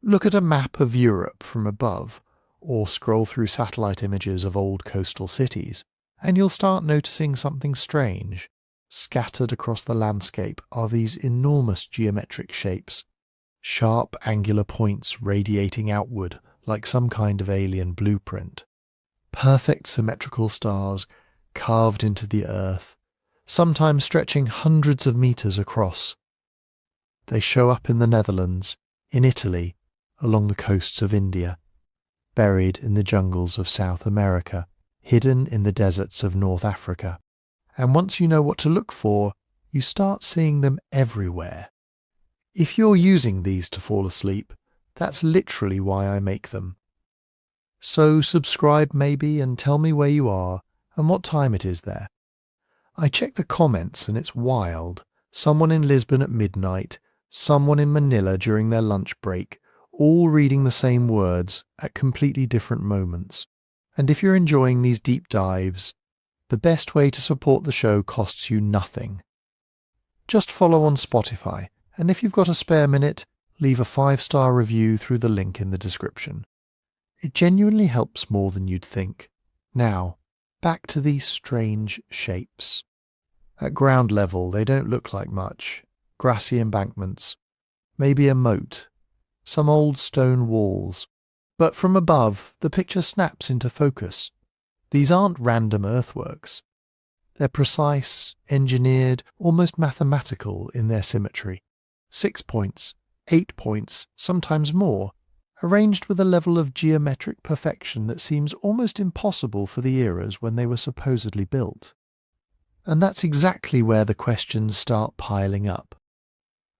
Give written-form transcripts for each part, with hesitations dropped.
Look at a map of Europe from above, or scroll through satellite images of old coastal cities, and you'll start noticing something strange. Scattered across the landscape are these enormous geometric shapes, sharp angular points radiating outward like some kind of alien blueprint. Perfect symmetrical stars carved into the earth, sometimes stretching hundreds of meters across. They show up in the Netherlands, in Italy, along the coasts of India, buried in the jungles of South America, hidden in the deserts of North Africa. And once you know what to look for, you start seeing them everywhere. If you're using these to fall asleep, that's literally why I make them. So subscribe maybe and tell me where you are and what time it is there. I check the comments and it's wild. Someone in Lisbon at midnight, someone in Manila during their lunch break, all reading the same words at completely different moments. And if you're enjoying these deep dives, the best way to support the show costs you nothing. Just follow on Spotify, and if you've got a spare minute, leave a 5-star review through the link in the description. It genuinely helps more than you'd think. Now, back to these strange shapes. At ground level, they don't look like much. Grassy embankments, maybe a moat, some old stone walls. But from above, the picture snaps into focus. These aren't random earthworks. They're precise, engineered, almost mathematical in their symmetry. 6 points, 8 points, sometimes more, arranged with a level of geometric perfection that seems almost impossible for the eras when they were supposedly built. And that's exactly where the questions start piling up.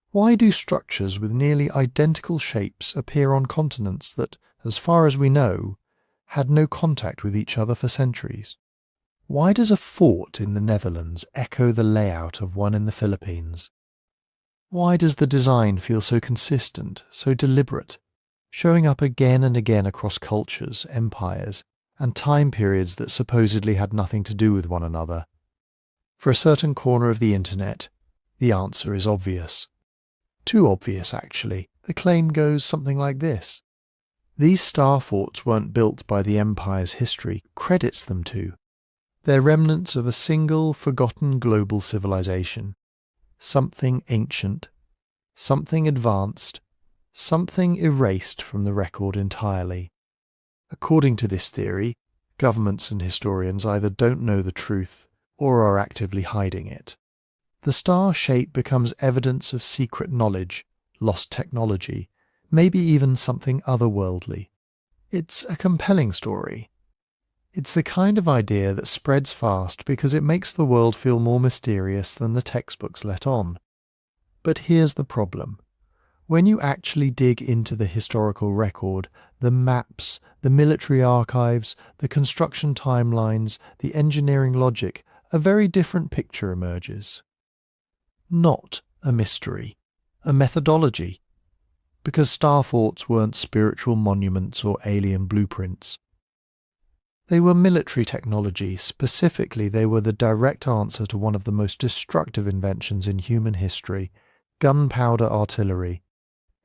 Why do structures with nearly identical shapes appear on continents that, as far as we know, had no contact with each other for centuries? Why does a fort in the Netherlands echo the layout of one in the Philippines? Why does the design feel so consistent, so deliberate, showing up again and again across cultures, empires, and time periods that supposedly had nothing to do with one another? For a certain corner of the internet, the answer is obvious. Too obvious, actually. The claim goes something like this. These star forts weren't built by the empire's history credits them to. They're remnants of a single, forgotten global civilization. Something ancient, something advanced, something erased from the record entirely. According to this theory, governments and historians either don't know the truth or are actively hiding it. The star shape becomes evidence of secret knowledge, lost technology, maybe even something otherworldly. It's a compelling story. It's the kind of idea that spreads fast because it makes the world feel more mysterious than the textbooks let on. But here's the problem. When you actually dig into the historical record, the maps, the military archives, the construction timelines, the engineering logic, a very different picture emerges. Not a mystery, a methodology. Because star forts weren't spiritual monuments or alien blueprints. They were military technology. Specifically, they were the direct answer to one of the most destructive inventions in human history, gunpowder artillery.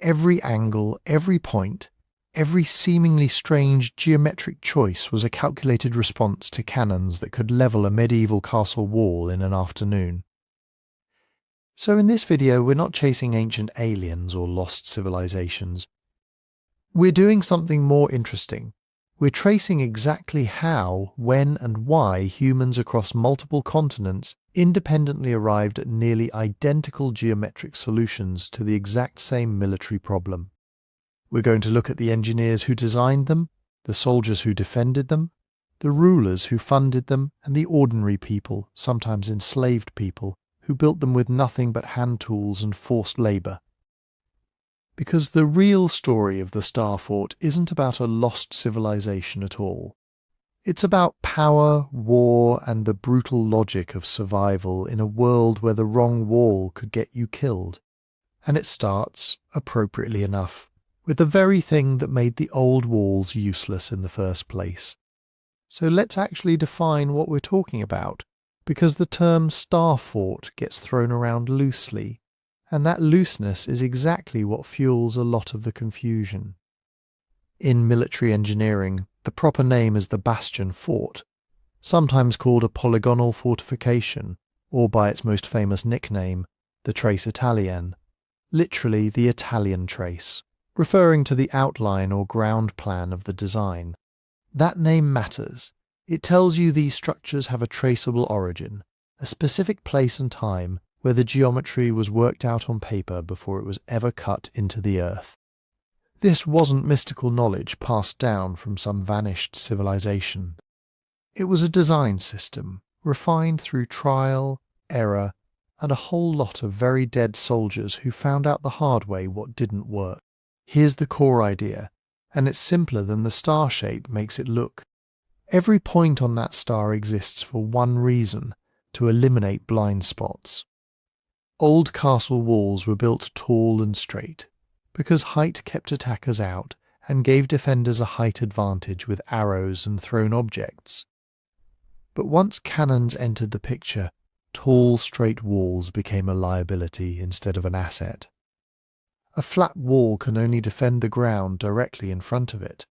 Every angle, every point, every seemingly strange geometric choice was a calculated response to cannons that could level a medieval castle wall in an afternoon. So in this video, we're not chasing ancient aliens or lost civilizations. We're doing something more interesting. We're tracing exactly how, when and why humans across multiple continents independently arrived at nearly identical geometric solutions to the exact same military problem. We're going to look at the engineers who designed them, the soldiers who defended them, the rulers who funded them, and the ordinary people, sometimes enslaved people, who built them with nothing but hand tools and forced labour. Because the real story of the Star Fort isn't about a lost civilization at all. It's about power, war, and the brutal logic of survival in a world where the wrong wall could get you killed. And it starts, appropriately enough, with the very thing that made the old walls useless in the first place. So let's actually define what we're talking about, because the term Star Fort gets thrown around loosely. and that looseness is exactly what fuels a lot of the confusion. In military engineering, the proper name is the bastion fort, sometimes called a polygonal fortification, or by its most famous nickname, the trace Italienne, literally the Italian trace, referring to the outline or ground plan of the design. That name matters. It tells you these structures have a traceable origin, a specific place and time where the geometry was worked out on paper before it was ever cut into the earth. This wasn't mystical knowledge passed down from some vanished civilization. It was a design system, refined through trial, error, and a whole lot of very dead soldiers who found out the hard way what didn't work. Here's the core idea, and it's simpler than the star shape makes it look. Every point on that star exists for one reason: to eliminate blind spots. Old castle walls were built tall and straight, because height kept attackers out and gave defenders a height advantage with arrows and thrown objects. But once cannons entered the picture, tall, straight walls became a liability instead of an asset. A flat wall can only defend the ground directly in front of it.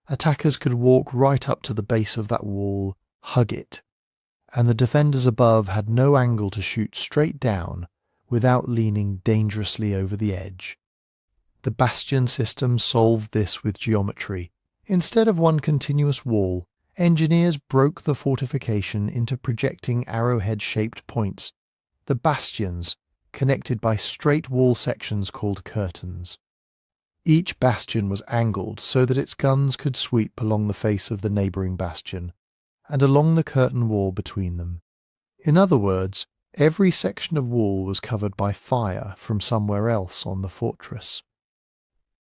Attackers could walk right up to the base of that wall, hug it, and the defenders above had no angle to shoot straight down without leaning dangerously over the edge. The bastion system solved this with geometry. Instead of one continuous wall, engineers broke the fortification into projecting arrowhead-shaped points, the bastions, connected by straight wall sections called curtains. Each bastion was angled so that its guns could sweep along the face of the neighbouring bastion, and along the curtain wall between them. In other words, every section of wall was covered by fire from somewhere else on the fortress.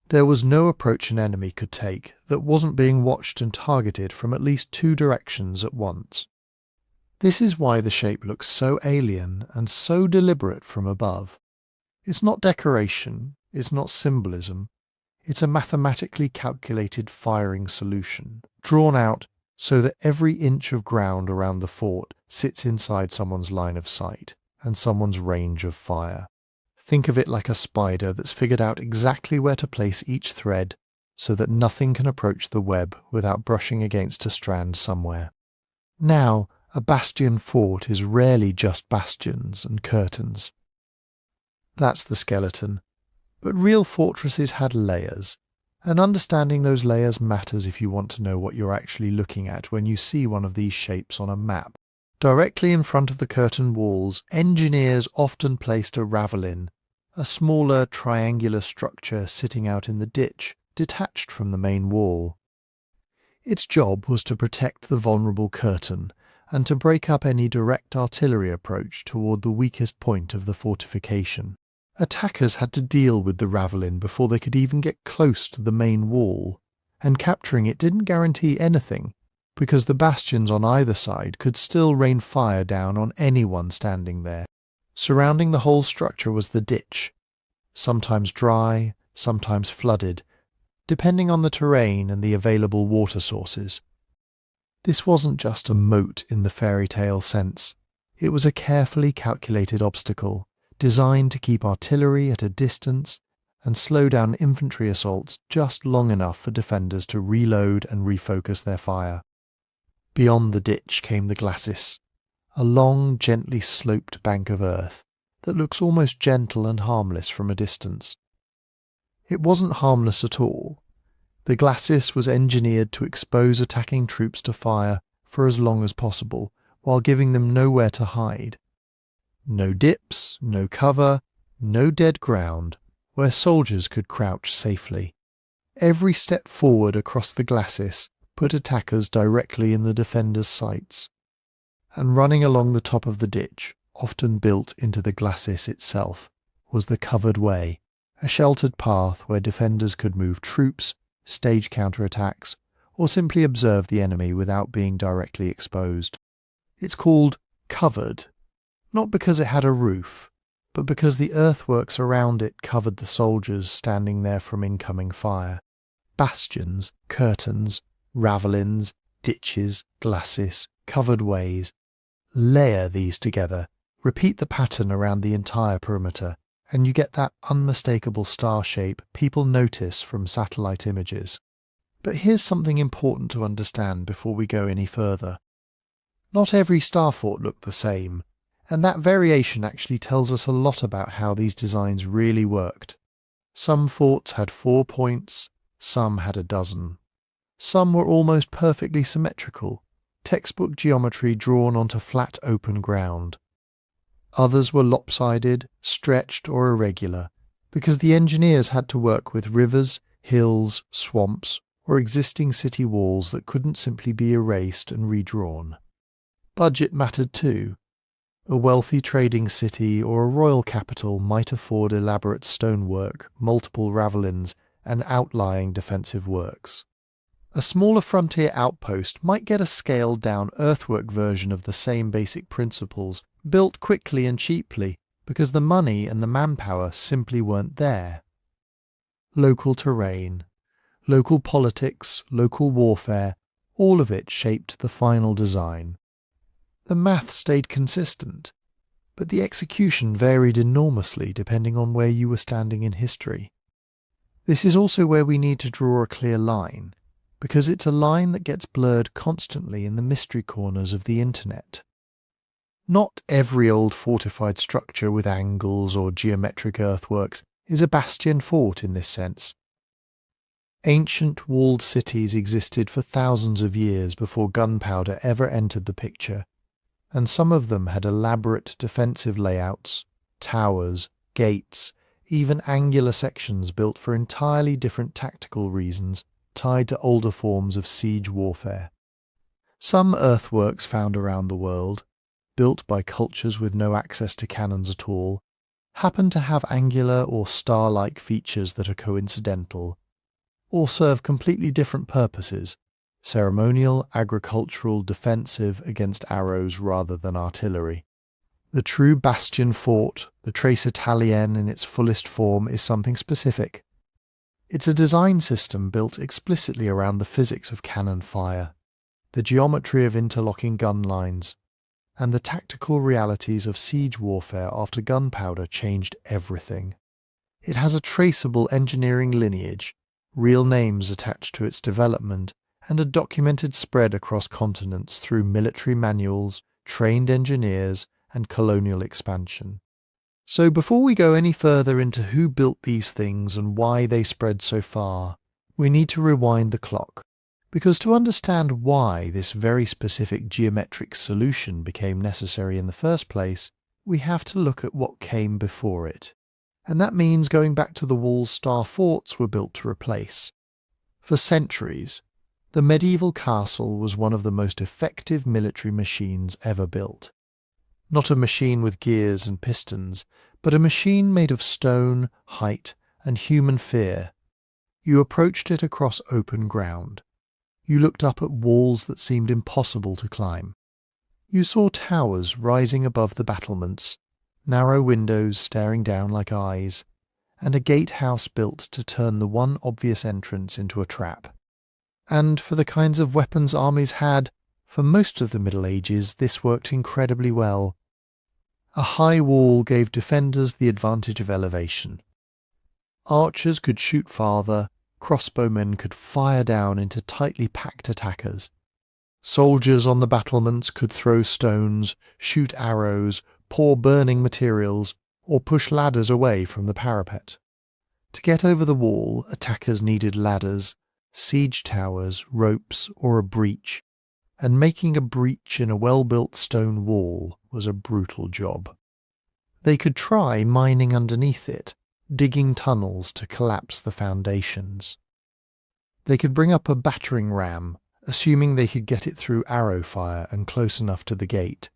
There was no approach an enemy could take that wasn't being watched and targeted from at least two directions at once. This is why the shape looks so alien and so deliberate from above. It's not decoration, it's not symbolism, it's a mathematically calculated firing solution, drawn out so that every inch of ground around the fort sits inside someone's line of sight and someone's range of fire. Think of it like a spider that's figured out exactly where to place each thread so that nothing can approach the web without brushing against a strand somewhere. Now, a bastion fort is rarely just bastions and curtains. That's the skeleton. But real fortresses had layers, and understanding those layers matters if you want to know what you're actually looking at when you see one of these shapes on a map. Directly in front of the curtain walls, engineers often placed a ravelin, a smaller triangular structure sitting out in the ditch, detached from the main wall. Its job was to protect the vulnerable curtain and to break up any direct artillery approach toward the weakest point of the fortification. Attackers had to deal with the ravelin before they could even get close to the main wall, and capturing it didn't guarantee anything, because the bastions on either side could still rain fire down on anyone standing there. Surrounding the whole structure was the ditch, sometimes dry, sometimes flooded, depending on the terrain and the available water sources. This wasn't just a moat in the fairy tale sense. It was a carefully calculated obstacle, designed to keep artillery at a distance and slow down infantry assaults just long enough for defenders to reload and refocus their fire. Beyond the ditch came the glacis, a long, gently sloped bank of earth that looks almost gentle and harmless from a distance. It wasn't harmless at all. The glacis was engineered to expose attacking troops to fire for as long as possible, while giving them nowhere to hide. No dips, no cover, no dead ground, where soldiers could crouch safely. Every step forward across the glacis put attackers directly in the defenders' sights. And running along the top of the ditch, often built into the glacis itself, was the covered way, a sheltered path where defenders could move troops, stage counterattacks, or simply observe the enemy without being directly exposed. It's called covered, not because it had a roof, but because the earthworks around it covered the soldiers standing there from incoming fire. Bastions, curtains, ravelins, ditches, glacis, covered ways. Layer these together, repeat the pattern around the entire perimeter, and you get that unmistakable star shape people notice from satellite images. But here's something important to understand before we go any further. Not every star fort looked the same, and that variation actually tells us a lot about how these designs really worked. Some forts had 4 points, some had a dozen. Some were almost perfectly symmetrical, textbook geometry drawn onto flat open ground. Others were lopsided, stretched or irregular, because the engineers had to work with rivers, hills, swamps, or existing city walls that couldn't simply be erased and redrawn. Budget mattered too. A wealthy trading city or a royal capital might afford elaborate stonework, multiple ravelins, and outlying defensive works. A smaller frontier outpost might get a scaled-down earthwork version of the same basic principles, built quickly and cheaply, because the money and the manpower simply weren't there. Local terrain, local politics, local warfare, all of it shaped the final design. The math stayed consistent, but the execution varied enormously depending on where you were standing in history. This is also where we need to draw a clear line, because it's a line that gets blurred constantly in the mystery corners of the internet. Not every old fortified structure with angles or geometric earthworks is a bastion fort in this sense. Ancient walled cities existed for thousands of years before gunpowder ever entered the picture, and some of them had elaborate defensive layouts, towers, gates, even angular sections built for entirely different tactical reasons tied to older forms of siege warfare. Some earthworks found around the world, built by cultures with no access to cannons at all, happen to have angular or star-like features that are coincidental, or serve completely different purposes, ceremonial, agricultural, defensive against arrows rather than artillery. The true bastion fort, the Trace Italienne in its fullest form, is something specific. It's a design system built explicitly around the physics of cannon fire, the geometry of interlocking gun lines, and the tactical realities of siege warfare after gunpowder changed everything. It has a traceable engineering lineage, real names attached to its development, and a documented spread across continents through military manuals, trained engineers, and colonial expansion. So before we go any further into who built these things and why they spread so far, we need to rewind the clock, because to understand why this very specific geometric solution became necessary in the first place, we have to look at what came before it. And that means going back to the walls star forts were built to replace. For centuries, the medieval castle was one of the most effective military machines ever built. Not a machine with gears and pistons, but a machine made of stone, height, and human fear. You approached it across open ground. You looked up at walls that seemed impossible to climb. You saw towers rising above the battlements, narrow windows staring down like eyes, and a gatehouse built to turn the one obvious entrance into a trap. And for the kinds of weapons armies had, for most of the Middle Ages this worked incredibly well. A high wall gave defenders the advantage of elevation. Archers could shoot farther, crossbowmen could fire down into tightly packed attackers. Soldiers on the battlements could throw stones, shoot arrows, pour burning materials, or push ladders away from the parapet. To get over the wall, attackers needed ladders, siege towers, ropes, or a breach, and making a breach in a well-built stone wall was a brutal job. They could try mining underneath it, digging tunnels to collapse the foundations. They could bring up a battering ram, assuming they could get it through arrow fire and close enough to the gate.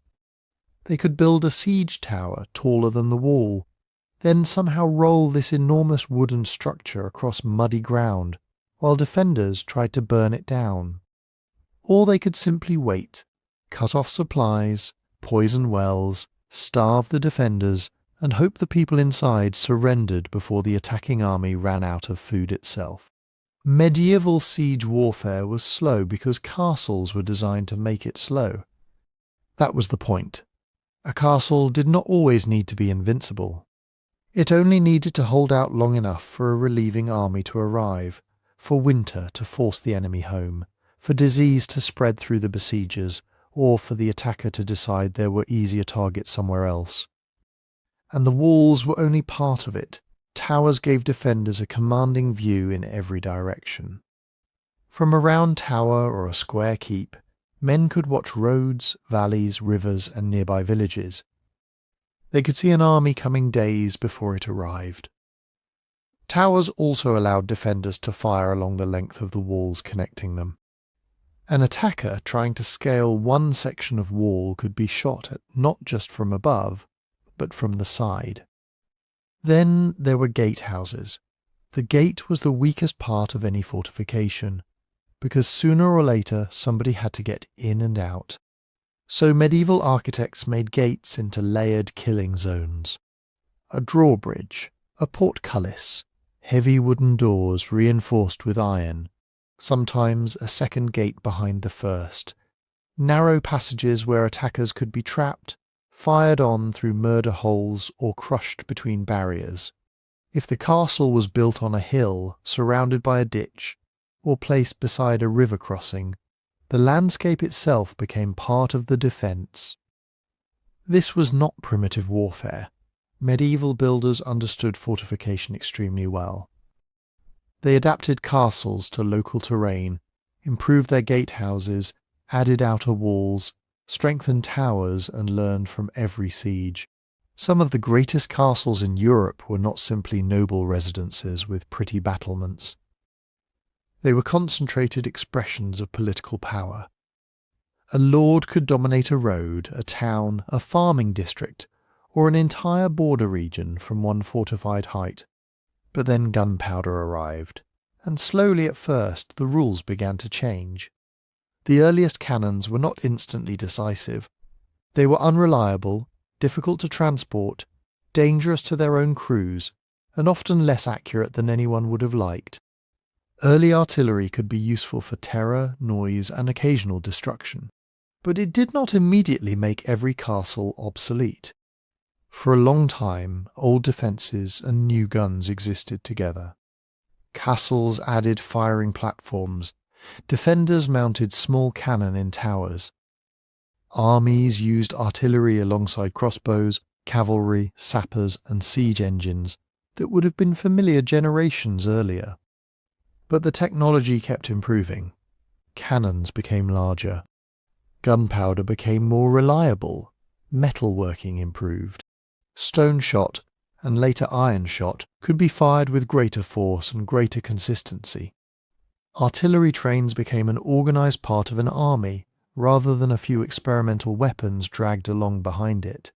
They could build a siege tower taller than the wall, then somehow roll this enormous wooden structure across muddy ground, while defenders tried to burn it down. Or they could simply wait, cut off supplies, poison wells, starve the defenders, and hope the people inside surrendered before the attacking army ran out of food itself. Medieval siege warfare was slow because castles were designed to make it slow. That was the point. A castle did not always need to be invincible. It only needed to hold out long enough for a relieving army to arrive, for winter to force the enemy home, for disease to spread through the besiegers, or for the attacker to decide there were easier targets somewhere else. And the walls were only part of it. Towers gave defenders a commanding view in every direction. From a round tower or a square keep, men could watch roads, valleys, rivers, and nearby villages. They could see an army coming days before it arrived. Towers also allowed defenders to fire along the length of the walls connecting them. An attacker trying to scale one section of wall could be shot at not just from above, but from the side. Then there were gatehouses. The gate was the weakest part of any fortification, because sooner or later somebody had to get in and out. So medieval architects made gates into layered killing zones. A drawbridge, a portcullis, heavy wooden doors reinforced with iron, sometimes a second gate behind the first, narrow passages where attackers could be trapped, fired on through murder holes or crushed between barriers. If the castle was built on a hill surrounded by a ditch, or placed beside a river crossing, the landscape itself became part of the defence. This was not primitive warfare. Medieval builders understood fortification extremely well. They adapted castles to local terrain, improved their gatehouses, added outer walls, strengthened towers, and learned from every siege. Some of the greatest castles in Europe were not simply noble residences with pretty battlements. They were concentrated expressions of political power. A lord could dominate a road, a town, a farming district, or an entire border region from one fortified height. But then gunpowder arrived, and slowly at first the rules began to change. The earliest cannons were not instantly decisive. They were unreliable, difficult to transport, dangerous to their own crews, and often less accurate than anyone would have liked. Early artillery could be useful for terror, noise, and occasional destruction, but it did not immediately make every castle obsolete. For a long time, old defences and new guns existed together. Castles added firing platforms. Defenders mounted small cannon in towers. Armies used artillery alongside crossbows, cavalry, sappers, and siege engines that would have been familiar generations earlier. But the technology kept improving. Cannons became larger. Gunpowder became more reliable. Metalworking improved. Stone shot, and later iron shot, could be fired with greater force and greater consistency. Artillery trains became an organised part of an army, rather than a few experimental weapons dragged along behind it.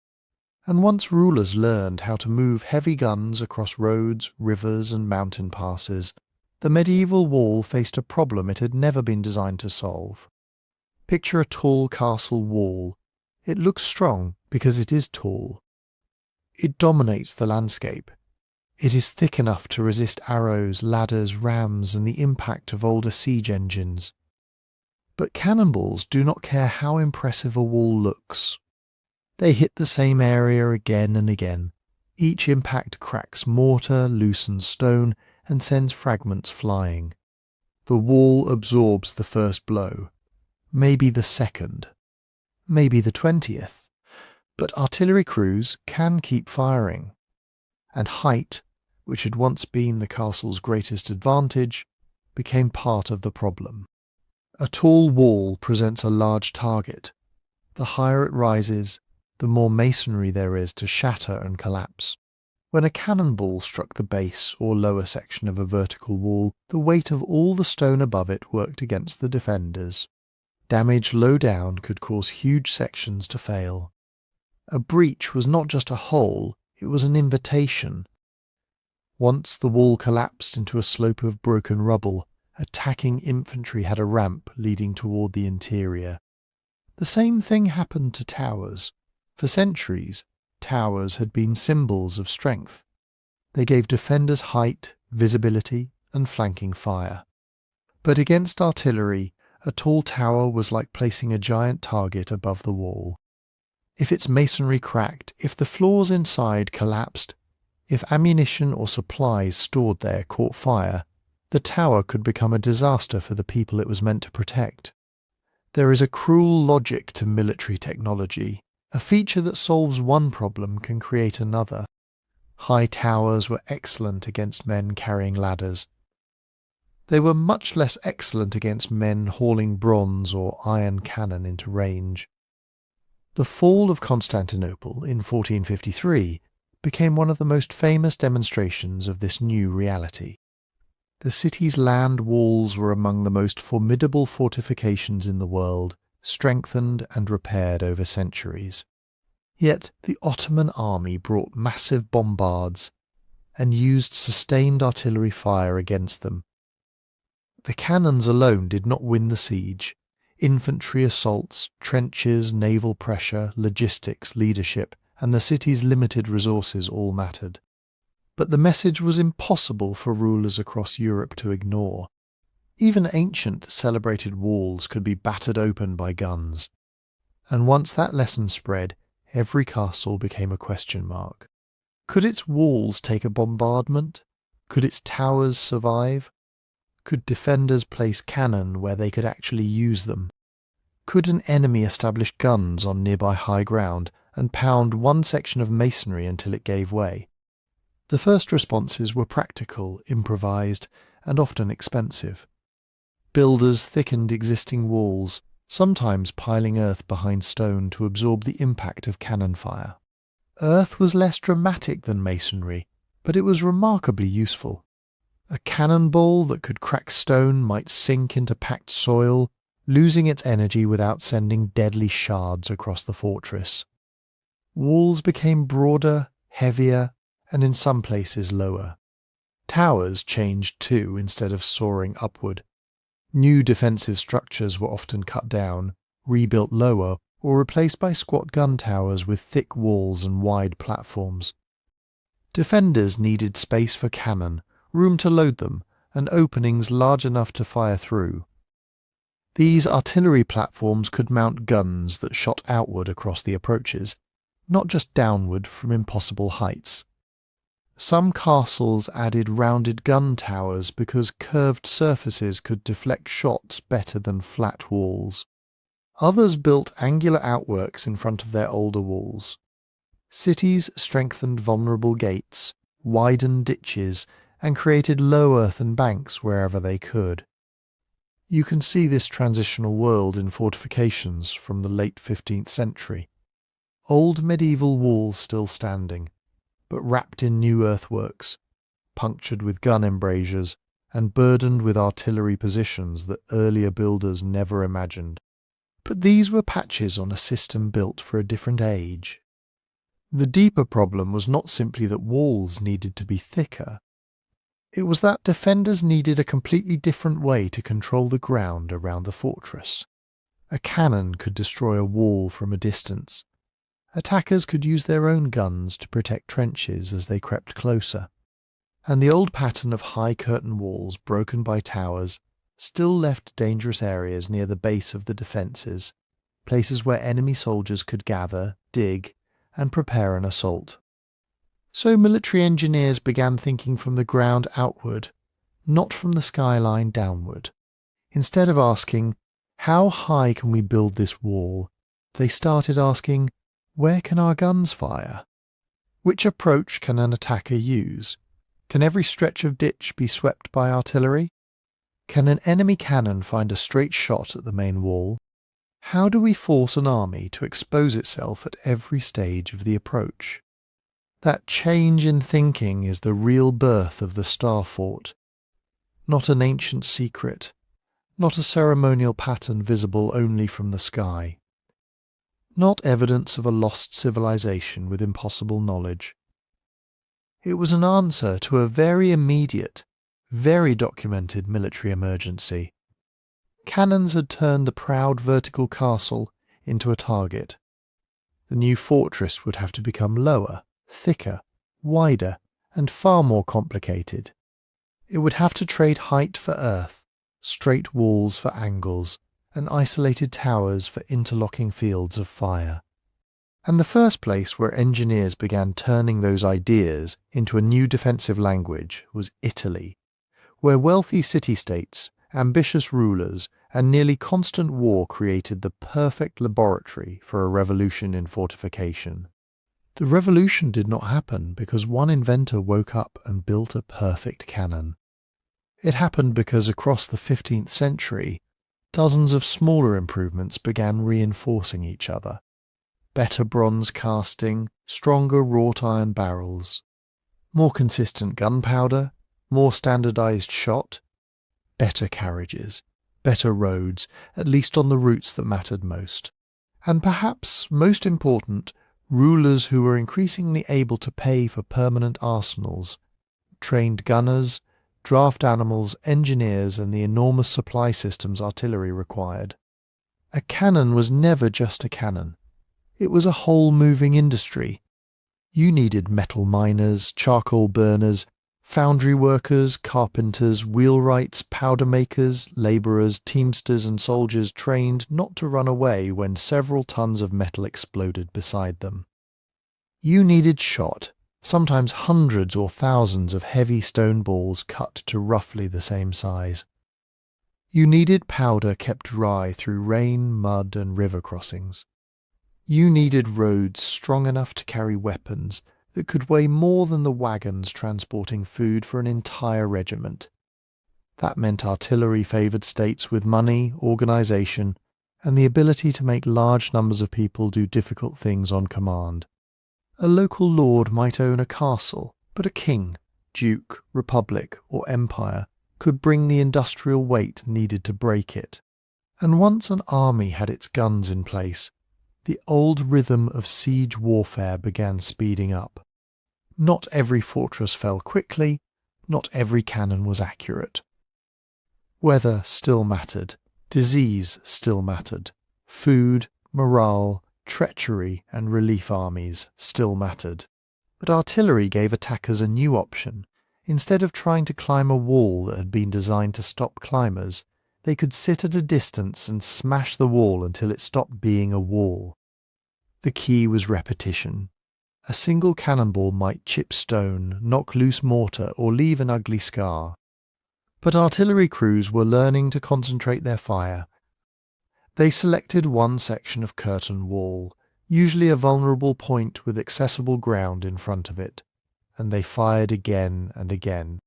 And once rulers learned how to move heavy guns across roads, rivers, and mountain passes, the medieval wall faced a problem it had never been designed to solve. Picture a tall castle wall. It looks strong because it is tall. It dominates the landscape. It is thick enough to resist arrows, ladders, rams, and the impact of older siege engines. But cannonballs do not care how impressive a wall looks. They hit the same area again and again. Each impact cracks mortar, loosens stone, and sends fragments flying. The wall absorbs the first blow, maybe the second, maybe the 20th. But artillery crews can keep firing, and height, which had once been the castle's greatest advantage, became part of the problem. A tall wall presents a large target. The higher it rises, the more masonry there is to shatter and collapse. When a cannonball struck the base or lower section of a vertical wall, the weight of all the stone above it worked against the defenders. Damage low down could cause huge sections to fail. A breach was not just a hole, it was an invitation. Once the wall collapsed into a slope of broken rubble, attacking infantry had a ramp leading toward the interior. The same thing happened to towers. For centuries, towers had been symbols of strength. They gave defenders height, visibility, and flanking fire. But against artillery, a tall tower was like placing a giant target above the wall. If its masonry cracked, if the floors inside collapsed, If ammunition or supplies stored there caught fire, the tower could become a disaster for the people it was meant to protect. There is a cruel logic to military technology. A feature that solves one problem can create another. High towers were excellent against men carrying ladders. They were much less excellent against men hauling bronze or iron cannon into range. The fall of Constantinople in 1453 became one of the most famous demonstrations of this new reality. The city's land walls were among the most formidable fortifications in the world, strengthened and repaired over centuries. Yet the Ottoman army brought massive bombards and used sustained artillery fire against them. The cannons alone did not win the siege. Infantry assaults, trenches, naval pressure, logistics, leadership, and the city's limited resources all mattered. But the message was impossible for rulers across Europe to ignore. Even ancient, celebrated walls could be battered open by guns. And once that lesson spread, every castle became a question mark. Could its walls take a bombardment? Could its towers survive? Could defenders place cannon where they could actually use them? Could an enemy establish guns on nearby high ground and pound one section of masonry until it gave way? The first responses were practical, improvised, and often expensive. Builders thickened existing walls, sometimes piling earth behind stone to absorb the impact of cannon fire. Earth was less dramatic than masonry, but it was remarkably useful. A cannonball that could crack stone might sink into packed soil, losing its energy without sending deadly shards across the fortress. Walls became broader, heavier, and in some places lower. Towers changed too instead of soaring upward. New defensive structures were often cut down, rebuilt lower, or replaced by squat gun towers with thick walls and wide platforms. Defenders needed space for cannon, room to load them, and openings large enough to fire through. These artillery platforms could mount guns that shot outward across the approaches, not just downward from impossible heights. Some castles added rounded gun towers because curved surfaces could deflect shots better than flat walls. Others built angular outworks in front of their older walls. Cities strengthened vulnerable gates, widened ditches, and created low earthen banks wherever they could. You can see this transitional world in fortifications from the late 15th century. Old medieval walls still standing, but wrapped in new earthworks, punctured with gun embrasures, and burdened with artillery positions that earlier builders never imagined. But these were patches on a system built for a different age. The deeper problem was not simply that walls needed to be thicker. It was that defenders needed a completely different way to control the ground around the fortress. A cannon could destroy a wall from a distance. Attackers could use their own guns to protect trenches as they crept closer. And the old pattern of high curtain walls broken by towers still left dangerous areas near the base of the defences, places where enemy soldiers could gather, dig, and prepare an assault. So military engineers began thinking from the ground outward, not from the skyline downward. Instead of asking, how high can we build this wall, they started asking, where can our guns fire? Which approach can an attacker use? Can every stretch of ditch be swept by artillery? Can an enemy cannon find a straight shot at the main wall? How do we force an army to expose itself at every stage of the approach? That change in thinking is the real birth of the Star Fort. Not an ancient secret, not a ceremonial pattern visible only from the sky. Not evidence of a lost civilization with impossible knowledge. It was an answer to a very immediate, very documented military emergency. Cannons had turned the proud vertical castle into a target. The new fortress would have to become lower, thicker, wider, and far more complicated. It would have to trade height for earth, straight walls for angles, and isolated towers for interlocking fields of fire. And the first place where engineers began turning those ideas into a new defensive language was Italy, where wealthy city-states, ambitious rulers, and nearly constant war created the perfect laboratory for a revolution in fortification. The revolution did not happen because one inventor woke up and built a perfect cannon. It happened because across the 15th century, dozens of smaller improvements began reinforcing each other. Better bronze casting, stronger wrought iron barrels, more consistent gunpowder, more standardized shot, better carriages, better roads, at least on the routes that mattered most. And perhaps most important, rulers who were increasingly able to pay for permanent arsenals, trained gunners, draft animals, engineers, and the enormous supply systems artillery required. A cannon was never just a cannon. It was a whole moving industry. You needed metal miners, charcoal burners, foundry workers, carpenters, wheelwrights, powder makers, labourers, teamsters and soldiers trained not to run away when several tons of metal exploded beside them. You needed shot, sometimes hundreds or thousands of heavy stone balls cut to roughly the same size. You needed powder kept dry through rain, mud and river crossings. You needed roads strong enough to carry weapons that could weigh more than the wagons transporting food for an entire regiment. That meant artillery favoured states with money, organisation, and the ability to make large numbers of people do difficult things on command. A local lord might own a castle, but a king, duke, republic, or empire could bring the industrial weight needed to break it. And once an army had its guns in place, the old rhythm of siege warfare began speeding up. Not every fortress fell quickly, not every cannon was accurate. Weather still mattered, disease still mattered, food, morale, treachery and relief armies still mattered. But artillery gave attackers a new option. Instead of trying to climb a wall that had been designed to stop climbers, they could sit at a distance and smash the wall until it stopped being a wall. The key was repetition. A single cannonball might chip stone, knock loose mortar, or leave an ugly scar. But artillery crews were learning to concentrate their fire. They selected one section of curtain wall, usually a vulnerable point with accessible ground in front of it, and they fired again and again.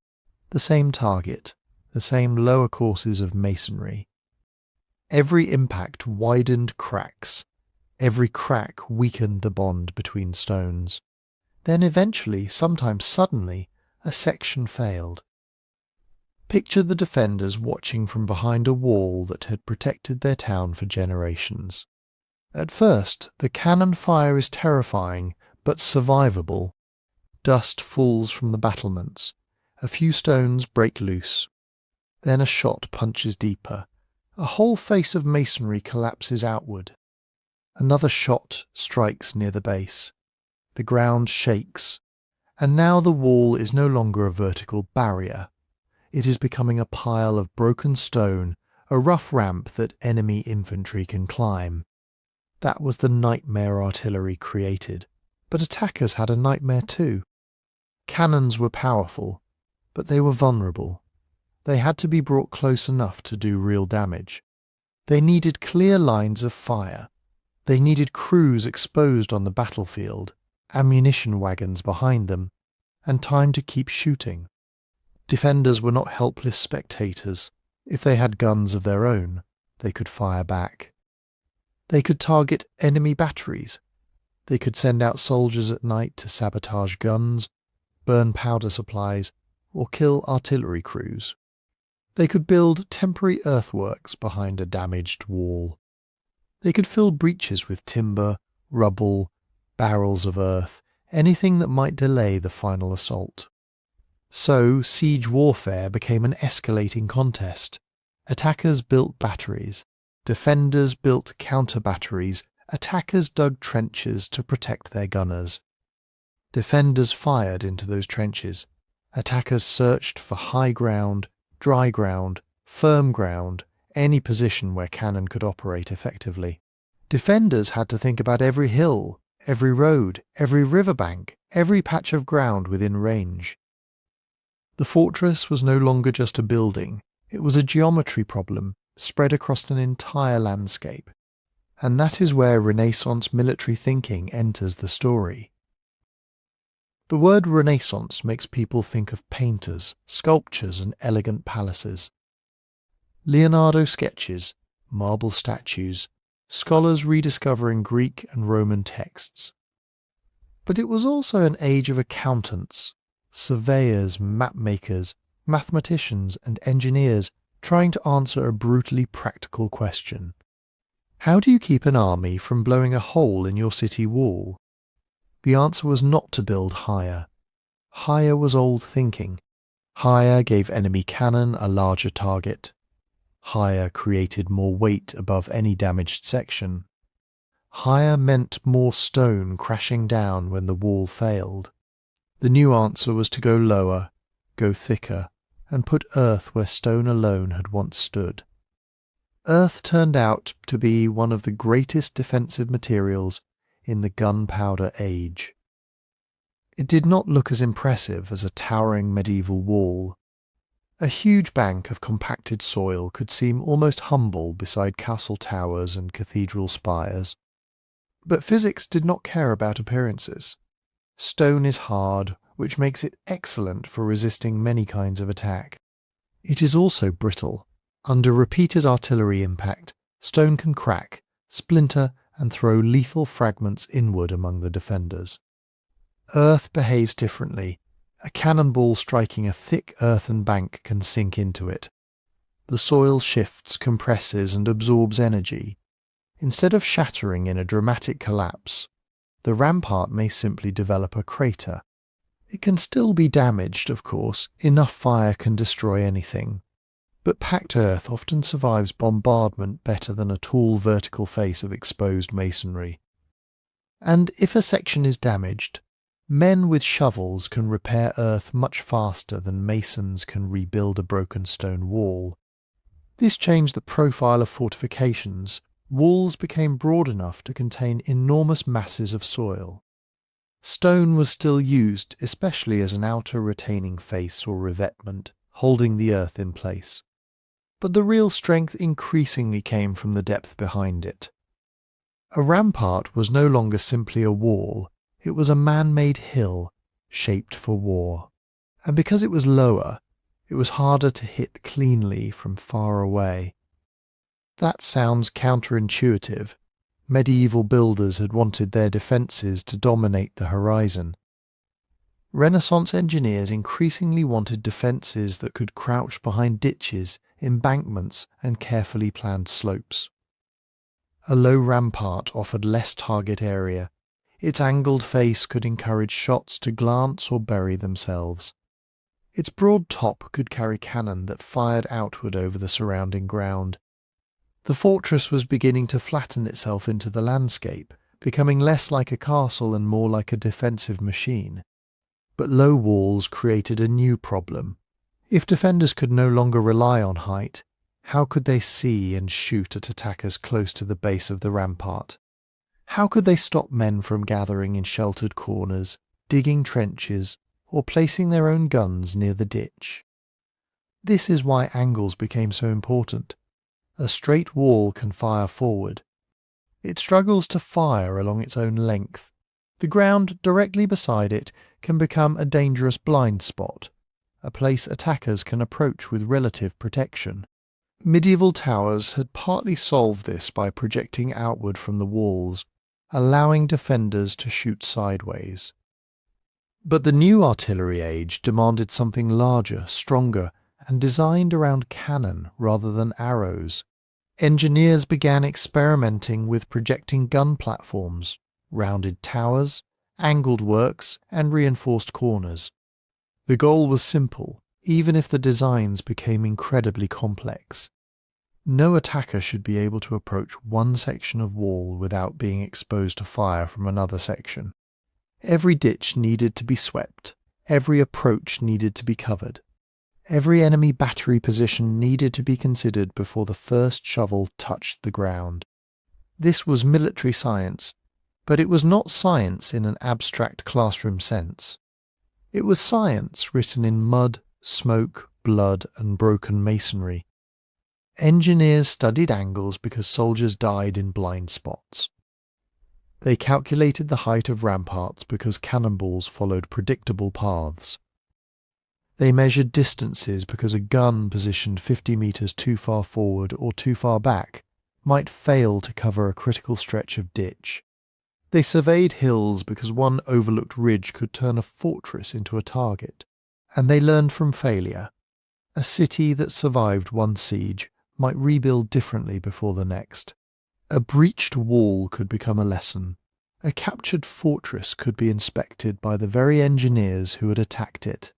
The same target, the same lower courses of masonry. Every impact widened cracks. Every crack weakened the bond between stones. Then eventually, sometimes suddenly, a section failed. Picture the defenders watching from behind a wall that had protected their town for generations. At first, the cannon fire is terrifying, but survivable. Dust falls from the battlements. A few stones break loose. Then a shot punches deeper. A whole face of masonry collapses outward. Another shot strikes near the base. The ground shakes, and now the wall is no longer a vertical barrier. It is becoming a pile of broken stone, a rough ramp that enemy infantry can climb. That was the nightmare artillery created, but attackers had a nightmare too. Cannons were powerful, but they were vulnerable. They had to be brought close enough to do real damage. They needed clear lines of fire. They needed crews exposed on the battlefield, ammunition wagons behind them, and time to keep shooting. Defenders were not helpless spectators. If they had guns of their own, they could fire back. They could target enemy batteries. They could send out soldiers at night to sabotage guns, burn powder supplies, or kill artillery crews. They could build temporary earthworks behind a damaged wall. They could fill breaches with timber, rubble, barrels of earth, anything that might delay the final assault. So siege warfare became an escalating contest. Attackers built batteries. Defenders built counter-batteries. Attackers dug trenches to protect their gunners. Defenders fired into those trenches. Attackers searched for high ground, dry ground, firm ground, any position where cannon could operate effectively. Defenders had to think about every hill, every road, every riverbank, every patch of ground within range. The fortress was no longer just a building, it was a geometry problem spread across an entire landscape. And that is where Renaissance military thinking enters the story. The word Renaissance makes people think of painters, sculptures, and elegant palaces. Leonardo sketches, marble statues, scholars rediscovering Greek and Roman texts. But it was also an age of accountants, surveyors, mapmakers, mathematicians, and engineers trying to answer a brutally practical question. How do you keep an army from blowing a hole in your city wall? The answer was not to build higher. Higher was old thinking. Higher gave enemy cannon a larger target. Higher created more weight above any damaged section. Higher meant more stone crashing down when the wall failed. The new answer was to go lower, go thicker, and put earth where stone alone had once stood. Earth turned out to be one of the greatest defensive materials in the gunpowder age. It did not look as impressive as a towering medieval wall. A huge bank of compacted soil could seem almost humble beside castle towers and cathedral spires. But physics did not care about appearances. Stone is hard, which makes it excellent for resisting many kinds of attack. It is also brittle. Under repeated artillery impact, stone can crack, splinter, and throw lethal fragments inward among the defenders. Earth behaves differently. A cannonball striking a thick earthen bank can sink into it. The soil shifts, compresses, and absorbs energy. Instead of shattering in a dramatic collapse, the rampart may simply develop a crater. It can still be damaged, of course. Enough fire can destroy anything. But packed earth often survives bombardment better than a tall vertical face of exposed masonry. And if a section is damaged, men with shovels can repair earth much faster than masons can rebuild a broken stone wall. This changed the profile of fortifications. Walls became broad enough to contain enormous masses of soil. Stone was still used, especially as an outer retaining face or revetment, holding the earth in place. But the real strength increasingly came from the depth behind it. A rampart was no longer simply a wall, it was a man-made hill, shaped for war. And because it was lower, it was harder to hit cleanly from far away. That sounds counterintuitive. Medieval builders had wanted their defences to dominate the horizon. Renaissance engineers increasingly wanted defences that could crouch behind ditches, embankments, and carefully planned slopes. A low rampart offered less target area. Its angled face could encourage shots to glance or bury themselves. Its broad top could carry cannon that fired outward over the surrounding ground. The fortress was beginning to flatten itself into the landscape, becoming less like a castle and more like a defensive machine. But low walls created a new problem. If defenders could no longer rely on height, how could they see and shoot at attackers close to the base of the rampart? How could they stop men from gathering in sheltered corners, digging trenches, or placing their own guns near the ditch? This is why angles became so important. A straight wall can fire forward. It struggles to fire along its own length. The ground directly beside it can become a dangerous blind spot, a place attackers can approach with relative protection. Medieval towers had partly solved this by projecting outward from the walls, allowing defenders to shoot sideways. But the new artillery age demanded something larger, stronger, and designed around cannon rather than arrows. Engineers began experimenting with projecting gun platforms, rounded towers, angled works, and reinforced corners. The goal was simple, even if the designs became incredibly complex. No attacker should be able to approach one section of wall without being exposed to fire from another section. Every ditch needed to be swept, every approach needed to be covered. Every enemy battery position needed to be considered before the first shovel touched the ground. This was military science, But it was not science in an abstract classroom sense. It was science written in mud, smoke, blood, and broken masonry. Engineers studied angles because soldiers died in blind spots. They calculated the height of ramparts because cannonballs followed predictable paths. They measured distances because a gun positioned 50 meters too far forward or too far back might fail to cover a critical stretch of ditch. They surveyed hills because one overlooked ridge could turn a fortress into a target. And they learned from failure. A city that survived one siege might rebuild differently before the next. A breached wall could become a lesson. A captured fortress could be inspected by the very engineers who had attacked it.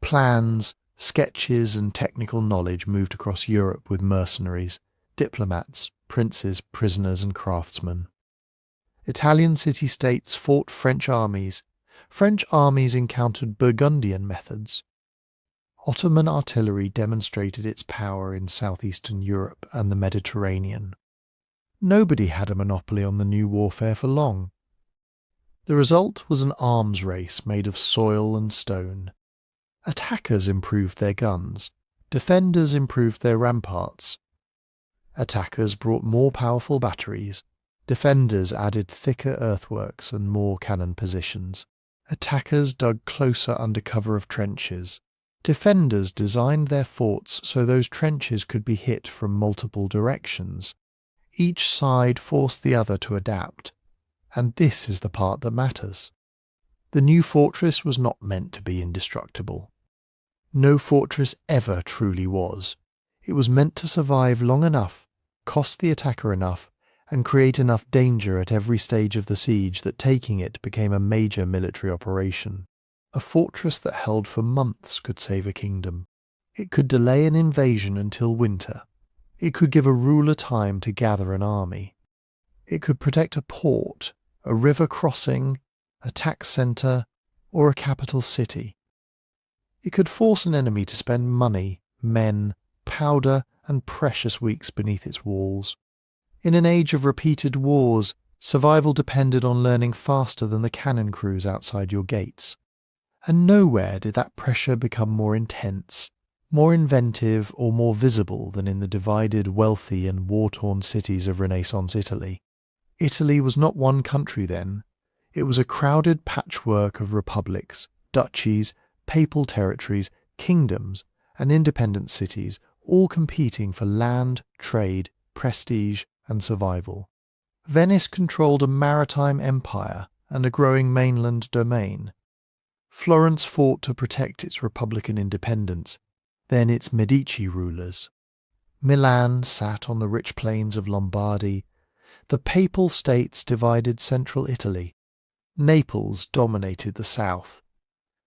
Plans, sketches, and technical knowledge moved across Europe with mercenaries, diplomats, princes, prisoners, and craftsmen. Italian city-states fought French armies. French armies encountered Burgundian methods. Ottoman artillery demonstrated its power in southeastern Europe and the Mediterranean. Nobody had a monopoly on the new warfare for long. The result was an arms race made of soil and stone. Attackers improved their guns. Defenders improved their ramparts. Attackers brought more powerful batteries. Defenders added thicker earthworks and more cannon positions. Attackers dug closer under cover of trenches. Defenders designed their forts so those trenches could be hit from multiple directions. Each side forced the other to adapt. And this is the part that matters. The new fortress was not meant to be indestructible. No fortress ever truly was. It was meant to survive long enough, cost the attacker enough, and create enough danger at every stage of the siege that taking it became a major military operation. A fortress that held for months could save a kingdom. It could delay an invasion until winter. It could give a ruler time to gather an army. It could protect a port, a river crossing, a tax centre, or a capital city. It could force an enemy to spend money, men, powder, and precious weeks beneath its walls. In an age of repeated wars, survival depended on learning faster than the cannon crews outside your gates. And nowhere did that pressure become more intense, more inventive, or more visible than in the divided, wealthy, and war-torn cities of Renaissance Italy. Italy was not one country then. It was a crowded patchwork of republics, duchies, papal territories, kingdoms, and independent cities, all competing for land, trade, prestige, and survival. Venice controlled a maritime empire and a growing mainland domain. Florence fought to protect its republican independence, then its Medici rulers. Milan sat on the rich plains of Lombardy. The papal states divided central Italy. Naples dominated the south.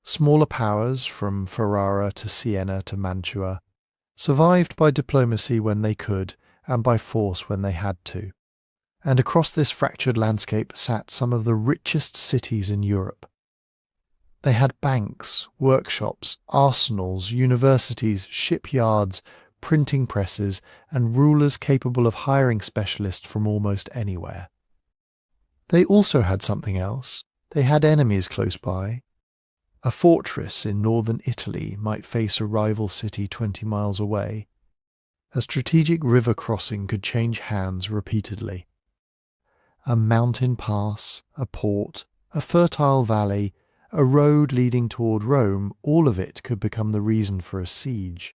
Smaller powers, from Ferrara to Siena to Mantua, survived by diplomacy when they could and by force when they had to. And across this fractured landscape sat some of the richest cities in Europe. They had banks, workshops, arsenals, universities, shipyards, printing presses, and rulers capable of hiring specialists from almost anywhere. They also had something else. They had enemies close by. A fortress in northern Italy might face a rival city 20 miles away. A strategic river crossing could change hands repeatedly. A mountain pass, a port, a fertile valley, a road leading toward Rome, all of it could become the reason for a siege.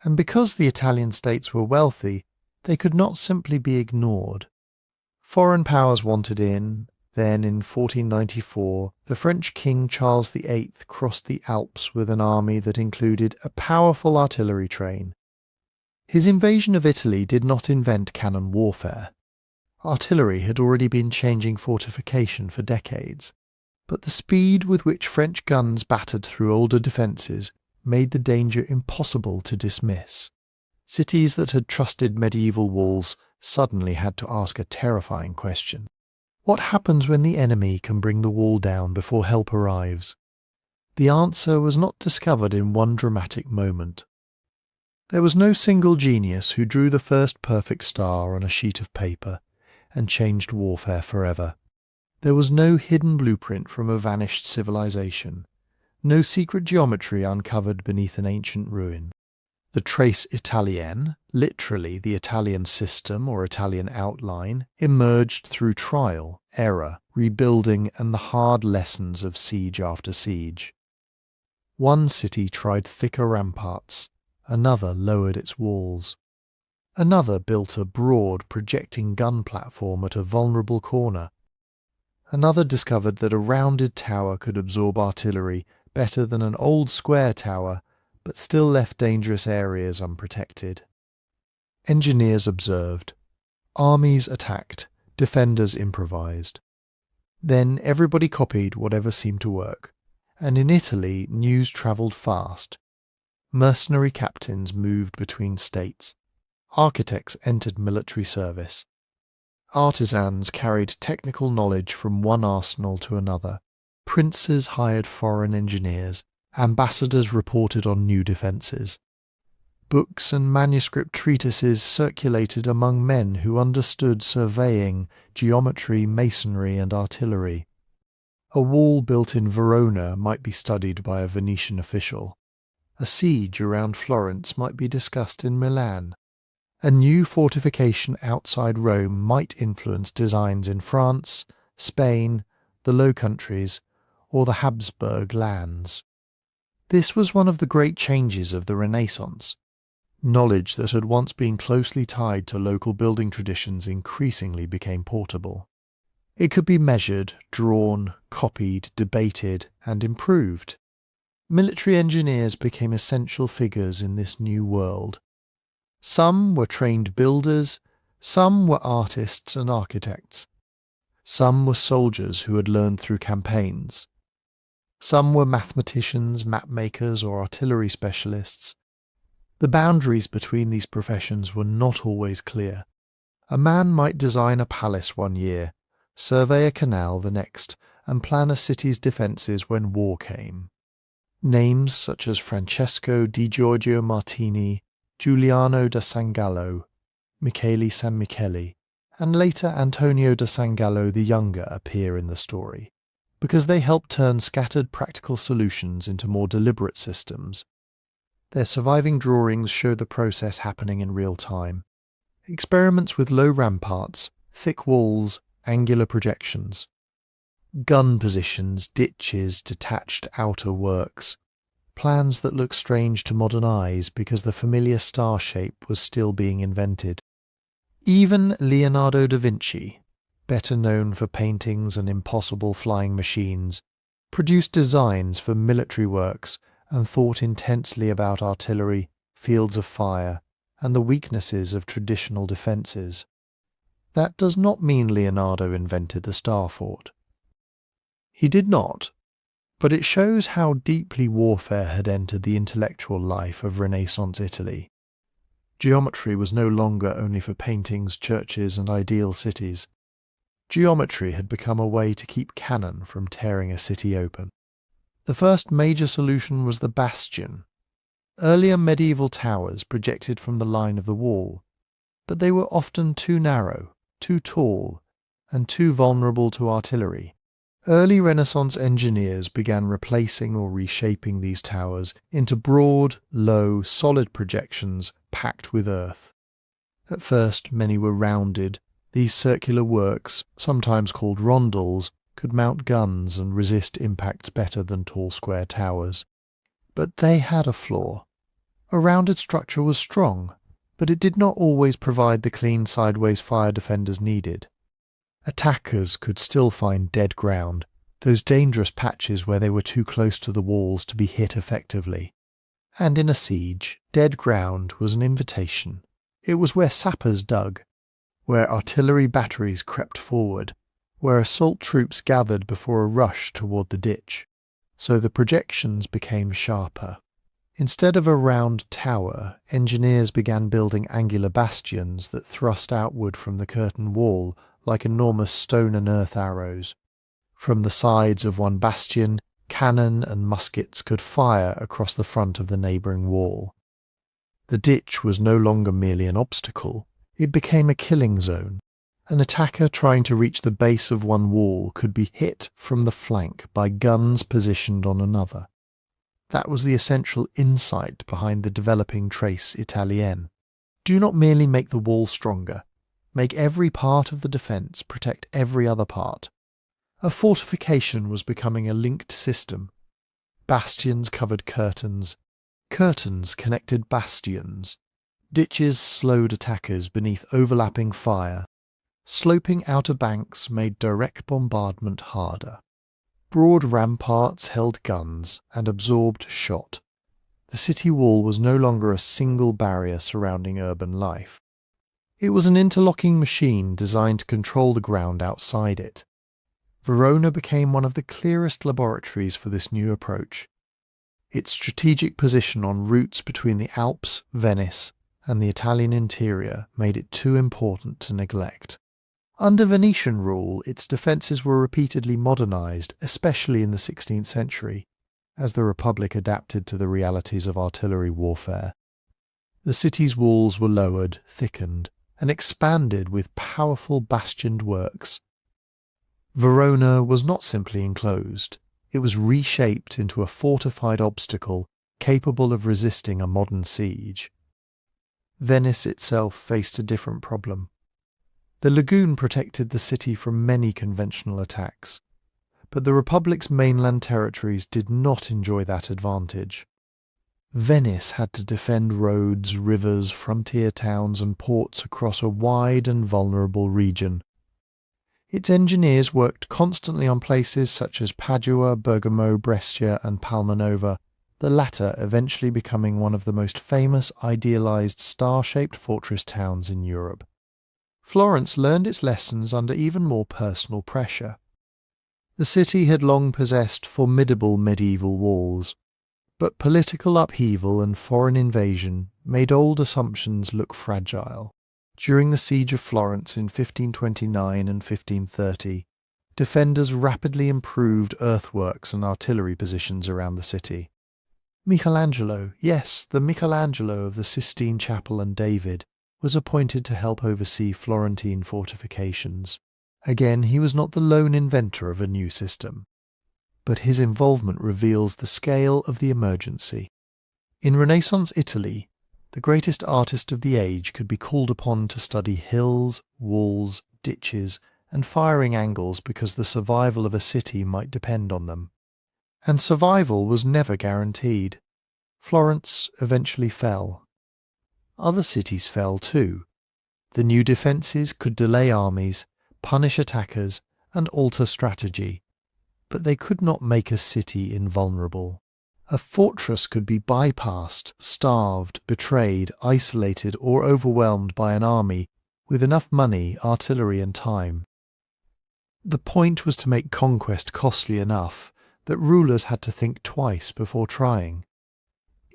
And because the Italian states were wealthy, they could not simply be ignored. Foreign powers wanted in. Then, in 1494, the French King Charles VIII crossed the Alps with an army that included a powerful artillery train. His invasion of Italy did not invent cannon warfare. Artillery had already been changing fortification for decades. But the speed with which French guns battered through older defences made the danger impossible to dismiss. Cities that had trusted medieval walls suddenly had to ask a terrifying question. What happens when the enemy can bring the wall down before help arrives? The answer was not discovered in one dramatic moment. There was no single genius who drew the first perfect star on a sheet of paper and changed warfare forever. There was no hidden blueprint from a vanished civilization, no secret geometry uncovered beneath an ancient ruin. The trace Italienne, literally the Italian system or Italian outline, emerged through trial, error, rebuilding, and the hard lessons of siege after siege. One city tried thicker ramparts, another lowered its walls. Another built a broad, projecting gun platform at a vulnerable corner. Another discovered that a rounded tower could absorb artillery better than an old square tower, but still left dangerous areas unprotected. Engineers observed. Armies attacked, defenders improvised. Then everybody copied whatever seemed to work, and in Italy news travelled fast. Mercenary captains moved between states. Architects entered military service. Artisans carried technical knowledge from one arsenal to another. Princes hired foreign engineers. Ambassadors reported on new defences. Books and manuscript treatises circulated among men who understood surveying, geometry, masonry, and artillery. A wall built in Verona might be studied by a Venetian official. A siege around Florence might be discussed in Milan. A new fortification outside Rome might influence designs in France, Spain, the Low Countries, or the Habsburg lands. This was one of the great changes of the Renaissance. Knowledge that had once been closely tied to local building traditions increasingly became portable. It could be measured, drawn, copied, debated, and improved. Military engineers became essential figures in this new world. Some were trained builders, some were artists and architects. Some were soldiers who had learned through campaigns. Some were mathematicians, mapmakers, or artillery specialists. The boundaries between these professions were not always clear. A man might design a palace one year, survey a canal the next, and plan a city's defences when war came. Names such as Francesco di Giorgio Martini, Giuliano da Sangallo, Michele San Michele, and later Antonio da Sangallo the Younger appear in the story, because they helped turn scattered practical solutions into more deliberate systems. Their surviving drawings show the process happening in real time. Experiments with low ramparts, thick walls, angular projections. Gun positions, ditches, detached outer works. Plans that look strange to modern eyes because the familiar star shape was still being invented. Even Leonardo da Vinci, better known for paintings and impossible flying machines, produced designs for military works and thought intensely about artillery, fields of fire, and the weaknesses of traditional defences. That does not mean Leonardo invented the star fort. He did not, but it shows how deeply warfare had entered the intellectual life of Renaissance Italy. Geometry was no longer only for paintings, churches, and ideal cities. Geometry had become a way to keep cannon from tearing a city open. The first major solution was the bastion. Earlier medieval towers projected from the line of the wall, but they were often too narrow, too tall, and too vulnerable to artillery. Early Renaissance engineers began replacing or reshaping these towers into broad, low, solid projections packed with earth. At first, many were rounded. These circular works, sometimes called rondels, could mount guns and resist impacts better than tall square towers. But they had a flaw. A rounded structure was strong, but it did not always provide the clean sideways fire defenders needed. Attackers could still find dead ground, those dangerous patches where they were too close to the walls to be hit effectively. And in a siege, dead ground was an invitation. It was where sappers dug, where artillery batteries crept forward, where assault troops gathered before a rush toward the ditch. So the projections became sharper. Instead of a round tower, engineers began building angular bastions that thrust outward from the curtain wall like enormous stone and earth arrows. From the sides of one bastion, cannon and muskets could fire across the front of the neighbouring wall. The ditch was no longer merely an obstacle, it became a killing zone. An attacker trying to reach the base of one wall could be hit from the flank by guns positioned on another. That was the essential insight behind the developing trace Italienne. Do not merely make the wall stronger. Make every part of the defence protect every other part. A fortification was becoming a linked system. Bastions covered curtains. Curtains connected bastions. Ditches slowed attackers beneath overlapping fire. Sloping outer banks made direct bombardment harder. Broad ramparts held guns and absorbed shot. The city wall was no longer a single barrier surrounding urban life. It was an interlocking machine designed to control the ground outside it. Verona became one of the clearest laboratories for this new approach. Its strategic position on routes between the Alps, Venice, and the Italian interior made it too important to neglect. Under Venetian rule, its defences were repeatedly modernised, especially in the 16th century, as the Republic adapted to the realities of artillery warfare. The city's walls were lowered, thickened, and expanded with powerful bastioned works. Verona was not simply enclosed, it was reshaped into a fortified obstacle capable of resisting a modern siege. Venice itself faced a different problem. The lagoon protected the city from many conventional attacks, but the Republic's mainland territories did not enjoy that advantage. Venice had to defend roads, rivers, frontier towns and ports across a wide and vulnerable region. Its engineers worked constantly on places such as Padua, Bergamo, Brescia and Palmanova, the latter eventually becoming one of the most famous idealized star-shaped fortress towns in Europe. Florence learned its lessons under even more personal pressure. The city had long possessed formidable medieval walls, but political upheaval and foreign invasion made old assumptions look fragile. During the siege of Florence in 1529 and 1530, defenders rapidly improved earthworks and artillery positions around the city. Michelangelo, yes, the Michelangelo of the Sistine Chapel and David, was appointed to help oversee Florentine fortifications. Again, he was not the lone inventor of a new system, but his involvement reveals the scale of the emergency. In Renaissance Italy, the greatest artist of the age could be called upon to study hills, walls, ditches, and firing angles because the survival of a city might depend on them. And survival was never guaranteed. Florence eventually fell. Other cities fell too. The new defences could delay armies, punish attackers, and alter strategy, but they could not make a city invulnerable. A fortress could be bypassed, starved, betrayed, isolated, or overwhelmed by an army with enough money, artillery, and time. The point was to make conquest costly enough that rulers had to think twice before trying.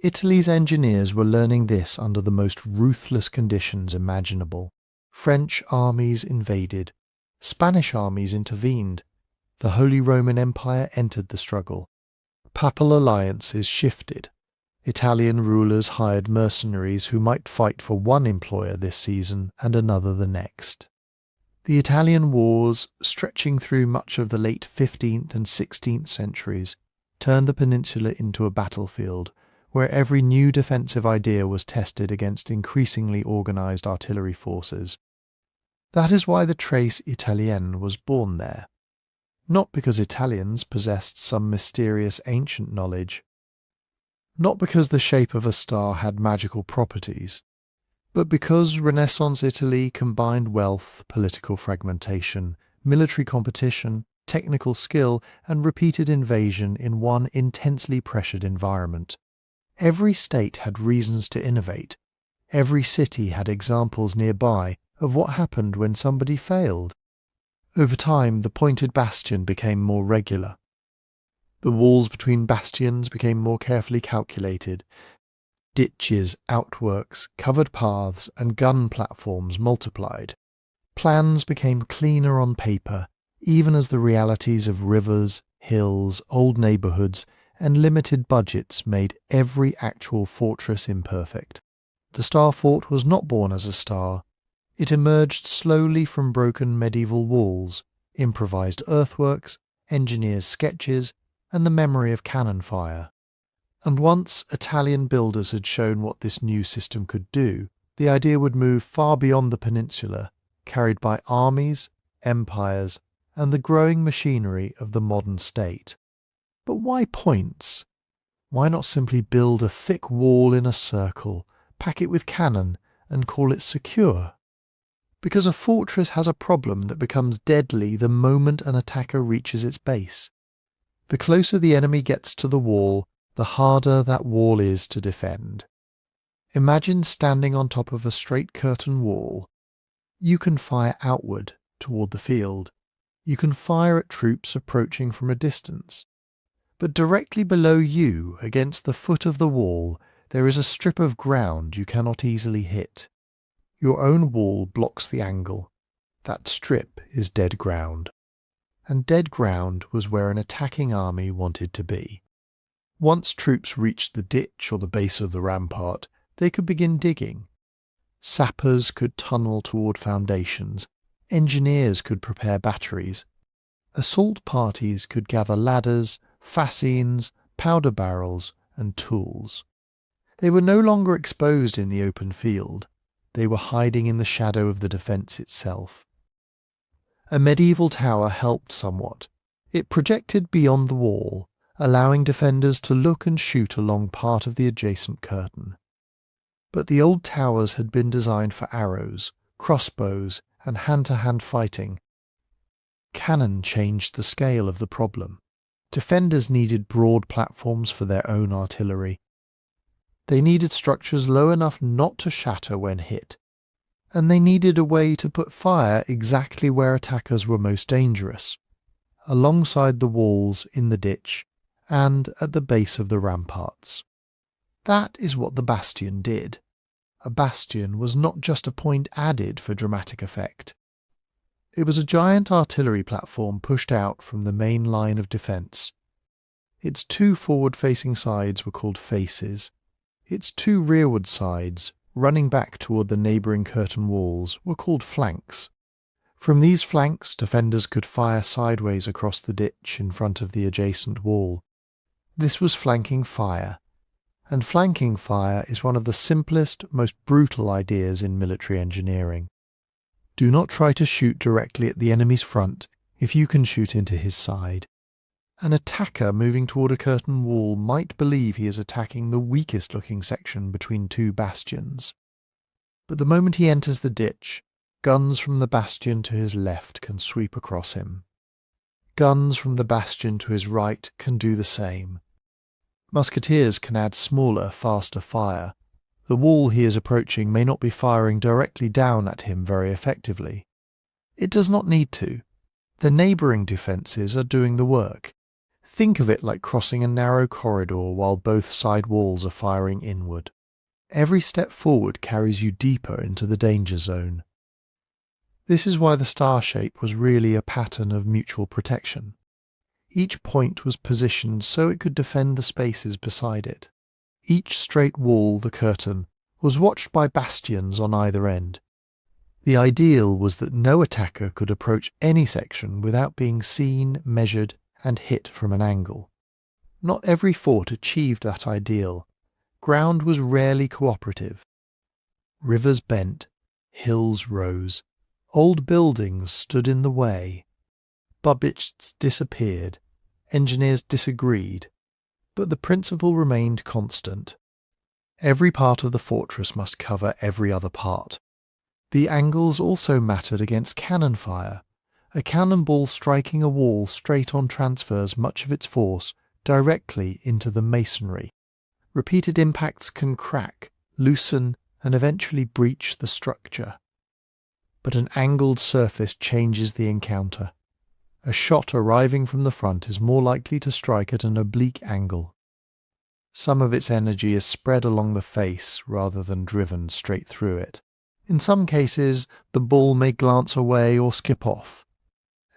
Italy's engineers were learning this under the most ruthless conditions imaginable. French armies invaded. Spanish armies intervened. The Holy Roman Empire entered the struggle. Papal alliances shifted. Italian rulers hired mercenaries who might fight for one employer this season and another the next. The Italian wars, stretching through much of the late 15th and 16th centuries, turned the peninsula into a battlefield where every new defensive idea was tested against increasingly organised artillery forces. That is why the trace Italienne was born there. Not because Italians possessed some mysterious ancient knowledge, not because the shape of a star had magical properties, but because Renaissance Italy combined wealth, political fragmentation, military competition, technical skill, and repeated invasion in one intensely pressured environment. Every state had reasons to innovate. Every city had examples nearby of what happened when somebody failed. Over time, the pointed bastion became more regular. The walls between bastions became more carefully calculated. Ditches, outworks, covered paths, and gun platforms multiplied. Plans became cleaner on paper, even as the realities of rivers, hills, old neighbourhoods, and limited budgets made every actual fortress imperfect. The Star Fort was not born as a star, It emerged slowly from broken medieval walls, improvised earthworks, engineers' sketches, and the memory of cannon fire. And once Italian builders had shown what this new system could do, the idea would move far beyond the peninsula, carried by armies, empires, and the growing machinery of the modern state. But why points? Why not simply build a thick wall in a circle, pack it with cannon, and call it secure? Because a fortress has a problem that becomes deadly the moment an attacker reaches its base. The closer the enemy gets to the wall, the harder that wall is to defend. Imagine standing on top of a straight curtain wall. You can fire outward, toward the field. You can fire at troops approaching from a distance. But directly below you, against the foot of the wall, there is a strip of ground you cannot easily hit. Your own wall blocks the angle. That strip is dead ground. And dead ground was where an attacking army wanted to be. Once troops reached the ditch or the base of the rampart, they could begin digging. Sappers could tunnel toward foundations. Engineers could prepare batteries. Assault parties could gather ladders, fascines, powder barrels, and tools. They were no longer exposed in the open field. They were hiding in the shadow of the defence itself. A medieval tower helped somewhat. It projected beyond the wall, allowing defenders to look and shoot along part of the adjacent curtain. But the old towers had been designed for arrows, crossbows, and hand-to-hand fighting. Cannon changed the scale of the problem. Defenders needed broad platforms for their own artillery. They needed structures low enough not to shatter when hit. And they needed a way to put fire exactly where attackers were most dangerous, alongside the walls in the ditch and at the base of the ramparts. That is what the bastion did. A bastion was not just a point added for dramatic effect. It was a giant artillery platform pushed out from the main line of defence. Its two forward-facing sides were called faces. Its two rearward sides, running back toward the neighbouring curtain walls, were called flanks. From these flanks, defenders could fire sideways across the ditch in front of the adjacent wall. This was flanking fire, and flanking fire is one of the simplest, most brutal ideas in military engineering. Do not try to shoot directly at the enemy's front if you can shoot into his side. An attacker moving toward a curtain wall might believe he is attacking the weakest-looking section between two bastions. But the moment he enters the ditch, guns from the bastion to his left can sweep across him. Guns from the bastion to his right can do the same. Musketeers can add smaller, faster fire. The wall he is approaching may not be firing directly down at him very effectively. It does not need to. The neighbouring defences are doing the work. Think of it like crossing a narrow corridor while both side walls are firing inward. Every step forward carries you deeper into the danger zone. This is why the star shape was really a pattern of mutual protection. Each point was positioned so it could defend the spaces beside it. Each straight wall, the curtain, was watched by bastions on either end. The ideal was that no attacker could approach any section without being seen, measured, and hit from an angle. Not every fort achieved that ideal. Ground was rarely cooperative. Rivers bent, hills rose, old buildings stood in the way. Budgets disappeared, engineers disagreed, but the principle remained constant. Every part of the fortress must cover every other part. The angles also mattered against cannon fire. A cannonball striking a wall straight on transfers much of its force directly into the masonry. Repeated impacts can crack, loosen, and eventually breach the structure. But an angled surface changes the encounter. A shot arriving from the front is more likely to strike at an oblique angle. Some of its energy is spread along the face rather than driven straight through it. In some cases, the ball may glance away or skip off,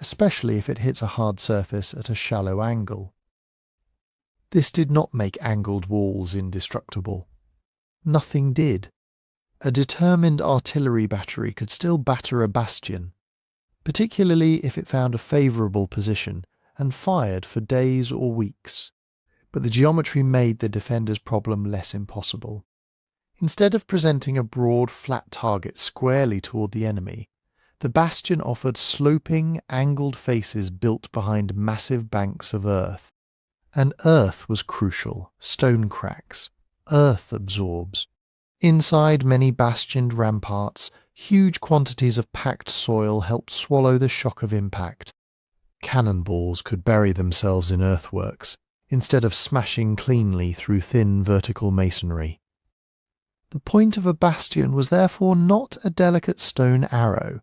especially if it hits a hard surface at a shallow angle. This did not make angled walls indestructible. Nothing did. A determined artillery battery could still batter a bastion, particularly if it found a favourable position and fired for days or weeks. But the geometry made the defender's problem less impossible. Instead of presenting a broad, flat target squarely toward the enemy, the bastion offered sloping, angled faces built behind massive banks of earth. And earth was crucial. Stone cracks. Earth absorbs. Inside many bastioned ramparts, huge quantities of packed soil helped swallow the shock of impact. Cannonballs could bury themselves in earthworks, instead of smashing cleanly through thin vertical masonry. The point of a bastion was therefore not a delicate stone arrow.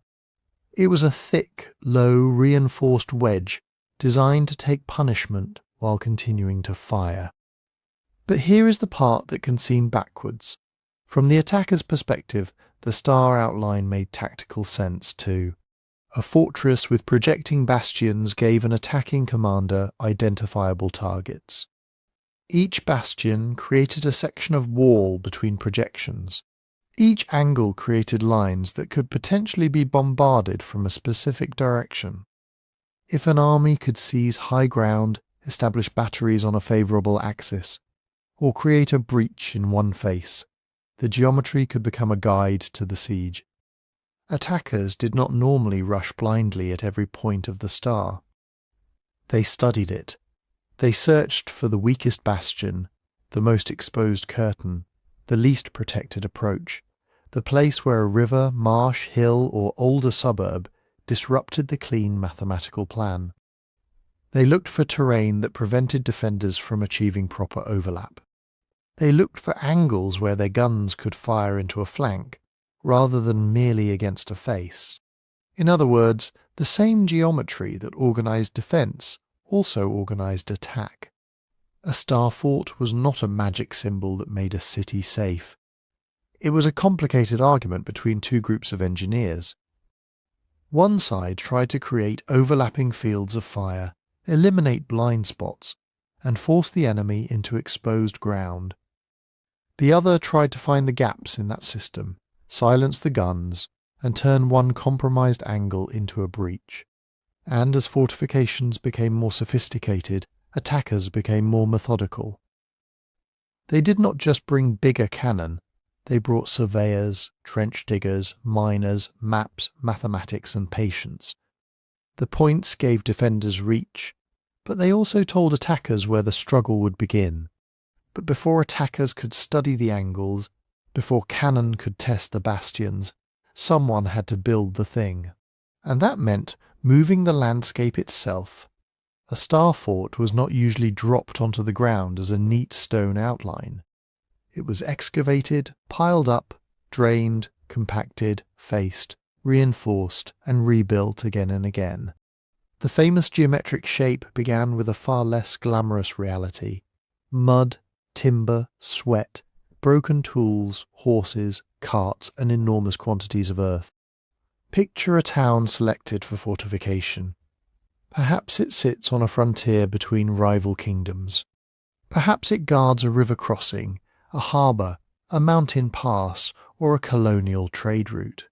It was a thick, low, reinforced wedge designed to take punishment while continuing to fire. But here is the part that can seem backwards. From the attacker's perspective, the star outline made tactical sense too. A fortress with projecting bastions gave an attacking commander identifiable targets. Each bastion created a section of wall between projections. Each angle created lines that could potentially be bombarded from a specific direction. If an army could seize high ground, establish batteries on a favourable axis, or create a breach in one face, the geometry could become a guide to the siege. Attackers did not normally rush blindly at every point of the star. They studied it. They searched for the weakest bastion, the most exposed curtain, the least protected approach, the place where a river, marsh, hill, or older suburb disrupted the clean mathematical plan. They looked for terrain that prevented defenders from achieving proper overlap. They looked for angles where their guns could fire into a flank, rather than merely against a face. In other words, the same geometry that organised defence also organised attack. A star fort was not a magic symbol that made a city safe. It was a complicated argument between two groups of engineers. One side tried to create overlapping fields of fire, eliminate blind spots, and force the enemy into exposed ground. The other tried to find the gaps in that system, silence the guns, and turn one compromised angle into a breach. And as fortifications became more sophisticated, attackers became more methodical. They did not just bring bigger cannon, they brought surveyors, trench diggers, miners, maps, mathematics, and patience. The points gave defenders reach, but they also told attackers where the struggle would begin. But before attackers could study the angles, before cannon could test the bastions, someone had to build the thing. And that meant moving the landscape itself. A star fort was not usually dropped onto the ground as a neat stone outline. It was excavated, piled up, drained, compacted, faced, reinforced, and rebuilt again and again. The famous geometric shape began with a far less glamorous reality. Mud, timber, sweat, broken tools, horses, carts, and enormous quantities of earth. Picture a town selected for fortification. Perhaps it sits on a frontier between rival kingdoms. Perhaps it guards a river crossing, a harbour, a mountain pass, or a colonial trade route.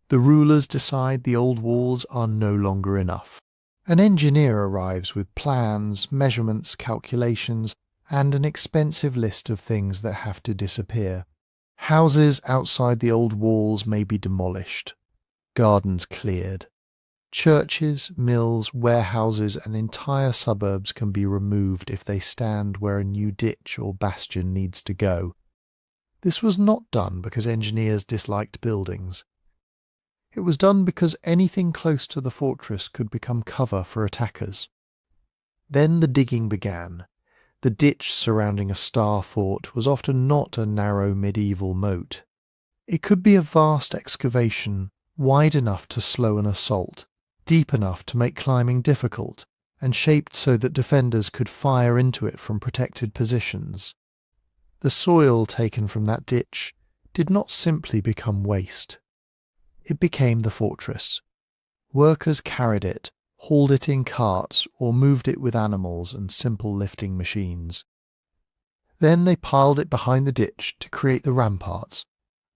The rulers decide the old walls are no longer enough. An engineer arrives with plans, measurements, calculations, and an expensive list of things that have to disappear. Houses outside the old walls may be demolished, gardens cleared. Churches, mills, warehouses, and entire suburbs can be removed if they stand where a new ditch or bastion needs to go. This was not done because engineers disliked buildings. It was done because anything close to the fortress could become cover for attackers. Then the digging began. The ditch surrounding a star fort was often not a narrow medieval moat. It could be a vast excavation, wide enough to slow an assault, deep enough to make climbing difficult, and shaped so that defenders could fire into it from protected positions. The soil taken from that ditch did not simply become waste. It became the fortress. Workers carried it, hauled it in carts, or moved it with animals and simple lifting machines. Then they piled it behind the ditch to create the ramparts.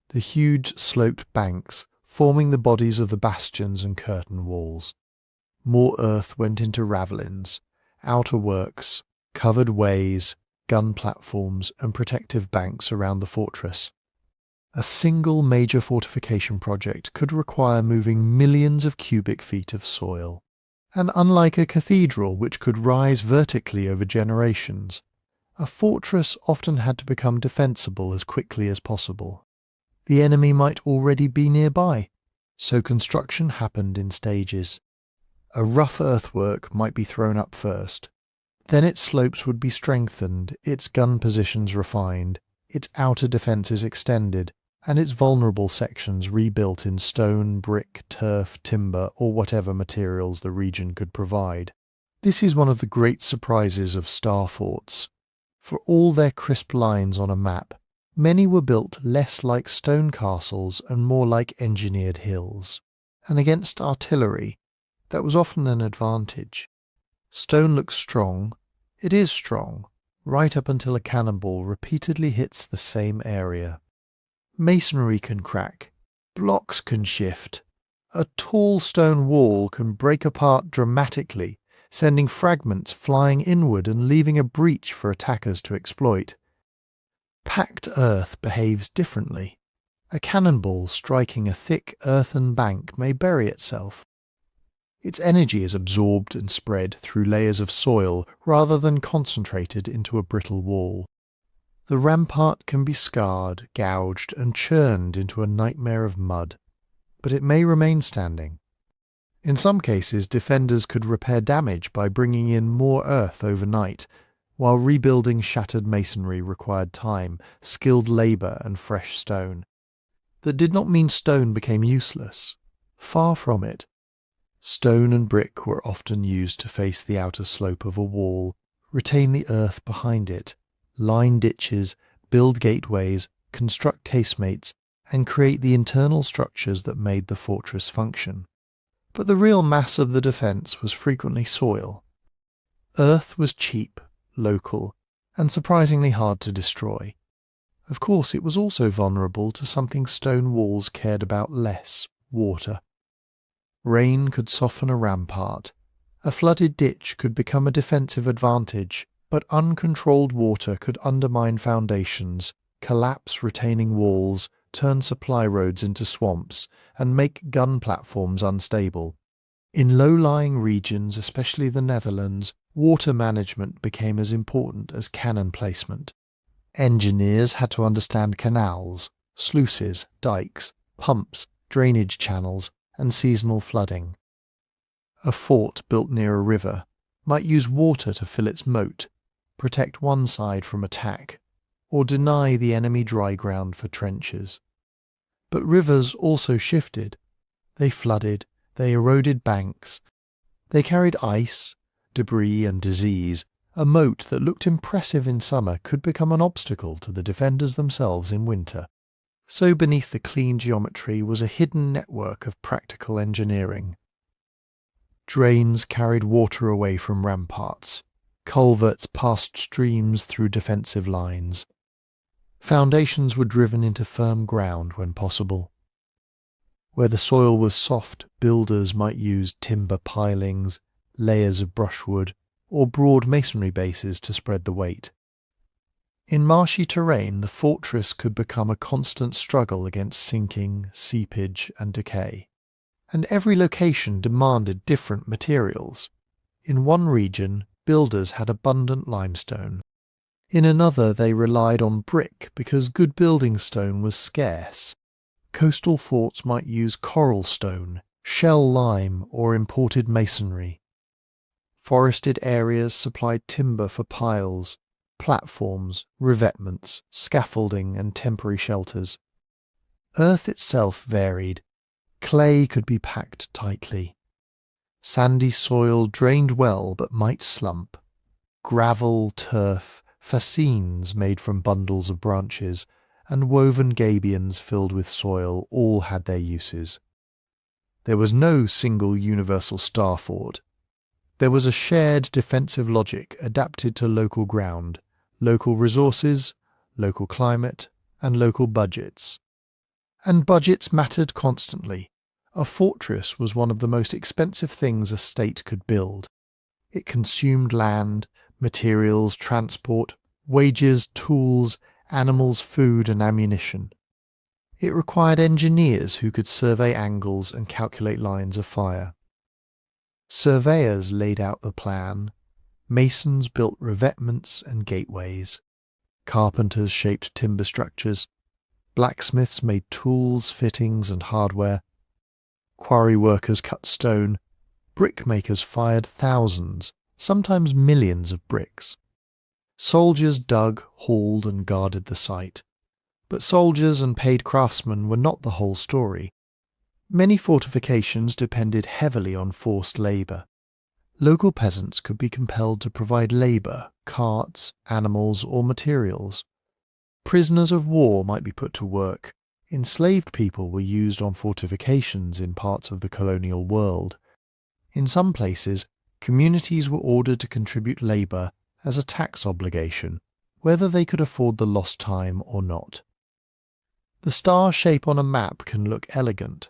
the huge sloped banks forming the bodies of the bastions and curtain walls. More earth went into ravelins, outer works, covered ways, gun platforms and protective banks around the fortress. A single major fortification project could require moving millions of cubic feet of soil. And unlike a cathedral which could rise vertically over generations, a fortress often had to become defensible as quickly as possible. The enemy might already be nearby, so construction happened in stages. A rough earthwork might be thrown up first. Then its slopes would be strengthened, its gun positions refined, its outer defences extended, and its vulnerable sections rebuilt in stone, brick, turf, timber, or whatever materials the region could provide. This is one of the great surprises of star forts. For all their crisp lines on a map, many were built less like stone castles and more like engineered hills. And against artillery, that was often an advantage. Stone looks strong. It is strong, right up until a cannonball repeatedly hits the same area. Masonry can crack. Blocks can shift. A tall stone wall can break apart dramatically, sending fragments flying inward and leaving a breach for attackers to exploit. Packed earth behaves differently. A cannonball striking a thick earthen bank may bury itself. Its energy is absorbed and spread through layers of soil rather than concentrated into a brittle wall. The rampart can be scarred, gouged, and churned into a nightmare of mud, but it may remain standing. In some cases, defenders could repair damage by bringing in more earth overnight, while rebuilding shattered masonry required time, skilled labour, and fresh stone. That did not mean stone became useless. Far from it. Stone and brick were often used to face the outer slope of a wall, retain the earth behind it, line ditches, build gateways, construct casemates, and create the internal structures that made the fortress function. But the real mass of the defence was frequently soil. Earth was cheap, local, and surprisingly hard to destroy. Of course, it was also vulnerable to something stone walls cared about less: water. Rain could soften a rampart. A flooded ditch could become a defensive advantage, but uncontrolled water could undermine foundations, collapse retaining walls, turn supply roads into swamps, and make gun platforms unstable. In low-lying regions, especially the Netherlands, water management became as important as cannon placement. Engineers had to understand canals, sluices, dikes, pumps, drainage channels, and seasonal flooding. A fort built near a river might use water to fill its moat, protect one side from attack, or deny the enemy dry ground for trenches. But rivers also shifted. They flooded, they eroded banks, they carried ice, debris and disease. A moat that looked impressive in summer could become an obstacle to the defenders themselves in winter. So beneath the clean geometry was a hidden network of practical engineering. Drains carried water away from ramparts. Culverts passed streams through defensive lines. Foundations were driven into firm ground when possible. Where the soil was soft, builders might use timber pilings, layers of brushwood, or broad masonry bases to spread the weight. In marshy terrain, the fortress could become a constant struggle against sinking, seepage, and decay. And every location demanded different materials. In one region, builders had abundant limestone. In another, they relied on brick because good building stone was scarce. Coastal forts might use coral stone, shell lime, or imported masonry. Forested areas supplied timber for piles, platforms, revetments, scaffolding, and temporary shelters. Earth itself varied. Clay could be packed tightly. Sandy soil drained well but might slump. Gravel, turf, fascines made from bundles of branches, and woven gabions filled with soil all had their uses. There was no single universal star fort. There was a shared defensive logic adapted to local ground, local resources, local climate, and local budgets. And budgets mattered constantly. A fortress was one of the most expensive things a state could build. It consumed land, materials, transport, wages, tools, animals, food, and ammunition. It required engineers who could survey angles and calculate lines of fire. Surveyors laid out the plan. Masons built revetments and gateways. Carpenters shaped timber structures. Blacksmiths made tools, fittings, and hardware. Quarry workers cut stone. Brickmakers fired thousands, sometimes millions of bricks. Soldiers dug, hauled, and guarded the site. But soldiers and paid craftsmen were not the whole story. Many fortifications depended heavily on forced labour. Local peasants could be compelled to provide labour, carts, animals, or materials. Prisoners of war might be put to work. Enslaved people were used on fortifications in parts of the colonial world. In some places, communities were ordered to contribute labour as a tax obligation, whether they could afford the lost time or not. The star shape on a map can look elegant.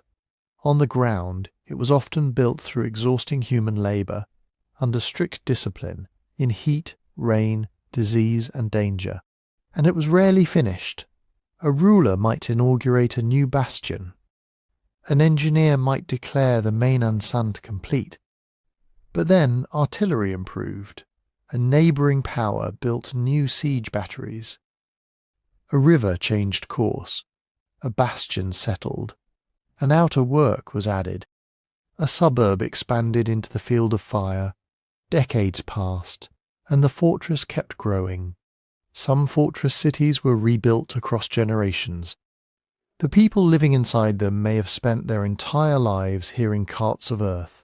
On the ground, it was often built through exhausting human labour, under strict discipline, in heat, rain, disease and danger, and it was rarely finished. A ruler might inaugurate a new bastion. An engineer might declare the main enceinte complete. But then artillery improved. A neighbouring power built new siege batteries. A river changed course. A bastion settled. An outer work was added. A suburb expanded into the field of fire. Decades passed, and the fortress kept growing. Some fortress cities were rebuilt across generations. The people living inside them may have spent their entire lives hearing carts of earth,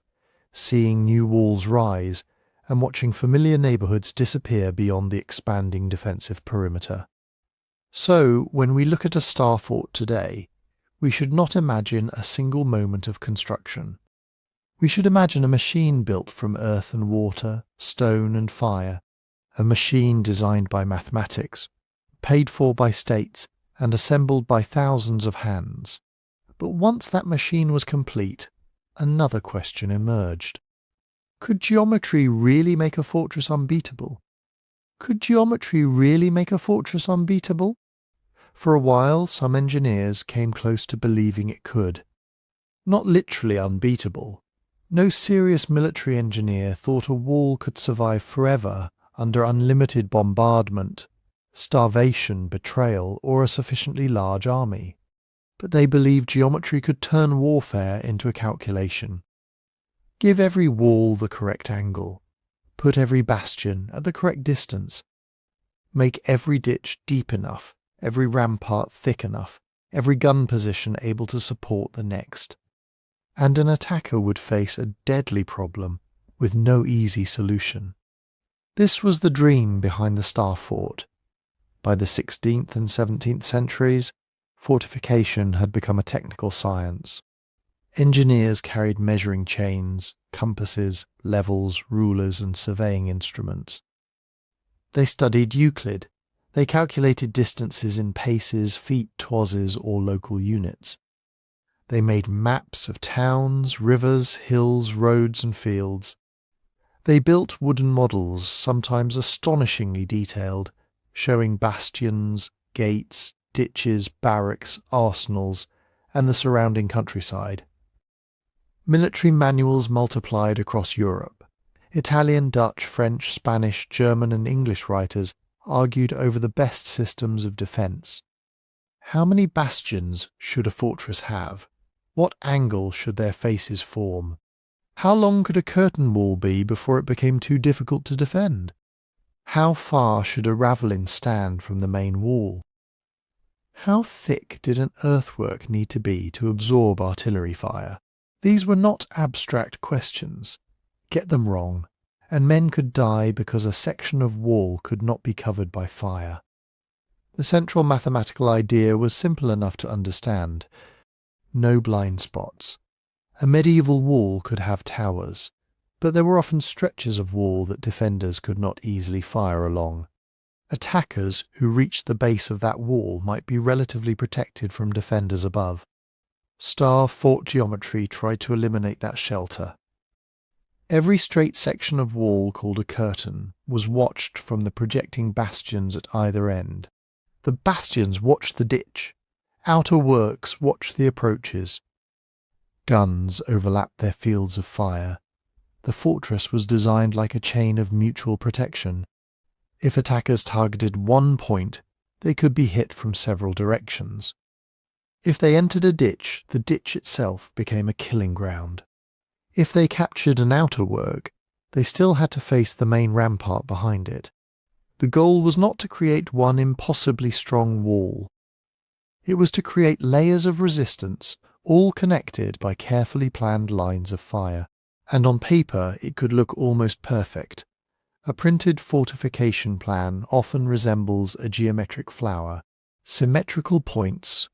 seeing new walls rise, and watching familiar neighbourhoods disappear beyond the expanding defensive perimeter. So, when we look at a star fort today, we should not imagine a single moment of construction. We should imagine a machine built from earth and water, stone and fire, a machine designed by mathematics, paid for by states, and assembled by thousands of hands. But once that machine was complete, another question emerged. Could geometry really make a fortress unbeatable? Could geometry really make a fortress unbeatable? For a while, some engineers came close to believing it could. Not literally unbeatable. No serious military engineer thought a wall could survive forever under unlimited bombardment, starvation, betrayal, or a sufficiently large army. But they believed geometry could turn warfare into a calculation. Give every wall the correct angle. Put every bastion at the correct distance. Make every ditch deep enough, every rampart thick enough, every gun position able to support the next. And an attacker would face a deadly problem with no easy solution. This was the dream behind the Star Fort. By the 16th and 17th centuries, fortification had become a technical science. Engineers carried measuring chains, compasses, levels, rulers, and surveying instruments. They studied Euclid. They calculated distances in paces, feet, toises, or local units. They made maps of towns, rivers, hills, roads, and fields. They built wooden models, sometimes astonishingly detailed, showing bastions, gates, ditches, barracks, arsenals, and the surrounding countryside. Military manuals multiplied across Europe. Italian, Dutch, French, Spanish, German, and English writers argued over the best systems of defence. How many bastions should a fortress have? What angle should their faces form? How long could a curtain wall be before it became too difficult to defend? How far should a ravelin stand from the main wall? How thick did an earthwork need to be to absorb artillery fire? These were not abstract questions. Get them wrong, and men could die because a section of wall could not be covered by fire. The central mathematical idea was simple enough to understand. No blind spots. A medieval wall could have towers, but there were often stretches of wall that defenders could not easily fire along. Attackers who reached the base of that wall might be relatively protected from defenders above. Star fort geometry tried to eliminate that shelter. Every straight section of wall, called a curtain, was watched from the projecting bastions at either end. The bastions watched the ditch. Outer works watched the approaches. Guns overlapped their fields of fire. The fortress was designed like a chain of mutual protection. If attackers targeted one point, they could be hit from several directions. If they entered a ditch, the ditch itself became a killing ground. If they captured an outer work, they still had to face the main rampart behind it. The goal was not to create one impossibly strong wall. It was to create layers of resistance, all connected by carefully planned lines of fire. And on paper it could look almost perfect. A printed fortification plan often resembles a geometric flower. Symmetrical points,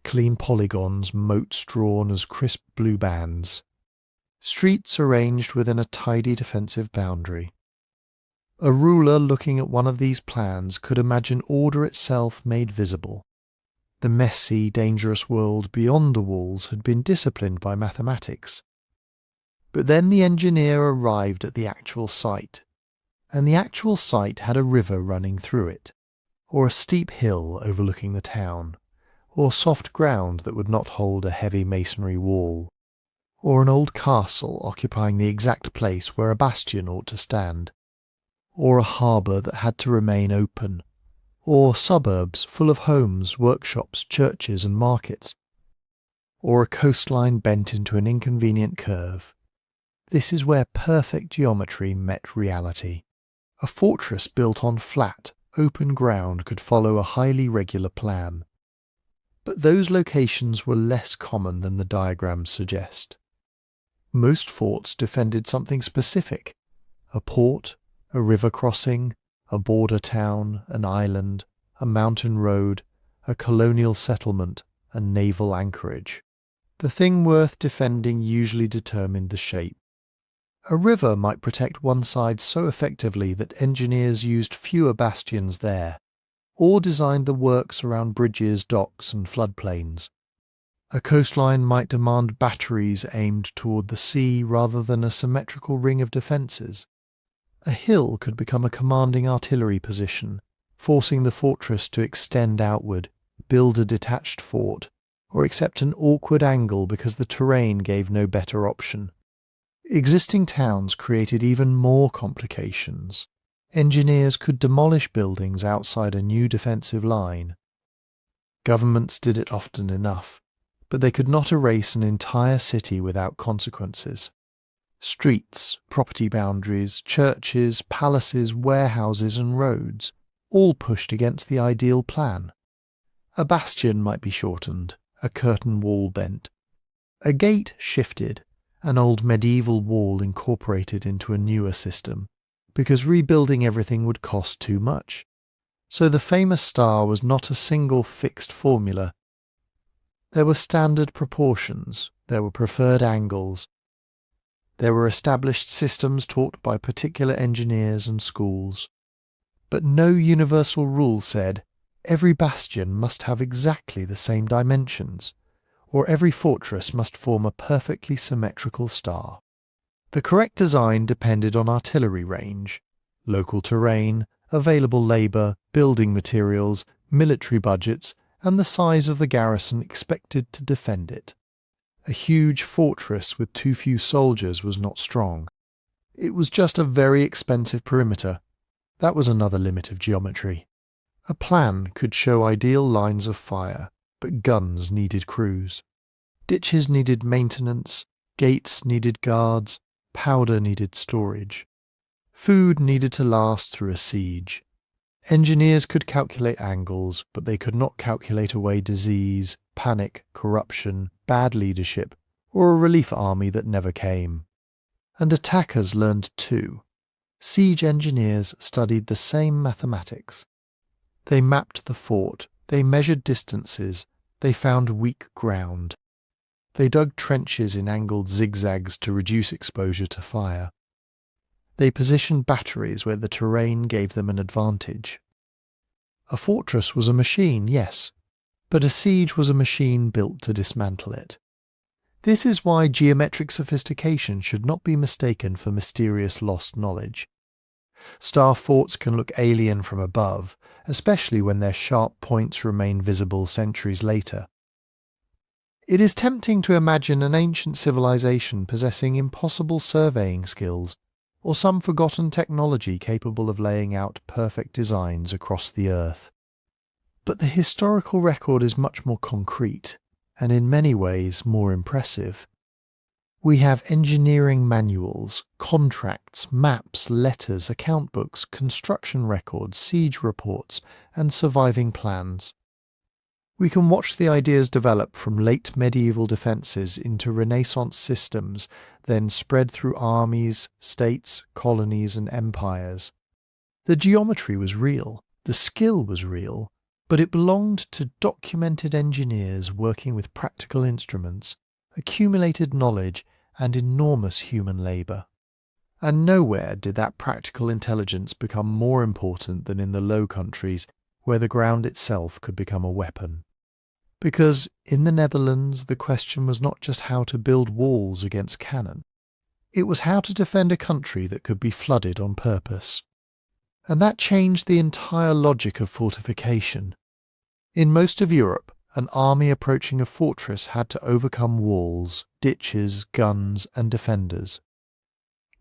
clean polygons, moats drawn as crisp blue bands. Streets arranged within a tidy defensive boundary. A ruler looking at one of these plans could imagine order itself made visible. The messy, dangerous world beyond the walls had been disciplined by mathematics. But then the engineer arrived at the actual site, and the actual site had a river running through it, or a steep hill overlooking the town, or soft ground that would not hold a heavy masonry wall, or an old castle occupying the exact place where a bastion ought to stand, or a harbour that had to remain open, or suburbs full of homes, workshops, churches and markets, or a coastline bent into an inconvenient curve. This is where perfect geometry met reality. A fortress built on flat, open ground could follow a highly regular plan. But those locations were less common than the diagrams suggest. Most forts defended something specific: a port, a river crossing, a border town, an island, a mountain road, a colonial settlement, a naval anchorage. The thing worth defending usually determined the shape. A river might protect one side so effectively that engineers used fewer bastions there, or designed the works around bridges, docks and floodplains. A coastline might demand batteries aimed toward the sea rather than a symmetrical ring of defences. A hill could become a commanding artillery position, forcing the fortress to extend outward, build a detached fort, or accept an awkward angle because the terrain gave no better option. Existing towns created even more complications. Engineers could demolish buildings outside a new defensive line. Governments did it often enough, but they could not erase an entire city without consequences. Streets, property boundaries, churches, palaces, warehouses and roads, all pushed against the ideal plan. A bastion might be shortened, a curtain wall bent. A gate shifted, an old medieval wall incorporated into a newer system, because rebuilding everything would cost too much. So the famous star was not a single fixed formula. There were standard proportions, there were preferred angles, there were established systems taught by particular engineers and schools. But no universal rule said, every bastion must have exactly the same dimensions, or every fortress must form a perfectly symmetrical star. The correct design depended on artillery range, local terrain, available labour, building materials, military budgets, and the size of the garrison expected to defend it. A huge fortress with too few soldiers was not strong. It was just a very expensive perimeter. That was another limit of geometry. A plan could show ideal lines of fire, but guns needed crews. Ditches needed maintenance, gates needed guards, powder needed storage. Food needed to last through a siege. Engineers could calculate angles, but they could not calculate away disease, panic, corruption, bad leadership, or a relief army that never came. And attackers learned too. Siege engineers studied the same mathematics. They mapped the fort, they measured distances, they found weak ground. They dug trenches in angled zigzags to reduce exposure to fire. They positioned batteries where the terrain gave them an advantage. A fortress was a machine, yes, but a siege was a machine built to dismantle it. This is why geometric sophistication should not be mistaken for mysterious lost knowledge. Star forts can look alien from above, especially when their sharp points remain visible centuries later. It is tempting to imagine an ancient civilization possessing impossible surveying skills, or some forgotten technology capable of laying out perfect designs across the earth. But the historical record is much more concrete, and in many ways more impressive. We have engineering manuals, contracts, maps, letters, account books, construction records, siege reports, and surviving plans. We can watch the ideas develop from late medieval defences into Renaissance systems, then spread through armies, states, colonies, and empires. The geometry was real, the skill was real, but it belonged to documented engineers working with practical instruments, accumulated knowledge, and enormous human labour. And nowhere did that practical intelligence become more important than in the Low Countries, where the ground itself could become a weapon. Because in the Netherlands the question was not just how to build walls against cannon, it was how to defend a country that could be flooded on purpose. And that changed the entire logic of fortification. In most of Europe, an army approaching a fortress had to overcome walls, ditches, guns, and defenders.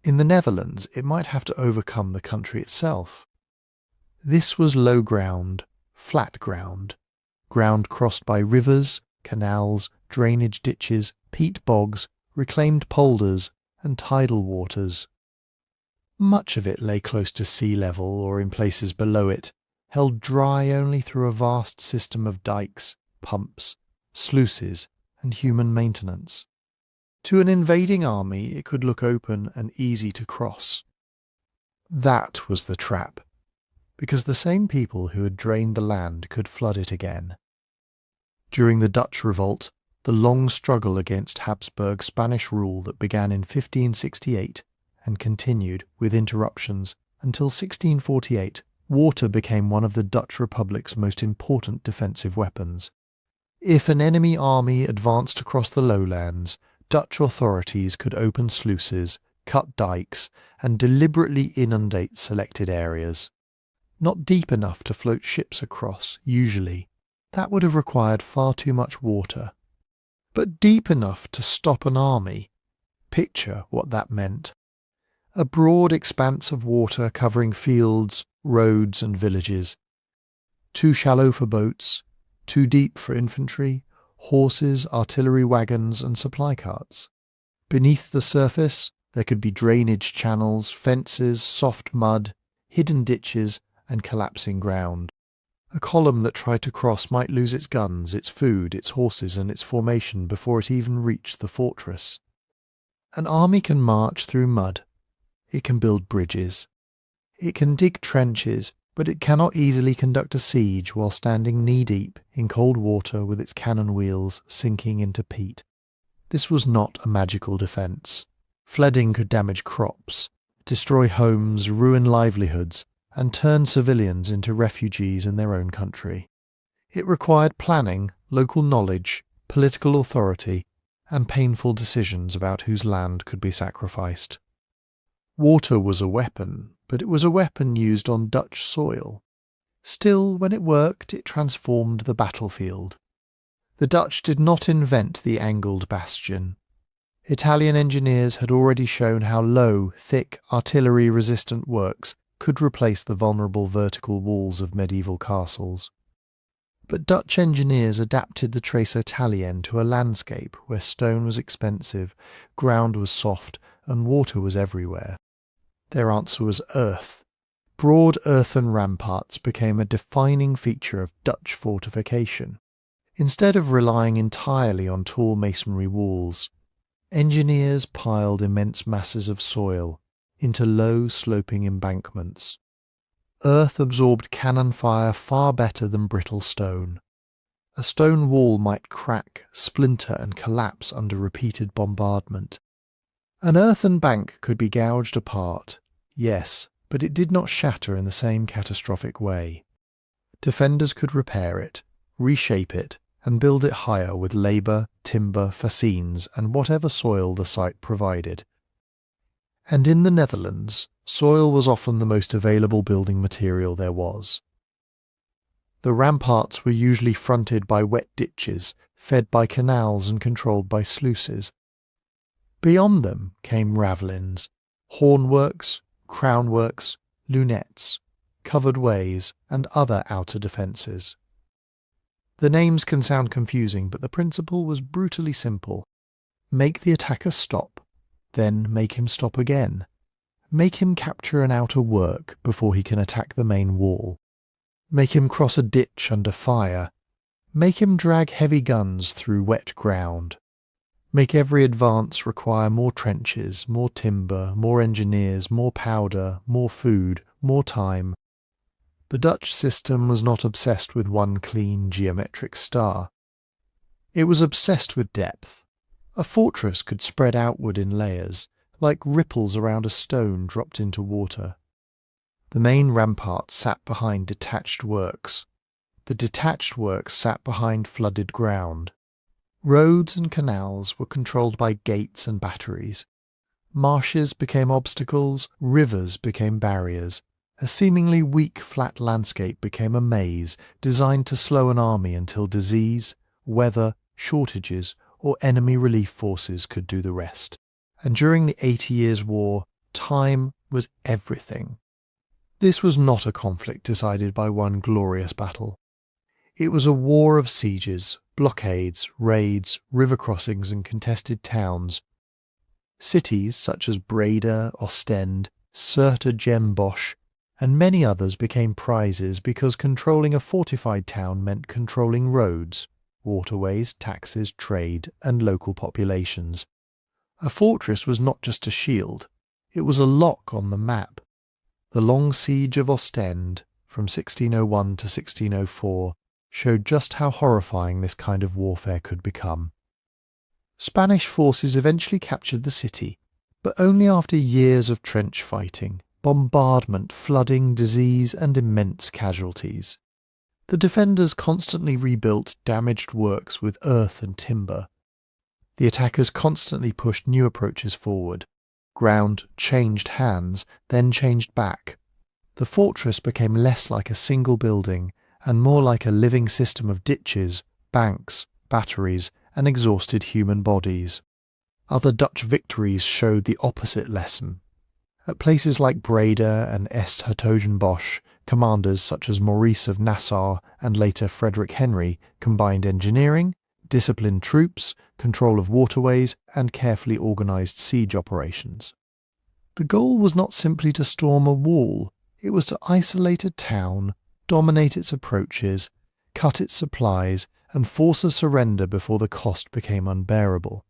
In the Netherlands, it might have to overcome the country itself. This was low ground, flat ground, ground crossed by rivers, canals, drainage ditches, peat bogs, reclaimed polders, and tidal waters. Much of it lay close to sea level or in places below it, held dry only through a vast system of dikes, pumps, sluices, and human maintenance. To an invading army it could look open and easy to cross. That was the trap, because the same people who had drained the land could flood it again. During the Dutch Revolt, the long struggle against Habsburg Spanish rule that began in 1568 and continued, with interruptions, until 1648, water became one of the Dutch Republic's most important defensive weapons. If an enemy army advanced across the lowlands, Dutch authorities could open sluices, cut dikes, and deliberately inundate selected areas. Not deep enough to float ships across, usually. That would have required far too much water. But deep enough to stop an army. Picture what that meant. A broad expanse of water covering fields, roads, and villages. Too shallow for boats, too deep for infantry, horses, artillery wagons, and supply carts. Beneath the surface, there could be drainage channels, fences, soft mud, hidden ditches, and collapsing ground. A column that tried to cross might lose its guns, its food, its horses, and its formation before it even reached the fortress. An army can march through mud. It can build bridges. It can dig trenches, but it cannot easily conduct a siege while standing knee-deep in cold water with its cannon wheels sinking into peat. This was not a magical defence. Flooding could damage crops, destroy homes, ruin livelihoods, and turn civilians into refugees in their own country. It required planning, local knowledge, political authority, and painful decisions about whose land could be sacrificed. Water was a weapon, but it was a weapon used on Dutch soil. Still, when it worked, it transformed the battlefield. The Dutch did not invent the angled bastion. Italian engineers had already shown how low, thick, artillery-resistant works could replace the vulnerable vertical walls of medieval castles. But Dutch engineers adapted the Trace Italienne to a landscape where stone was expensive, ground was soft, and water was everywhere. Their answer was earth. Broad earthen ramparts became a defining feature of Dutch fortification. Instead of relying entirely on tall masonry walls, engineers piled immense masses of soil into low sloping embankments. Earth absorbed cannon fire far better than brittle stone. A stone wall might crack, splinter, and collapse under repeated bombardment. An earthen bank could be gouged apart, yes, but it did not shatter in the same catastrophic way. Defenders could repair it, reshape it, and build it higher with labour, timber, fascines, and whatever soil the site provided. And in the Netherlands, soil was often the most available building material there was. The ramparts were usually fronted by wet ditches, fed by canals and controlled by sluices. Beyond them came ravelins, hornworks, crownworks, lunettes, covered ways, and other outer defences. The names can sound confusing, but the principle was brutally simple. Make the attacker stop, then make him stop again. Make him capture an outer work before he can attack the main wall. Make him cross a ditch under fire. Make him drag heavy guns through wet ground. Make every advance require more trenches, more timber, more engineers, more powder, more food, more time. The Dutch system was not obsessed with one clean geometric star. It was obsessed with depth. A fortress could spread outward in layers, like ripples around a stone dropped into water. The main ramparts sat behind detached works. The detached works sat behind flooded ground. Roads and canals were controlled by gates and batteries. Marshes became obstacles, rivers became barriers. A seemingly weak flat landscape became a maze designed to slow an army until disease, weather, shortages, or enemy relief forces could do the rest. And during the 80 Years' War, time was everything. This was not a conflict decided by one glorious battle. It was a war of sieges, blockades, raids, river crossings and contested towns. Cities such as Breda, Ostend, Surte-Gem-Bosch, and many others became prizes because controlling a fortified town meant controlling roads, waterways, taxes, trade, and local populations. A fortress was not just a shield, it was a lock on the map. The long siege of Ostend, from 1601 to 1604, showed just how horrifying this kind of warfare could become. Spanish forces eventually captured the city, but only after years of trench fighting, bombardment, flooding, disease, and immense casualties. The defenders constantly rebuilt damaged works with earth and timber. The attackers constantly pushed new approaches forward. Ground changed hands, then changed back. The fortress became less like a single building and more like a living system of ditches, banks, batteries, and exhausted human bodies. Other Dutch victories showed the opposite lesson. At places like Breda and Est-Hertogenbosch, commanders such as Maurice of Nassau and later Frederick Henry combined engineering, disciplined troops, control of waterways, and carefully organised siege operations. The goal was not simply to storm a wall, it was to isolate a town, dominate its approaches, cut its supplies, and force a surrender before the cost became unbearable.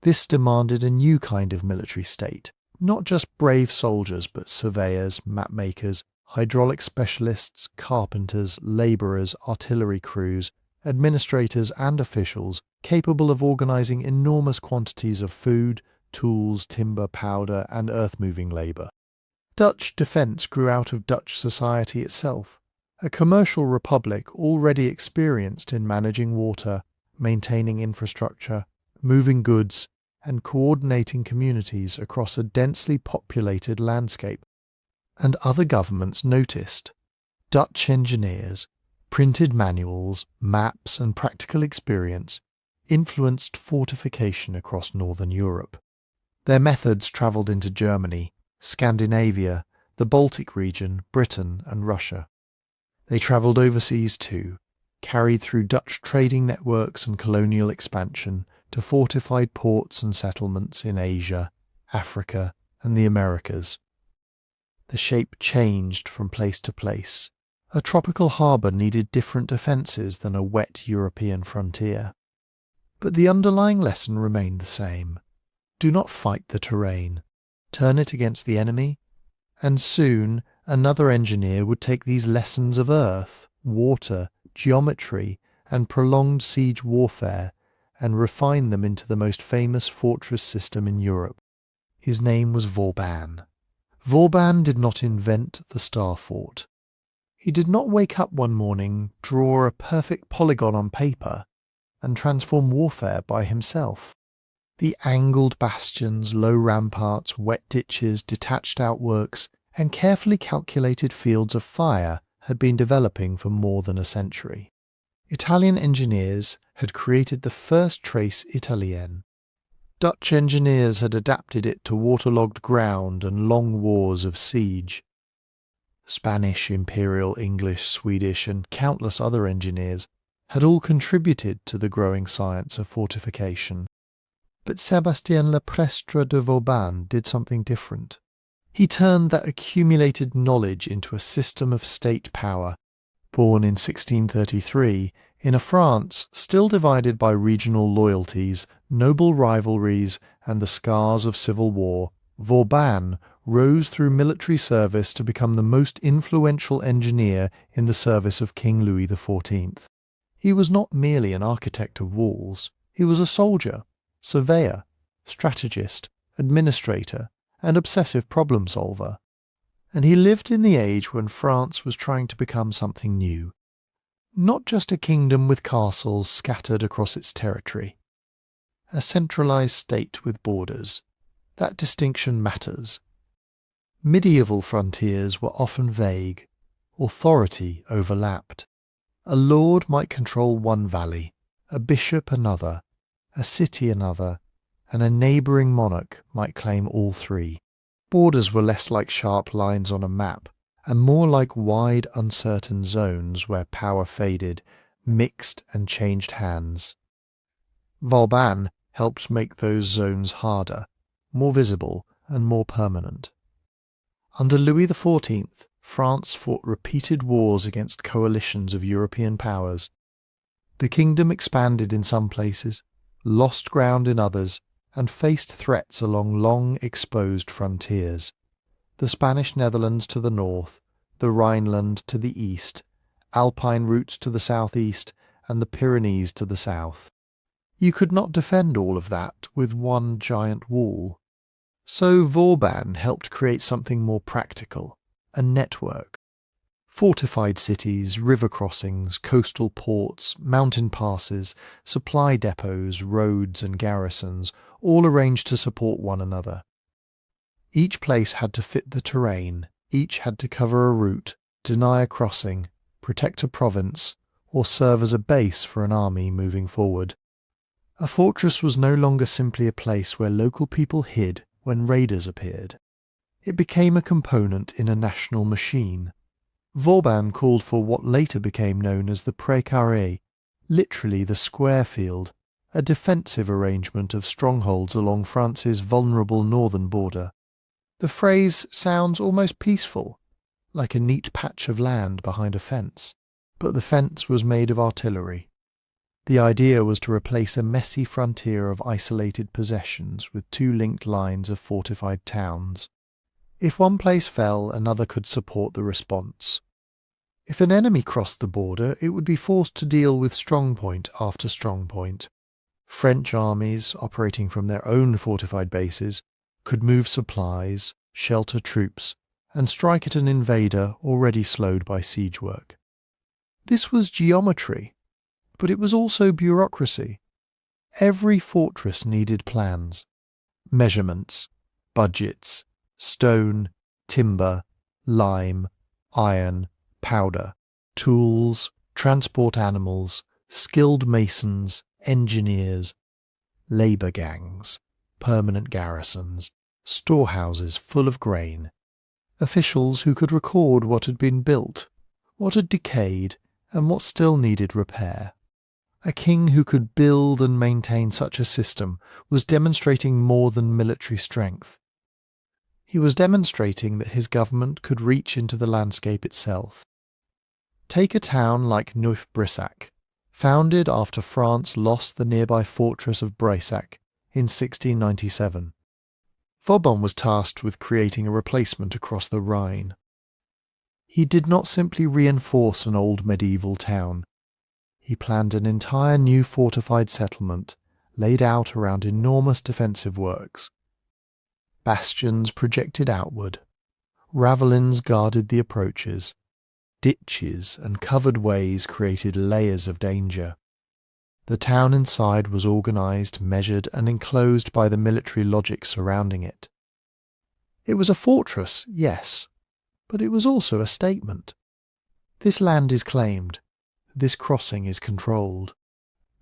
This demanded a new kind of military state. Not just brave soldiers, but surveyors, mapmakers, hydraulic specialists, carpenters, labourers, artillery crews, administrators and officials capable of organising enormous quantities of food, tools, timber, powder and earth-moving labour. Dutch defence grew out of Dutch society itself, a commercial republic already experienced in managing water, maintaining infrastructure, moving goods, and coordinating communities across a densely populated landscape. And other governments noticed. Dutch engineers, printed manuals, maps, and practical experience influenced fortification across northern Europe. Their methods travelled into Germany, Scandinavia, the Baltic region, Britain, and Russia. They travelled overseas too, carried through Dutch trading networks and colonial expansion to fortified ports and settlements in Asia, Africa, and the Americas. The shape changed from place to place. A tropical harbour needed different defences than a wet European frontier. But the underlying lesson remained the same. Do not fight the terrain. Turn it against the enemy, and soon another engineer would take these lessons of earth, water, geometry, and prolonged siege warfare and refine them into the most famous fortress system in Europe. His name was Vauban. Vauban did not invent the star fort. He did not wake up one morning, draw a perfect polygon on paper, and transform warfare by himself. The angled bastions, low ramparts, wet ditches, detached outworks, and carefully calculated fields of fire had been developing for more than a century. Italian engineers had created the first trace Italienne. Dutch engineers had adapted it to waterlogged ground and long wars of siege. Spanish, imperial, English, Swedish, and countless other engineers had all contributed to the growing science of fortification. But Sébastien Le Prestre de Vauban did something different. He turned that accumulated knowledge into a system of state power. Born in 1633, in a France still divided by regional loyalties, noble rivalries, and the scars of civil war, Vauban rose through military service to become the most influential engineer in the service of King Louis XIV. He was not merely an architect of walls, he was a soldier, surveyor, strategist, administrator, and obsessive problem solver. And he lived in the age when France was trying to become something new. Not just a kingdom with castles scattered across its territory. A centralized state with borders. That distinction matters. Medieval frontiers were often vague. Authority overlapped. A lord might control one valley, a bishop another, a city another, and a neighbouring monarch might claim all three. Borders were less like sharp lines on a map, and more like wide, uncertain zones where power faded, mixed and changed hands. Vauban helped make those zones harder, more visible and more permanent. Under Louis XIV, France fought repeated wars against coalitions of European powers. The kingdom expanded in some places, lost ground in others, and faced threats along long exposed frontiers. The Spanish Netherlands to the north, the Rhineland to the east, Alpine routes to the southeast, and the Pyrenees to the south. You could not defend all of that with one giant wall. So Vauban helped create something more practical, a network. Fortified cities, river crossings, coastal ports, mountain passes, supply depots, roads and garrisons, all arranged to support one another. Each place had to fit the terrain, each had to cover a route, deny a crossing, protect a province, or serve as a base for an army moving forward. A fortress was no longer simply a place where local people hid when raiders appeared. It became a component in a national machine. Vauban called for what later became known as the pré carré, literally the square field, a defensive arrangement of strongholds along France's vulnerable northern border. The phrase sounds almost peaceful, like a neat patch of land behind a fence, but the fence was made of artillery. The idea was to replace a messy frontier of isolated possessions with two linked lines of fortified towns. If one place fell, another could support the response. If an enemy crossed the border, it would be forced to deal with strongpoint after strongpoint. French armies, operating from their own fortified bases, could move supplies, shelter troops, and strike at an invader already slowed by siege work. This was geometry, but it was also bureaucracy. Every fortress needed plans, measurements, budgets, stone, timber, lime, iron, powder, tools, transport animals, skilled masons, engineers, labour gangs, permanent garrisons, storehouses full of grain, officials who could record what had been built, what had decayed, and what still needed repair. A king who could build and maintain such a system was demonstrating more than military strength. He was demonstrating that his government could reach into the landscape itself. Take a town like Neuf-Brissac, founded after France lost the nearby fortress of Brissac in 1697. Vauban was tasked with creating a replacement across the Rhine. He did not simply reinforce an old medieval town. He planned an entire new fortified settlement laid out around enormous defensive works. Bastions projected outward. Ravelins guarded the approaches. Ditches and covered ways created layers of danger. The town inside was organised, measured, and enclosed by the military logic surrounding it. It was a fortress, yes, but it was also a statement. This land is claimed. This crossing is controlled.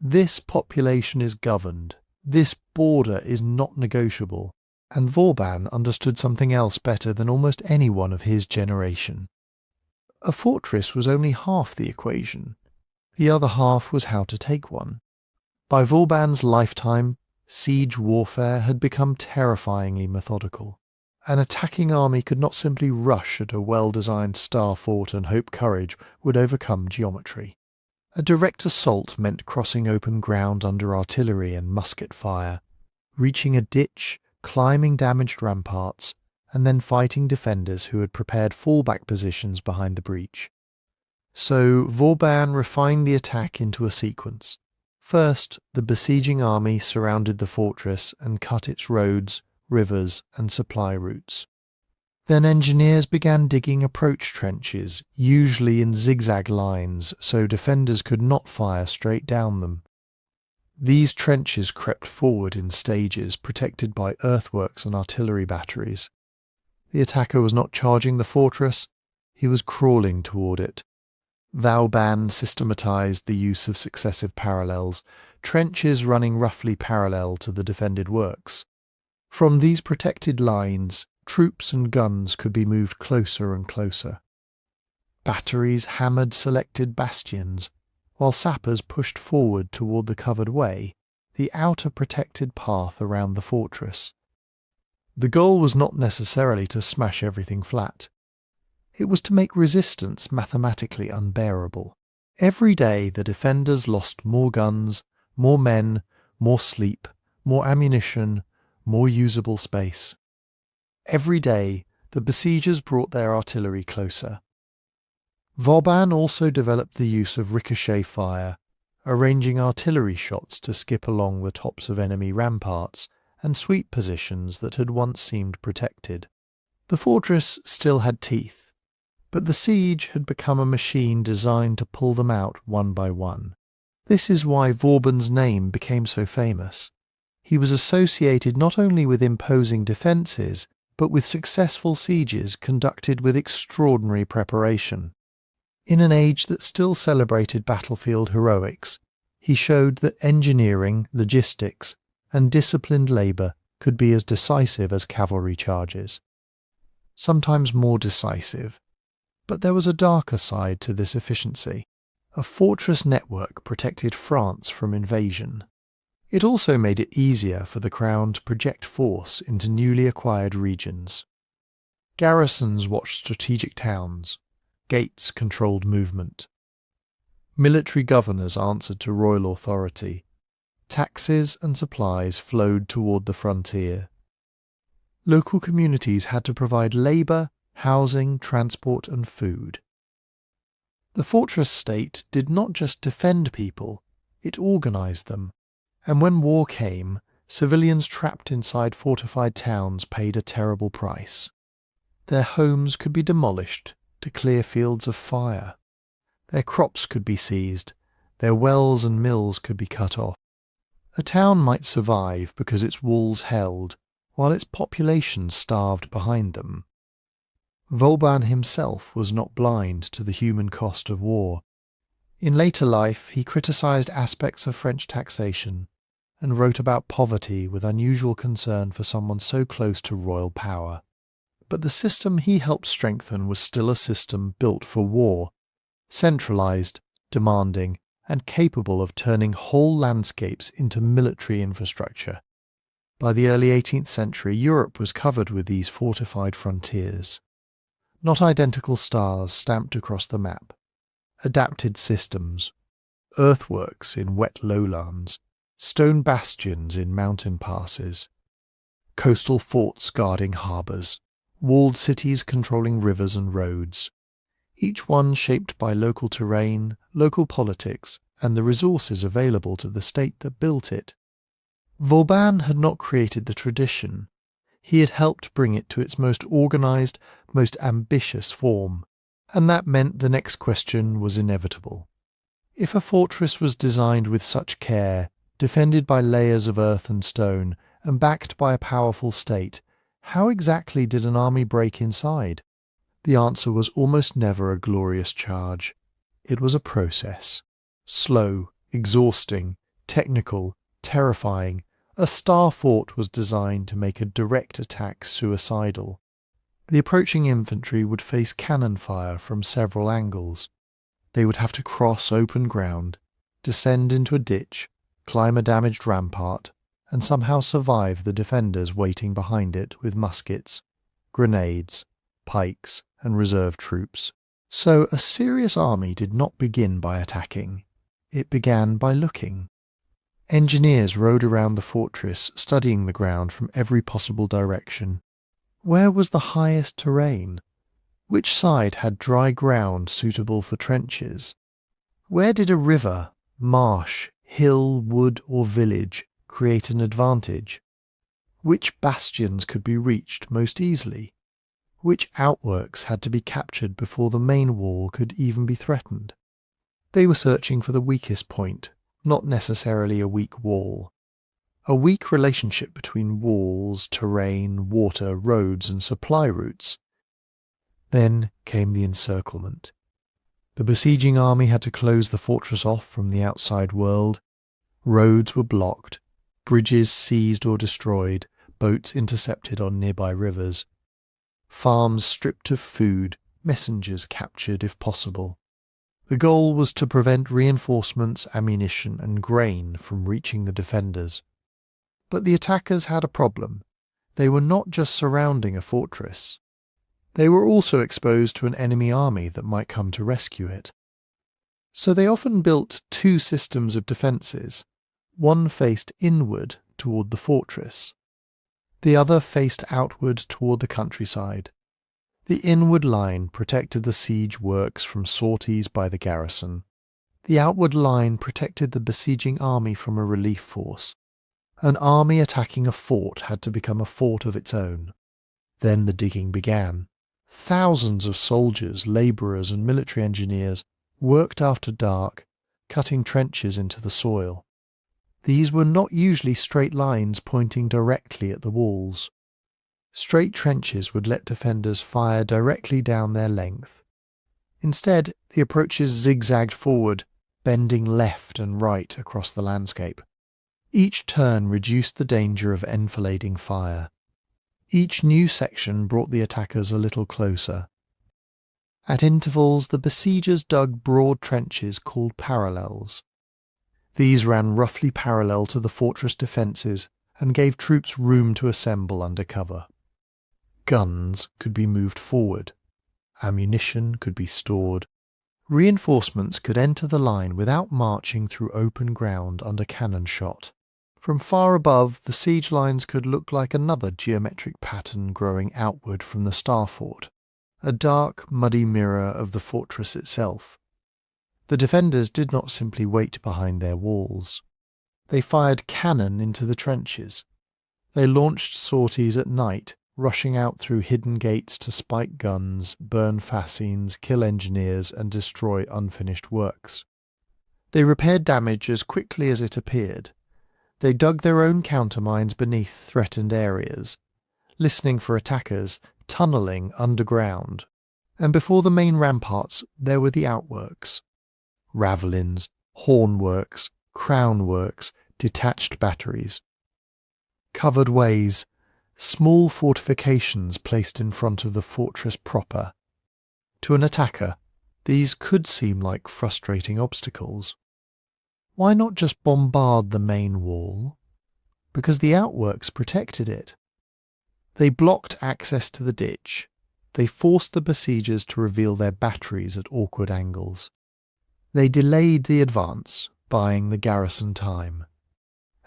This population is governed. This border is not negotiable. And Vauban understood something else better than almost anyone of his generation. A fortress was only half the equation. The other half was how to take one. By Vauban's lifetime, siege warfare had become terrifyingly methodical. An attacking army could not simply rush at a well-designed star fort and hope courage would overcome geometry. A direct assault meant crossing open ground under artillery and musket fire, reaching a ditch, climbing damaged ramparts, and then fighting defenders who had prepared fallback positions behind the breach. So Vauban refined the attack into a sequence. First, the besieging army surrounded the fortress and cut its roads, rivers, and supply routes. Then engineers began digging approach trenches, usually in zigzag lines, so defenders could not fire straight down them. These trenches crept forward in stages, protected by earthworks and artillery batteries. The attacker was not charging the fortress, he was crawling toward it. Vauban systematized the use of successive parallels, trenches running roughly parallel to the defended works. From these protected lines, troops and guns could be moved closer and closer. Batteries hammered selected bastions, while sappers pushed forward toward the covered way, the outer protected path around the fortress. The goal was not necessarily to smash everything flat. It was to make resistance mathematically unbearable. Every day the defenders lost more guns, more men, more sleep, more ammunition, more usable space. Every day the besiegers brought their artillery closer. Vauban also developed the use of ricochet fire, arranging artillery shots to skip along the tops of enemy ramparts and sweep positions that had once seemed protected. The fortress still had teeth, but the siege had become a machine designed to pull them out one by one. This is why Vauban's name became so famous. He was associated not only with imposing defences, but with successful sieges conducted with extraordinary preparation. In an age that still celebrated battlefield heroics, he showed that engineering, logistics, and disciplined labour could be as decisive as cavalry charges. Sometimes more decisive. But there was a darker side to this efficiency. A fortress network protected France from invasion. It also made it easier for the Crown to project force into newly acquired regions. Garrisons watched strategic towns. Gates controlled movement. Military governors answered to royal authority. Taxes and supplies flowed toward the frontier. Local communities had to provide labour, housing, transport and food. The fortress state did not just defend people, it organised them. And when war came, civilians trapped inside fortified towns paid a terrible price. Their homes could be demolished to clear fields of fire. Their crops could be seized, their wells and mills could be cut off. A town might survive because its walls held, while its population starved behind them. Vauban himself was not blind to the human cost of war. In later life, he criticised aspects of French taxation and wrote about poverty with unusual concern for someone so close to royal power. But the system he helped strengthen was still a system built for war, centralised, demanding, and capable of turning whole landscapes into military infrastructure. By the early 18th century, Europe was covered with these fortified frontiers. Not identical stars stamped across the map. Adapted systems, earthworks in wet lowlands, stone bastions in mountain passes, coastal forts guarding harbours, walled cities controlling rivers and roads, each one shaped by local terrain, local politics, and the resources available to the state that built it. Vauban had not created the tradition. He had helped bring it to its most organised, most ambitious form. And that meant the next question was inevitable. If a fortress was designed with such care, defended by layers of earth and stone, and backed by a powerful state, how exactly did an army break inside? The answer was almost never a glorious charge. It was a process. Slow, exhausting, technical, terrifying. A star fort was designed to make a direct attack suicidal. The approaching infantry would face cannon fire from several angles. They would have to cross open ground, descend into a ditch, climb a damaged rampart, and somehow survive the defenders waiting behind it with muskets, grenades, pikes, and reserve troops. So a serious army did not begin by attacking. It began by looking. Engineers rode around the fortress, studying the ground from every possible direction. Where was the highest terrain? Which side had dry ground suitable for trenches? Where did a river, marsh, hill, wood, or village create an advantage? Which bastions could be reached most easily? Which outworks had to be captured before the main wall could even be threatened? They were searching for the weakest point, not necessarily a weak wall. A weak relationship between walls, terrain, water, roads, and supply routes. Then came the encirclement. The besieging army had to close the fortress off from the outside world. Roads were blocked, bridges seized or destroyed, boats intercepted on nearby rivers. Farms stripped of food, messengers captured if possible. The goal was to prevent reinforcements, ammunition, and grain from reaching the defenders. But the attackers had a problem. They were not just surrounding a fortress. They were also exposed to an enemy army that might come to rescue it. So they often built two systems of defences. One faced inward toward the fortress. The other faced outward toward the countryside. The inward line protected the siege works from sorties by the garrison. The outward line protected the besieging army from a relief force. An army attacking a fort had to become a fort of its own. Then the digging began. Thousands of soldiers, labourers, and military engineers worked after dark, cutting trenches into the soil. These were not usually straight lines pointing directly at the walls. Straight trenches would let defenders fire directly down their length. Instead, the approaches zigzagged forward, bending left and right across the landscape. Each turn reduced the danger of enfilading fire. Each new section brought the attackers a little closer. At intervals, the besiegers dug broad trenches called parallels. These ran roughly parallel to the fortress defences and gave troops room to assemble under cover. Guns could be moved forward. Ammunition could be stored. Reinforcements could enter the line without marching through open ground under cannon shot. From far above, the siege lines could look like another geometric pattern growing outward from the star fort, a dark, muddy mirror of the fortress itself. The defenders did not simply wait behind their walls. They fired cannon into the trenches. They launched sorties at night, rushing out through hidden gates to spike guns, burn fascines, kill engineers, and destroy unfinished works. They repaired damage as quickly as it appeared. They dug their own countermines beneath threatened areas, listening for attackers, tunnelling underground. And before the main ramparts there were the outworks. Ravelins, hornworks, crownworks, detached batteries. Covered ways, small fortifications placed in front of the fortress proper. To an attacker, these could seem like frustrating obstacles. Why not just bombard the main wall? Because the outworks protected it. They blocked access to the ditch. They forced the besiegers to reveal their batteries at awkward angles. They delayed the advance, buying the garrison time.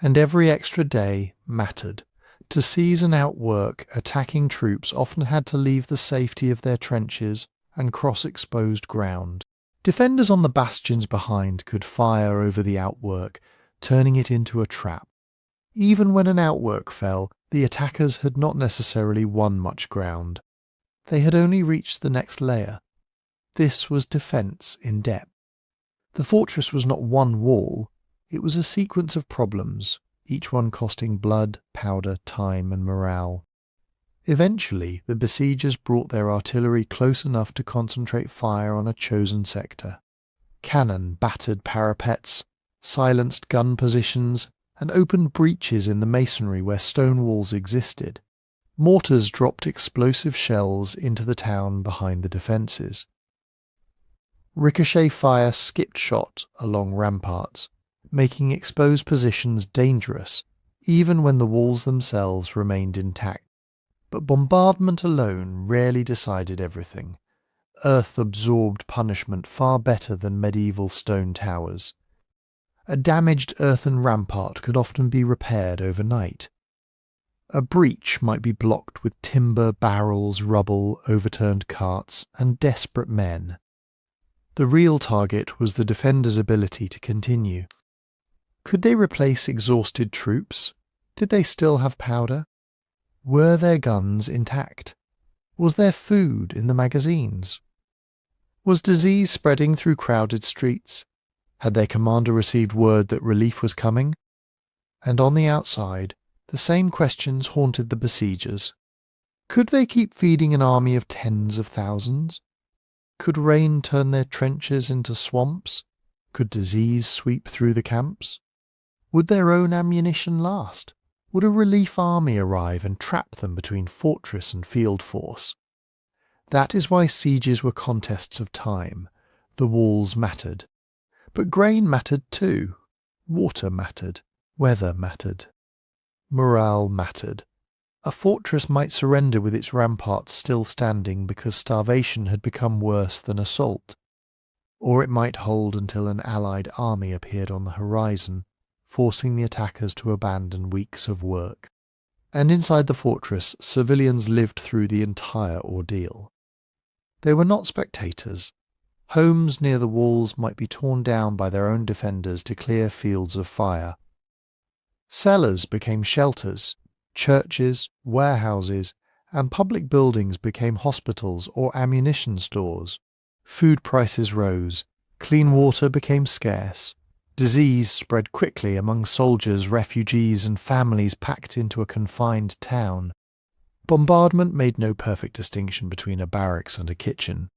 And every extra day mattered. To seize an outwork, attacking troops often had to leave the safety of their trenches and cross exposed ground. Defenders on the bastions behind could fire over the outwork, turning it into a trap. Even when an outwork fell, the attackers had not necessarily won much ground. They had only reached the next layer. This was defence in depth. The fortress was not one wall, it was a sequence of problems, each one costing blood, powder, time and morale. Eventually, the besiegers brought their artillery close enough to concentrate fire on a chosen sector. Cannon battered parapets, silenced gun positions, and opened breaches in the masonry where stone walls existed. Mortars dropped explosive shells into the town behind the defences. Ricochet fire skipped shot along ramparts, making exposed positions dangerous even when the walls themselves remained intact. But bombardment alone rarely decided everything. Earth absorbed punishment far better than medieval stone towers. A damaged earthen rampart could often be repaired overnight. A breach might be blocked with timber, barrels, rubble, overturned carts, and desperate men. The real target was the defenders' ability to continue. Could they replace exhausted troops? Did they still have powder? Were their guns intact? Was there food in the magazines? Was disease spreading through crowded streets? Had their commander received word that relief was coming? And on the outside, the same questions haunted the besiegers. Could they keep feeding an army of tens of thousands? Could rain turn their trenches into swamps? Could disease sweep through the camps? Would their own ammunition last? Would a relief army arrive and trap them between fortress and field force? That is why sieges were contests of time. The walls mattered. But grain mattered too. Water mattered. Weather mattered. Morale mattered. A fortress might surrender with its ramparts still standing because starvation had become worse than assault. Or it might hold until an allied army appeared on the horizon, forcing the attackers to abandon weeks of work. And inside the fortress, civilians lived through the entire ordeal. They were not spectators. Homes near the walls might be torn down by their own defenders to clear fields of fire. Cellars became shelters, churches, warehouses, and public buildings became hospitals or ammunition stores. Food prices rose, clean water became scarce. Disease spread quickly among soldiers, refugees, and families packed into a confined town. Bombardment made no perfect distinction between a barracks and a kitchen.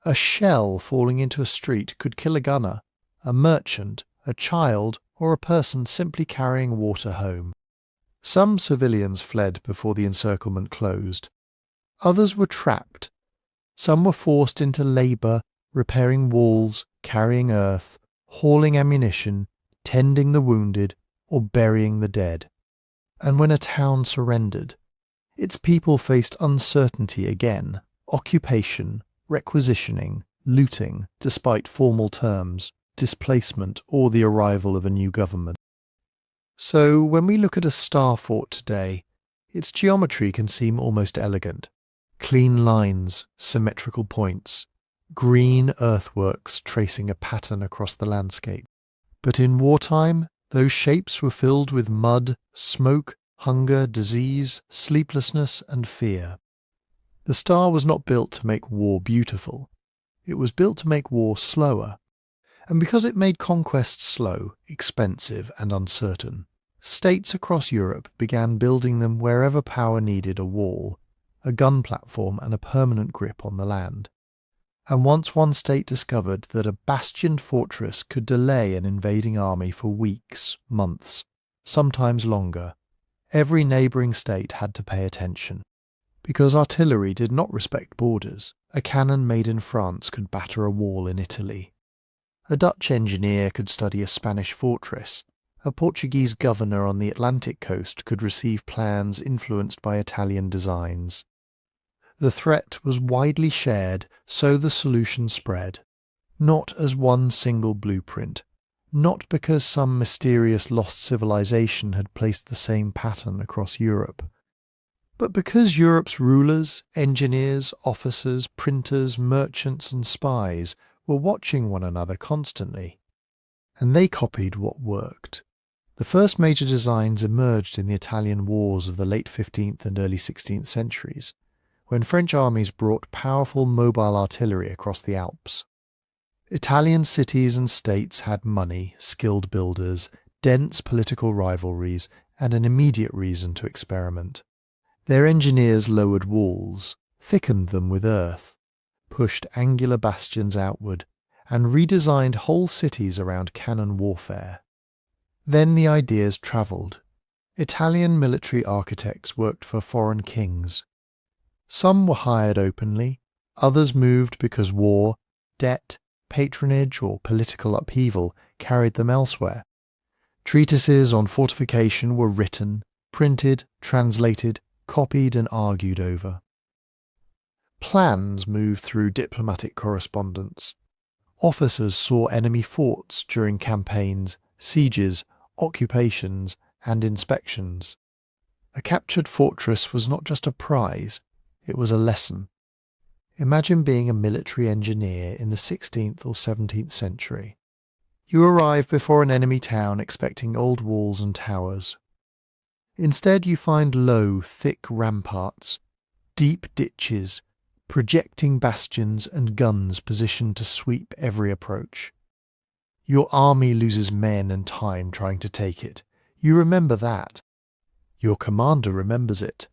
A shell falling into a street could kill a gunner, a merchant, a child, or a person simply carrying water home. Some civilians fled before the encirclement closed. Others were trapped. Some were forced into labour, repairing walls, carrying earth, hauling ammunition, tending the wounded, or burying the dead. And when a town surrendered, its people faced uncertainty again, occupation, requisitioning, looting, despite formal terms, displacement, or the arrival of a new government. So, when we look at a star fort today, its geometry can seem almost elegant. Clean lines, symmetrical points, green earthworks tracing a pattern across the landscape. But in wartime, those shapes were filled with mud, smoke, hunger, disease, sleeplessness, and fear. The star was not built to make war beautiful. It was built to make war slower. And because it made conquest slow, expensive, and uncertain, states across Europe began building them wherever power needed a wall, a gun platform, and a permanent grip on the land. And once one state discovered that a bastioned fortress could delay an invading army for weeks, months, sometimes longer, every neighbouring state had to pay attention. Because artillery did not respect borders, a cannon made in France could batter a wall in Italy. A Dutch engineer could study a Spanish fortress. A Portuguese governor on the Atlantic coast could receive plans influenced by Italian designs. The threat was widely shared, so the solution spread. Not as one single blueprint, not because some mysterious lost civilization had placed the same pattern across Europe, but because Europe's rulers, engineers, officers, printers, merchants, and spies were watching one another constantly. And they copied what worked. The first major designs emerged in the Italian wars of the late 15th and early 16th centuries, when French armies brought powerful mobile artillery across the Alps. Italian cities and states had money, skilled builders, dense political rivalries, and an immediate reason to experiment. Their engineers lowered walls, thickened them with earth, pushed angular bastions outward, and redesigned whole cities around cannon warfare. Then the ideas travelled. Italian military architects worked for foreign kings. Some were hired openly, others moved because war, debt, patronage, or political upheaval carried them elsewhere. Treatises on fortification were written, printed, translated, copied and argued over. Plans moved through diplomatic correspondence. Officers saw enemy forts during campaigns, sieges, occupations, and inspections. A captured fortress was not just a prize, it was a lesson. Imagine being a military engineer in the 16th or 17th century. You arrive before an enemy town expecting old walls and towers. Instead you find low, thick ramparts, deep ditches, projecting bastions and guns positioned to sweep every approach. Your army loses men and time trying to take it. You remember that. Your commander remembers it.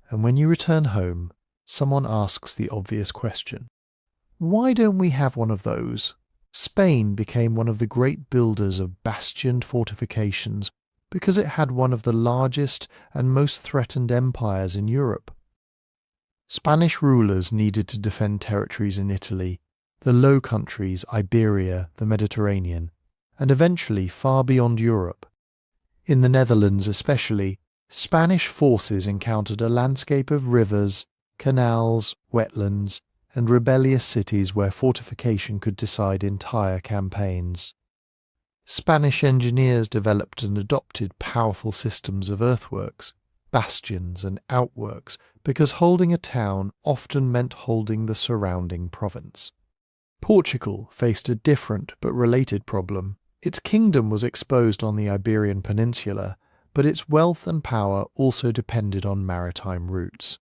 And when you return home, someone asks the obvious question. Why don't we have one of those? Spain became one of the great builders of bastioned fortifications because it had one of the largest and most threatened empires in Europe. Spanish rulers needed to defend territories in Italy, the Low Countries, Iberia, the Mediterranean, and eventually far beyond Europe. In the Netherlands especially, Spanish forces encountered a landscape of rivers, canals, wetlands, and rebellious cities where fortification could decide entire campaigns. Spanish engineers developed and adopted powerful systems of earthworks, bastions and outworks because holding a town often meant holding the surrounding province. Portugal faced a different but related problem. Its kingdom was exposed on the Iberian Peninsula, but its wealth and power also depended on maritime routes.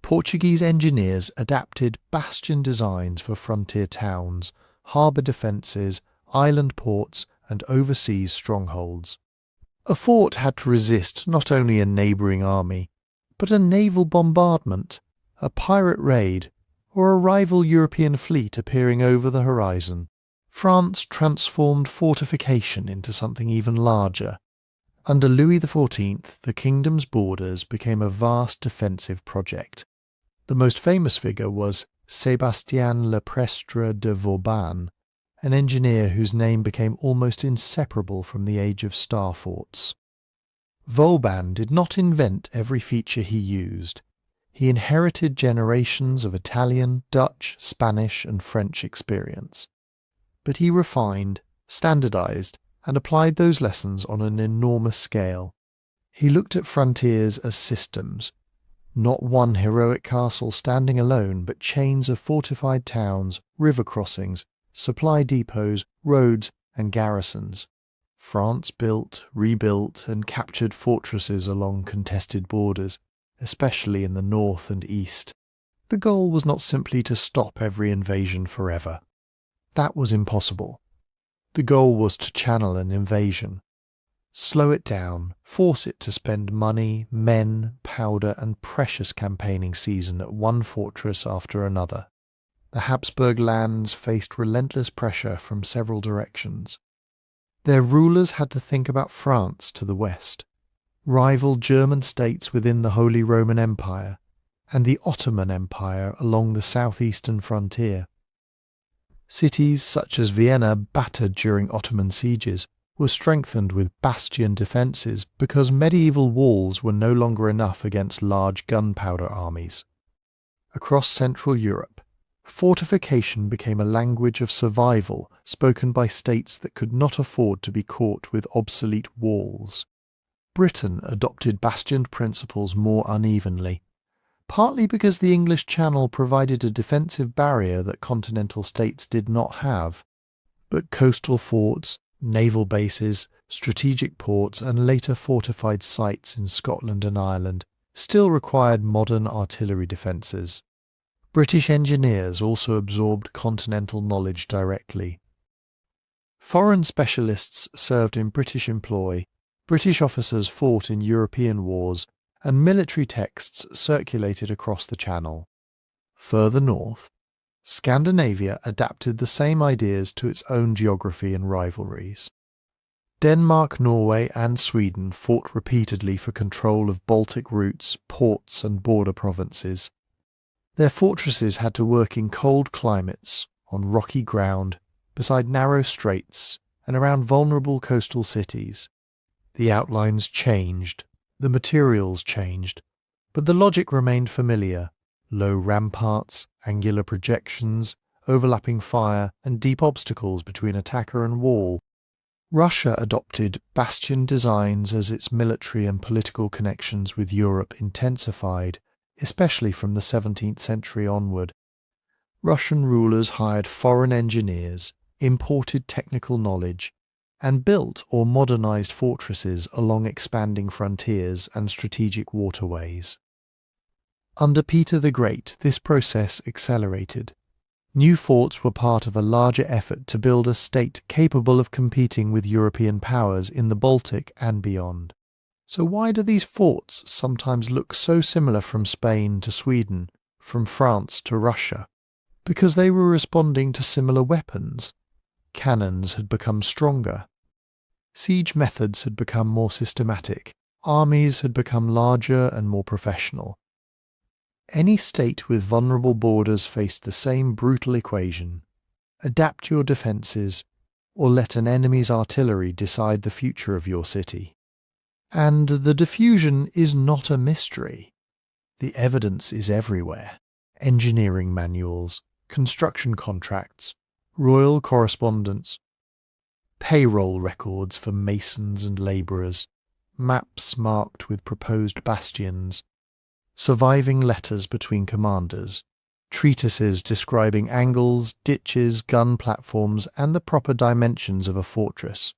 Portuguese engineers adapted bastion designs for frontier towns, harbour defences, island ports, and overseas strongholds. A fort had to resist not only a neighbouring army, but a naval bombardment, a pirate raid, or a rival European fleet appearing over the horizon. France transformed fortification into something even larger. Under Louis XIV, the kingdom's borders became a vast defensive project. The most famous figure was Sébastien Le Prestre de Vauban, an engineer whose name became almost inseparable from the age of star forts. Vauban did not invent every feature he used. He inherited generations of Italian, Dutch, Spanish and French experience. But he refined, standardized, and applied those lessons on an enormous scale. He looked at frontiers as systems, not one heroic castle standing alone, but chains of fortified towns, river crossings, supply depots, roads, and garrisons. France built, rebuilt, and captured fortresses along contested borders, especially in the north and east. The goal was not simply to stop every invasion forever. That was impossible. The goal was to channel an invasion, slow it down, force it to spend money, men, powder, and precious campaigning season at one fortress after another. The Habsburg lands faced relentless pressure from several directions. Their rulers had to think about France to the west, rival German states within the Holy Roman Empire, and the Ottoman Empire along the southeastern frontier. Cities such as Vienna, battered during Ottoman sieges, were strengthened with bastion defences because medieval walls were no longer enough against large gunpowder armies. Across Central Europe, fortification became a language of survival spoken by states that could not afford to be caught with obsolete walls. Britain adopted bastioned principles more unevenly, partly because the English Channel provided a defensive barrier that continental states did not have. But coastal forts, naval bases, strategic ports, and later fortified sites in Scotland and Ireland still required modern artillery defences. British engineers also absorbed continental knowledge directly. Foreign specialists served in British employ, British officers fought in European wars, and military texts circulated across the Channel. Further north, Scandinavia adapted the same ideas to its own geography and rivalries. Denmark, Norway and Sweden fought repeatedly for control of Baltic routes, ports and border provinces. Their fortresses had to work in cold climates, on rocky ground, beside narrow straits, and around vulnerable coastal cities. The outlines changed, the materials changed, but the logic remained familiar: low ramparts, angular projections, overlapping fire, and deep obstacles between attacker and wall. Russia adopted bastion designs as its military and political connections with Europe intensified, especially from the 17th century onward. Russian rulers hired foreign engineers, imported technical knowledge, and built or modernized fortresses along expanding frontiers and strategic waterways. Under Peter the Great, this process accelerated. New forts were part of a larger effort to build a state capable of competing with European powers in the Baltic and beyond. So why do these forts sometimes look so similar from Spain to Sweden, from France to Russia? Because they were responding to similar weapons. Cannons had become stronger. Siege methods had become more systematic. Armies had become larger and more professional. Any state with vulnerable borders faced the same brutal equation: adapt your defences, or let an enemy's artillery decide the future of your city. And the diffusion is not a mystery. The evidence is everywhere: engineering manuals, construction contracts, royal correspondence, payroll records for masons and labourers, maps marked with proposed bastions, surviving letters between commanders, treatises describing angles, ditches, gun platforms, and the proper dimensions of a fortress.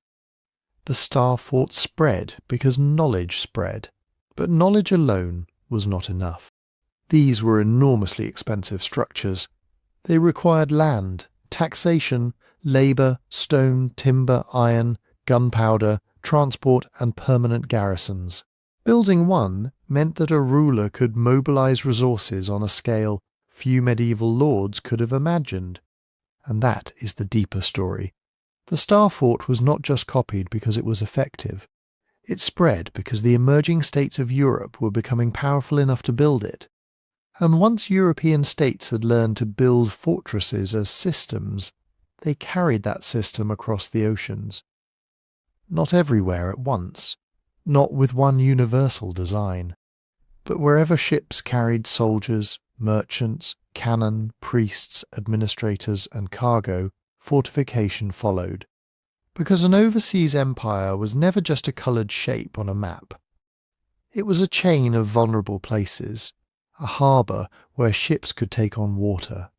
The star fort spread because knowledge spread, but knowledge alone was not enough. These were enormously expensive structures. They required land, taxation, labour, stone, timber, iron, gunpowder, transport, and permanent garrisons. Building one meant that a ruler could mobilise resources on a scale few medieval lords could have imagined. And that is the deeper story. The Star Fort was not just copied because it was effective. It spread because the emerging states of Europe were becoming powerful enough to build it. And once European states had learned to build fortresses as systems, they carried that system across the oceans. Not everywhere at once, not with one universal design, but wherever ships carried soldiers, merchants, cannon, priests, administrators, and cargo, fortification followed. Because an overseas empire was never just a coloured shape on a map. It was a chain of vulnerable places, a harbour where ships could take on water,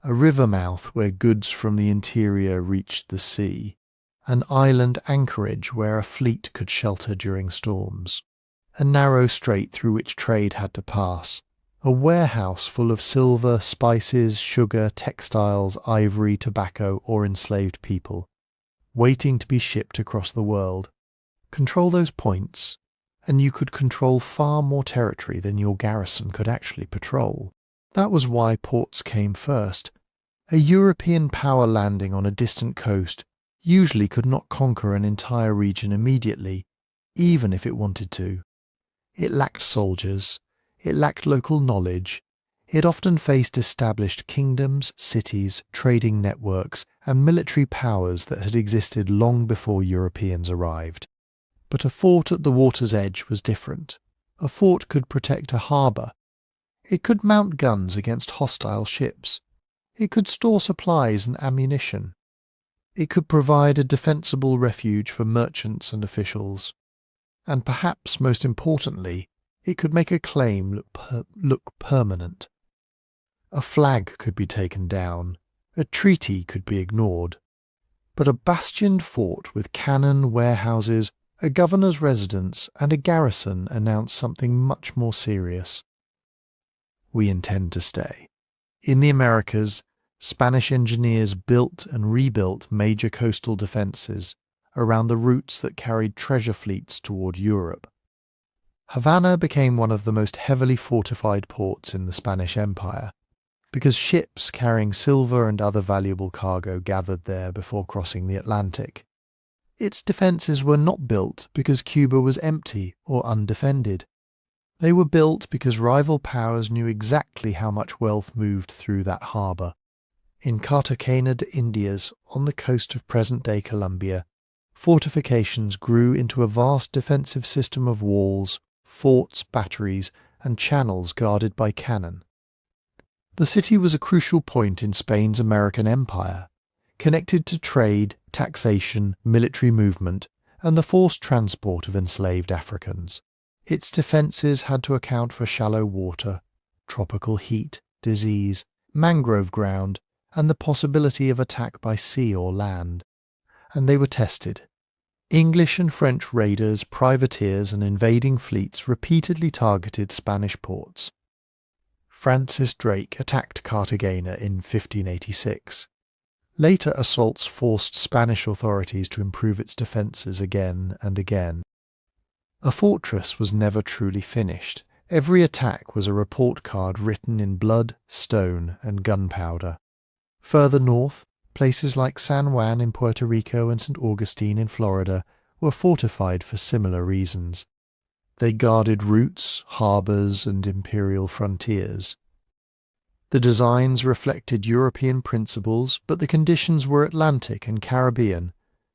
a river mouth where goods from the interior reached the sea, an island anchorage where a fleet could shelter during storms, a narrow strait through which trade had to pass, a warehouse full of silver, spices, sugar, textiles, ivory, tobacco, or enslaved people, waiting to be shipped across the world. Control those points, and you could control far more territory than your garrison could actually patrol. That was why ports came first. A European power landing on a distant coast usually could not conquer an entire region immediately, even if it wanted to. It lacked soldiers, it lacked local knowledge, it often faced established kingdoms, cities, trading networks, and military powers that had existed long before Europeans arrived. But a fort at the water's edge was different. A fort could protect a harbour. It could mount guns against hostile ships. It could store supplies and ammunition. It could provide a defensible refuge for merchants and officials. And perhaps most importantly, it could make a claim look permanent. A flag could be taken down. A treaty could be ignored. But a bastioned fort with cannon, warehouses, a governor's residence and a garrison announced something much more serious. We intend to stay. In the Americas, Spanish engineers built and rebuilt major coastal defences around the routes that carried treasure fleets toward Europe. Havana became one of the most heavily fortified ports in the Spanish Empire, because ships carrying silver and other valuable cargo gathered there before crossing the Atlantic. Its defences were not built because Cuba was empty or undefended. They were built because rival powers knew exactly how much wealth moved through that harbour. In Cartagena de Indias, on the coast of present-day Colombia, fortifications grew into a vast defensive system of walls, forts, batteries, and channels guarded by cannon. The city was a crucial point in Spain's American empire, connected to trade, taxation, military movement, and the forced transport of enslaved Africans. Its defences had to account for shallow water, tropical heat, disease, mangrove ground, and the possibility of attack by sea or land. And they were tested. English and French raiders, privateers, and invading fleets repeatedly targeted Spanish ports. Francis Drake attacked Cartagena in 1586. Later assaults forced Spanish authorities to improve its defences again and again. A fortress was never truly finished. Every attack was a report card written in blood, stone, and gunpowder. Further north, places like San Juan in Puerto Rico and St. Augustine in Florida were fortified for similar reasons. They guarded routes, harbours, and imperial frontiers. The designs reflected European principles, but the conditions were Atlantic and Caribbean.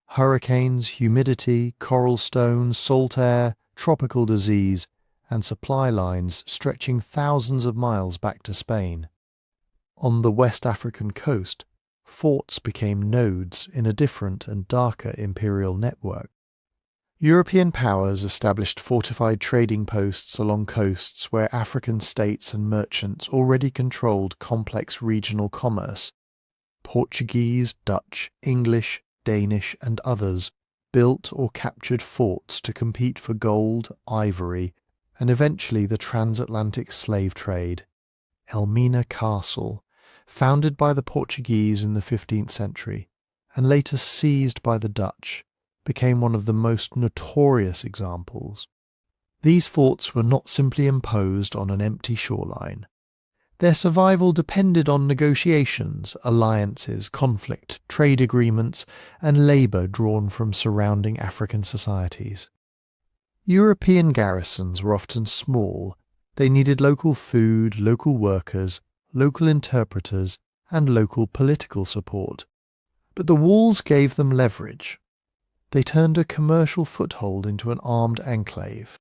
Hurricanes, humidity, coral stones, salt air, tropical disease, and supply lines stretching thousands of miles back to Spain. On the West African coast, forts became nodes in a different and darker imperial network. European powers established fortified trading posts along coasts where African states and merchants already controlled complex regional commerce. Portuguese, Dutch, English, Danish, and others built or captured forts to compete for gold, ivory, and eventually the transatlantic slave trade. Elmina Castle, founded by the Portuguese in the 15th century, and later seized by the Dutch, became one of the most notorious examples. These forts were not simply imposed on an empty shoreline. Their survival depended on negotiations, alliances, conflict, trade agreements, and labour drawn from surrounding African societies. European garrisons were often small. They needed local food, local workers, local interpreters, and local political support. But the walls gave them leverage. They turned a commercial foothold into an armed enclave.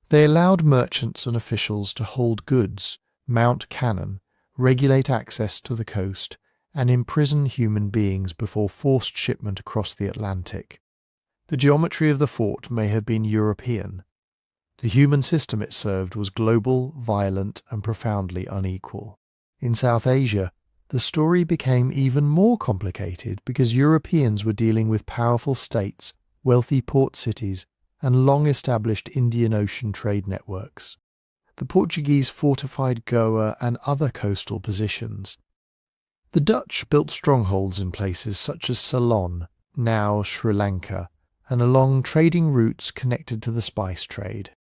They allowed merchants and officials to hold goods, mount cannon, regulate access to the coast, and imprison human beings before forced shipment across the Atlantic. The geometry of the fort may have been European. The human system it served was global, violent, and profoundly unequal. In South Asia, the story became even more complicated because Europeans were dealing with powerful states, wealthy port cities, and long-established Indian Ocean trade networks. The Portuguese fortified Goa and other coastal positions. The Dutch built strongholds in places such as Ceylon, now Sri Lanka, and along trading routes connected to the spice trade.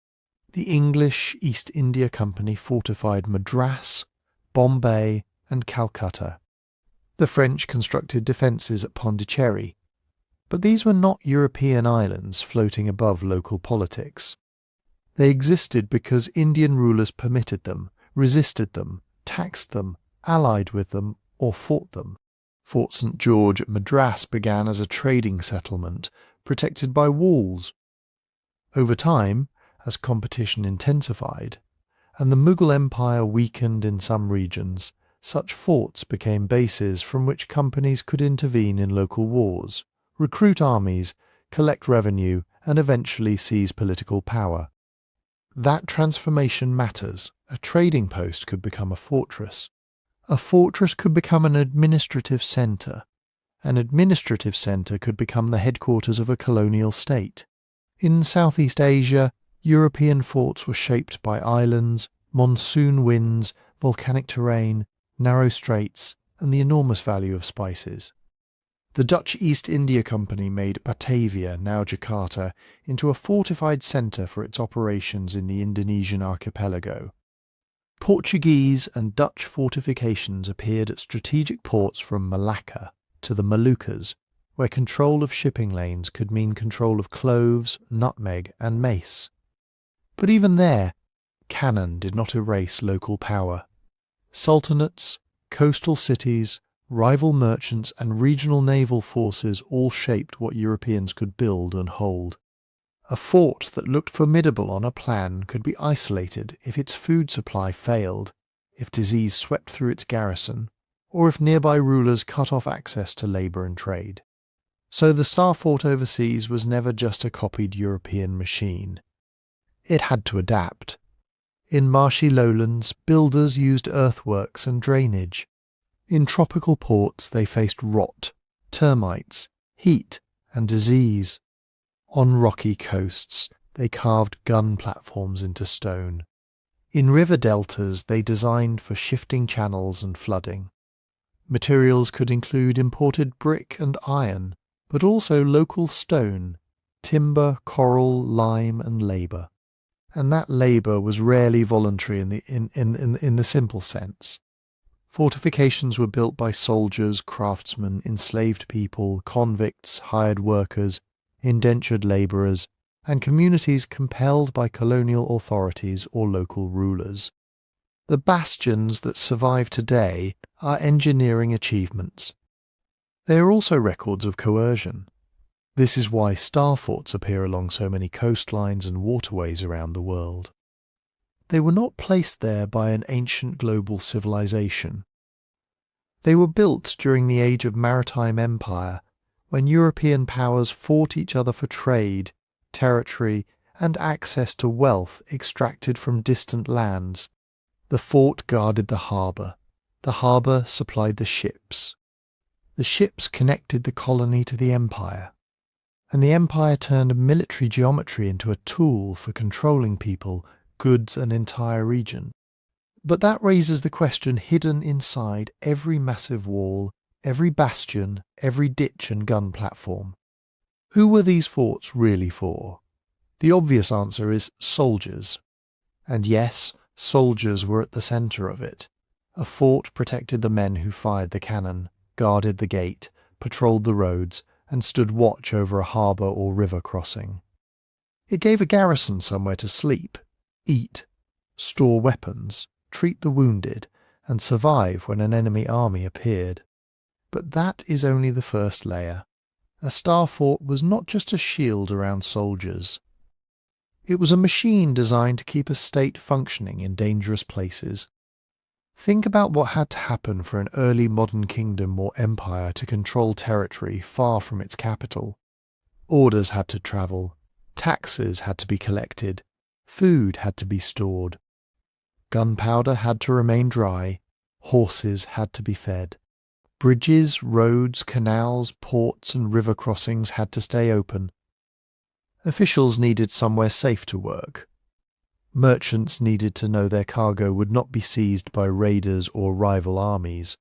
The English East India Company fortified Madras, Bombay, and Calcutta. The French constructed defences at Pondicherry. But these were not European islands floating above local politics. They existed because Indian rulers permitted them, resisted them, taxed them, allied with them, or fought them. Fort St. George at Madras began as a trading settlement, protected by walls. Over time, as competition intensified, and the Mughal Empire weakened in some regions, such forts became bases from which companies could intervene in local wars, recruit armies, collect revenue, and eventually seize political power. That transformation matters. A trading post could become a fortress. A fortress could become an administrative centre. An administrative centre could become the headquarters of a colonial state. In Southeast Asia, European forts were shaped by islands, monsoon winds, volcanic terrain, narrow straits, and the enormous value of spices. The Dutch East India Company made Batavia, now Jakarta, into a fortified centre for its operations in the Indonesian archipelago. Portuguese and Dutch fortifications appeared at strategic ports from Malacca to the Moluccas, where control of shipping lanes could mean control of cloves, nutmeg, and mace. But even there, cannon did not erase local power. Sultanates, coastal cities, rival merchants, and regional naval forces all shaped what Europeans could build and hold. A fort that looked formidable on a plan could be isolated if its food supply failed, if disease swept through its garrison, or if nearby rulers cut off access to labour and trade. So the star fort overseas was never just a copied European machine. It had to adapt. In marshy lowlands, builders used earthworks and drainage. In tropical ports, they faced rot, termites, heat, and disease. On rocky coasts, they carved gun platforms into stone. In river deltas, they designed for shifting channels and flooding. Materials could include imported brick and iron, but also local stone, timber, coral, lime, and labour. And that labour was rarely voluntary in the simple sense. Fortifications were built by soldiers, craftsmen, enslaved people, convicts, hired workers, indentured labourers, and communities compelled by colonial authorities or local rulers. The bastions that survive today are engineering achievements. They are also records of coercion. This is why star forts appear along so many coastlines and waterways around the world. They were not placed there by an ancient global civilization. They were built during the age of maritime empire, when European powers fought each other for trade, territory, and access to wealth extracted from distant lands. The fort guarded the harbour. The harbour supplied the ships. The ships connected the colony to the empire. And the empire turned military geometry into a tool for controlling people, goods, and entire region. But that raises the question hidden inside every massive wall, every bastion, every ditch and gun platform. Who were these forts really for? The obvious answer is soldiers. And yes, soldiers were at the centre of it. A fort protected the men who fired the cannon, guarded the gate, patrolled the roads, and stood watch over a harbour or river crossing. It gave a garrison somewhere to sleep, eat, store weapons, treat the wounded, and survive when an enemy army appeared. But that is only the first layer. A star fort was not just a shield around soldiers. It was a machine designed to keep a state functioning in dangerous places. Think about what had to happen for an early modern kingdom or empire to control territory far from its capital. Orders had to travel, taxes had to be collected, food had to be stored. Gunpowder had to remain dry, horses had to be fed. Bridges, roads, canals, ports and river crossings had to stay open. Officials needed somewhere safe to work. Merchants needed to know their cargo would not be seized by raiders or rival armies.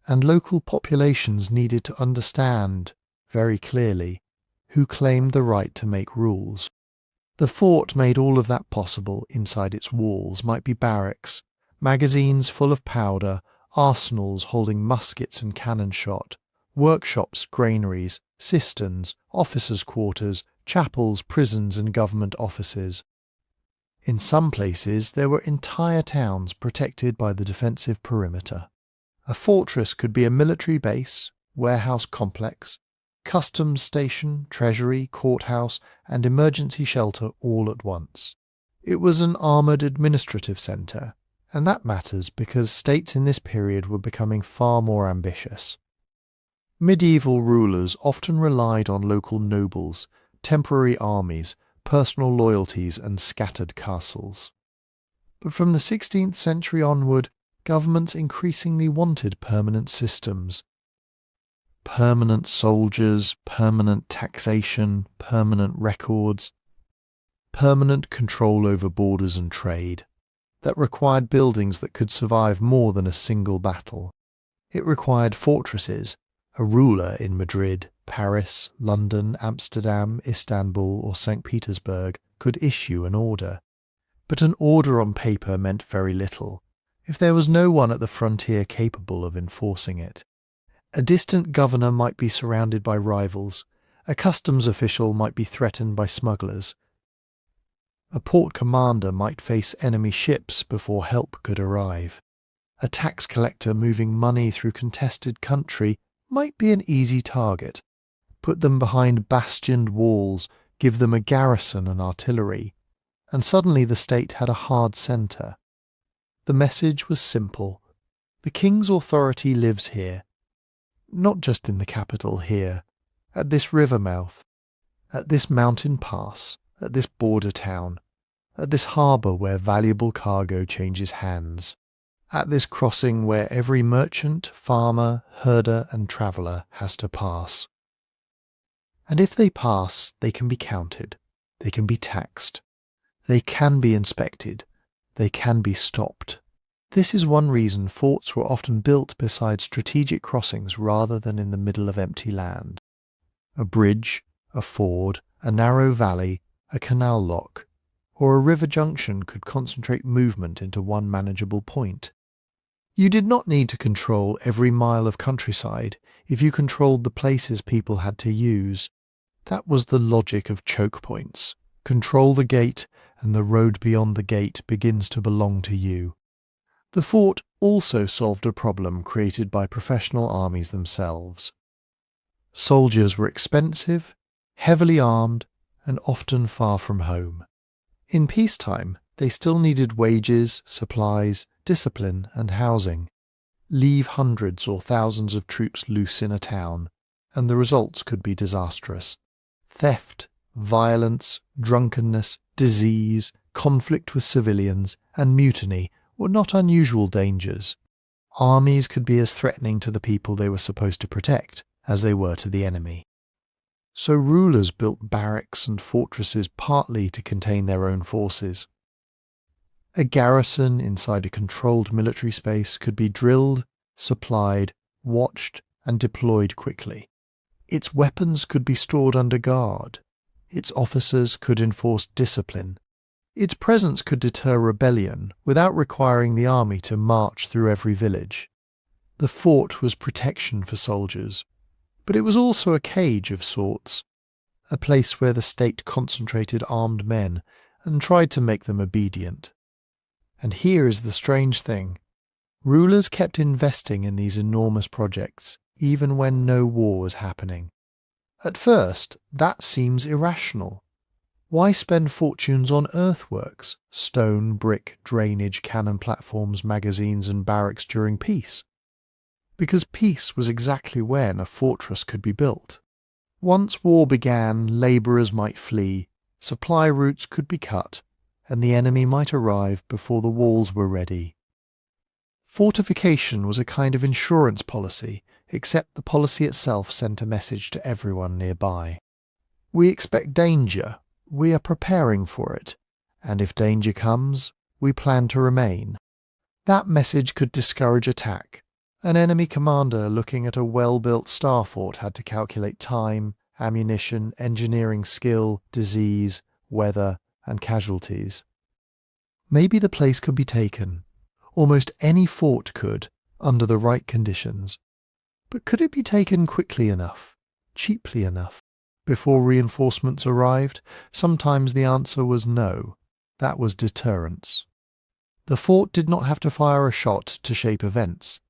And local populations needed to understand, very clearly, who claimed the right to make rules. The fort made all of that possible. Inside its walls might be barracks, magazines full of powder, arsenals holding muskets and cannon shot, workshops, granaries, cisterns, officers' quarters, chapels, prisons, and government offices. In some places there were entire towns protected by the defensive perimeter. A fortress could be a military base, warehouse complex, customs station, treasury, courthouse, and emergency shelter all at once. It was an armoured administrative centre, and that matters because states in this period were becoming far more ambitious. Medieval rulers often relied on local nobles, temporary armies, personal loyalties, and scattered castles. But from the 16th century onward, governments increasingly wanted permanent systems. Permanent soldiers, permanent taxation, permanent records. permanent control over borders and trade, that required buildings that could survive more than a single battle. It required fortresses, a ruler in Madrid, Paris, London, Amsterdam, Istanbul, or St. Petersburg could issue an order. But an order on paper meant very little, if there was no one at the frontier capable of enforcing it. A distant governor might be surrounded by rivals, a customs official might be threatened by smugglers, a port commander might face enemy ships before help could arrive. A tax collector moving money through contested country might be an easy target. Put them behind bastioned walls, give them a garrison and artillery, and suddenly the state had a hard centre. The message was simple. The king's authority lives here. Not just in the capital here, at this river mouth, at this mountain pass, at this border town, at this harbour where valuable cargo changes hands, at this crossing where every merchant, farmer, herder and traveller has to pass. And if they pass, they can be counted, they can be taxed, they can be inspected, they can be stopped. This is one reason forts were often built beside strategic crossings rather than in the middle of empty land. A bridge, a ford, a narrow valley, a canal lock, or a river junction could concentrate movement into one manageable point. You did not need to control every mile of countryside if you controlled the places people had to use. That was the logic of choke points. Control the gate, and the road beyond the gate begins to belong to you. The fort also solved a problem created by professional armies themselves. Soldiers were expensive, heavily armed, and often far from home. In peacetime, they still needed wages, supplies, discipline, and housing. Leave hundreds or thousands of troops loose in a town, and the results could be disastrous. Theft, violence, drunkenness, disease, conflict with civilians, and mutiny were not unusual dangers. Armies could be as threatening to the people they were supposed to protect as they were to the enemy. So rulers built barracks and fortresses partly to contain their own forces. A garrison inside a controlled military space could be drilled, supplied, watched, and deployed quickly. Its weapons could be stored under guard. Its officers could enforce discipline. Its presence could deter rebellion without requiring the army to march through every village. The fort was protection for soldiers, but it was also a cage of sorts, a place where the state concentrated armed men and tried to make them obedient. And here is the strange thing. Rulers kept investing in these enormous projects, even when no war was happening. At first, that seems irrational. Why spend fortunes on earthworks, stone, brick, drainage, cannon platforms, magazines and barracks during peace? Because peace was exactly when a fortress could be built. Once war began, labourers might flee, supply routes could be cut, and the enemy might arrive before the walls were ready. Fortification was a kind of insurance policy, except the policy itself sent a message to everyone nearby. We expect danger, we are preparing for it, and if danger comes, we plan to remain. That message could discourage attack. An enemy commander looking at a well-built star fort had to calculate time, ammunition, engineering skill, disease, weather, and casualties. Maybe the place could be taken. Almost any fort could, under the right conditions. But could it be taken quickly enough, cheaply enough? Before reinforcements arrived, sometimes the answer was no. That was deterrence. The fort did not have to fire a shot to shape events.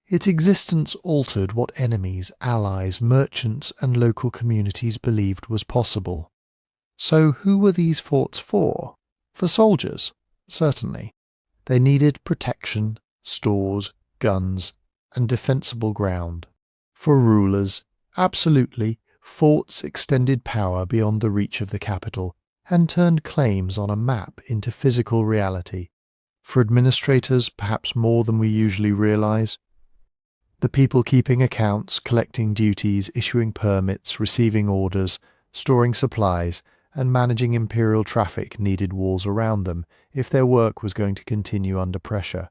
Its existence altered what enemies, allies, merchants, and local communities believed was possible. So who were these forts for? For soldiers, certainly. They needed protection, stores, guns, and defensible ground. For rulers, absolutely, forts extended power beyond the reach of the capital and turned claims on a map into physical reality. For administrators, perhaps more than we usually realize, the people keeping accounts, collecting duties, issuing permits, receiving orders, storing supplies, and managing imperial traffic needed walls around them if their work was going to continue under pressure.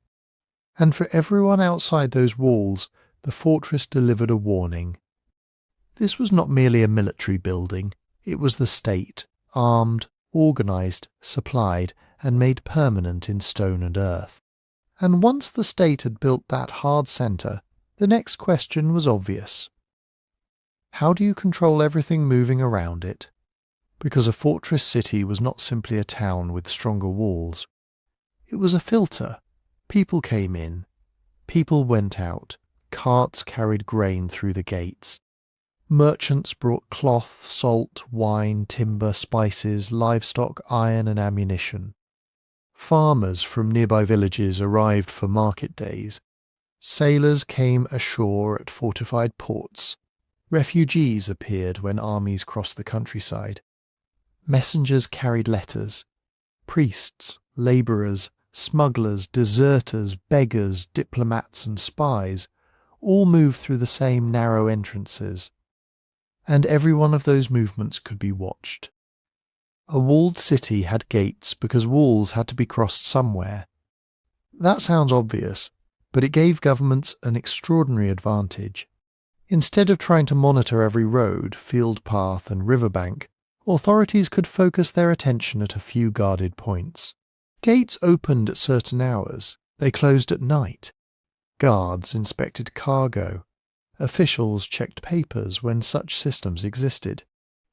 And for everyone outside those walls, the fortress delivered a warning. This was not merely a military building, it was the state, armed, organised, supplied, and made permanent in stone and earth. And once the state had built that hard centre, the next question was obvious. How do you control everything moving around it? Because a fortress city was not simply a town with stronger walls. It was a filter. People came in. People went out. Carts carried grain through the gates. Merchants brought cloth, salt, wine, timber, spices, livestock, iron and ammunition. Farmers from nearby villages arrived for market days. Sailors came ashore at fortified ports. Refugees appeared when armies crossed the countryside. Messengers carried letters. Priests, labourers, smugglers, deserters, beggars, diplomats and spies all moved through the same narrow entrances. And every one of those movements could be watched. A walled city had gates because walls had to be crossed somewhere. That sounds obvious, but it gave governments an extraordinary advantage. Instead of trying to monitor every road, field path and riverbank, authorities could focus their attention at a few guarded points. Gates opened at certain hours. They closed at night. Guards inspected cargo. Officials checked papers when such systems existed.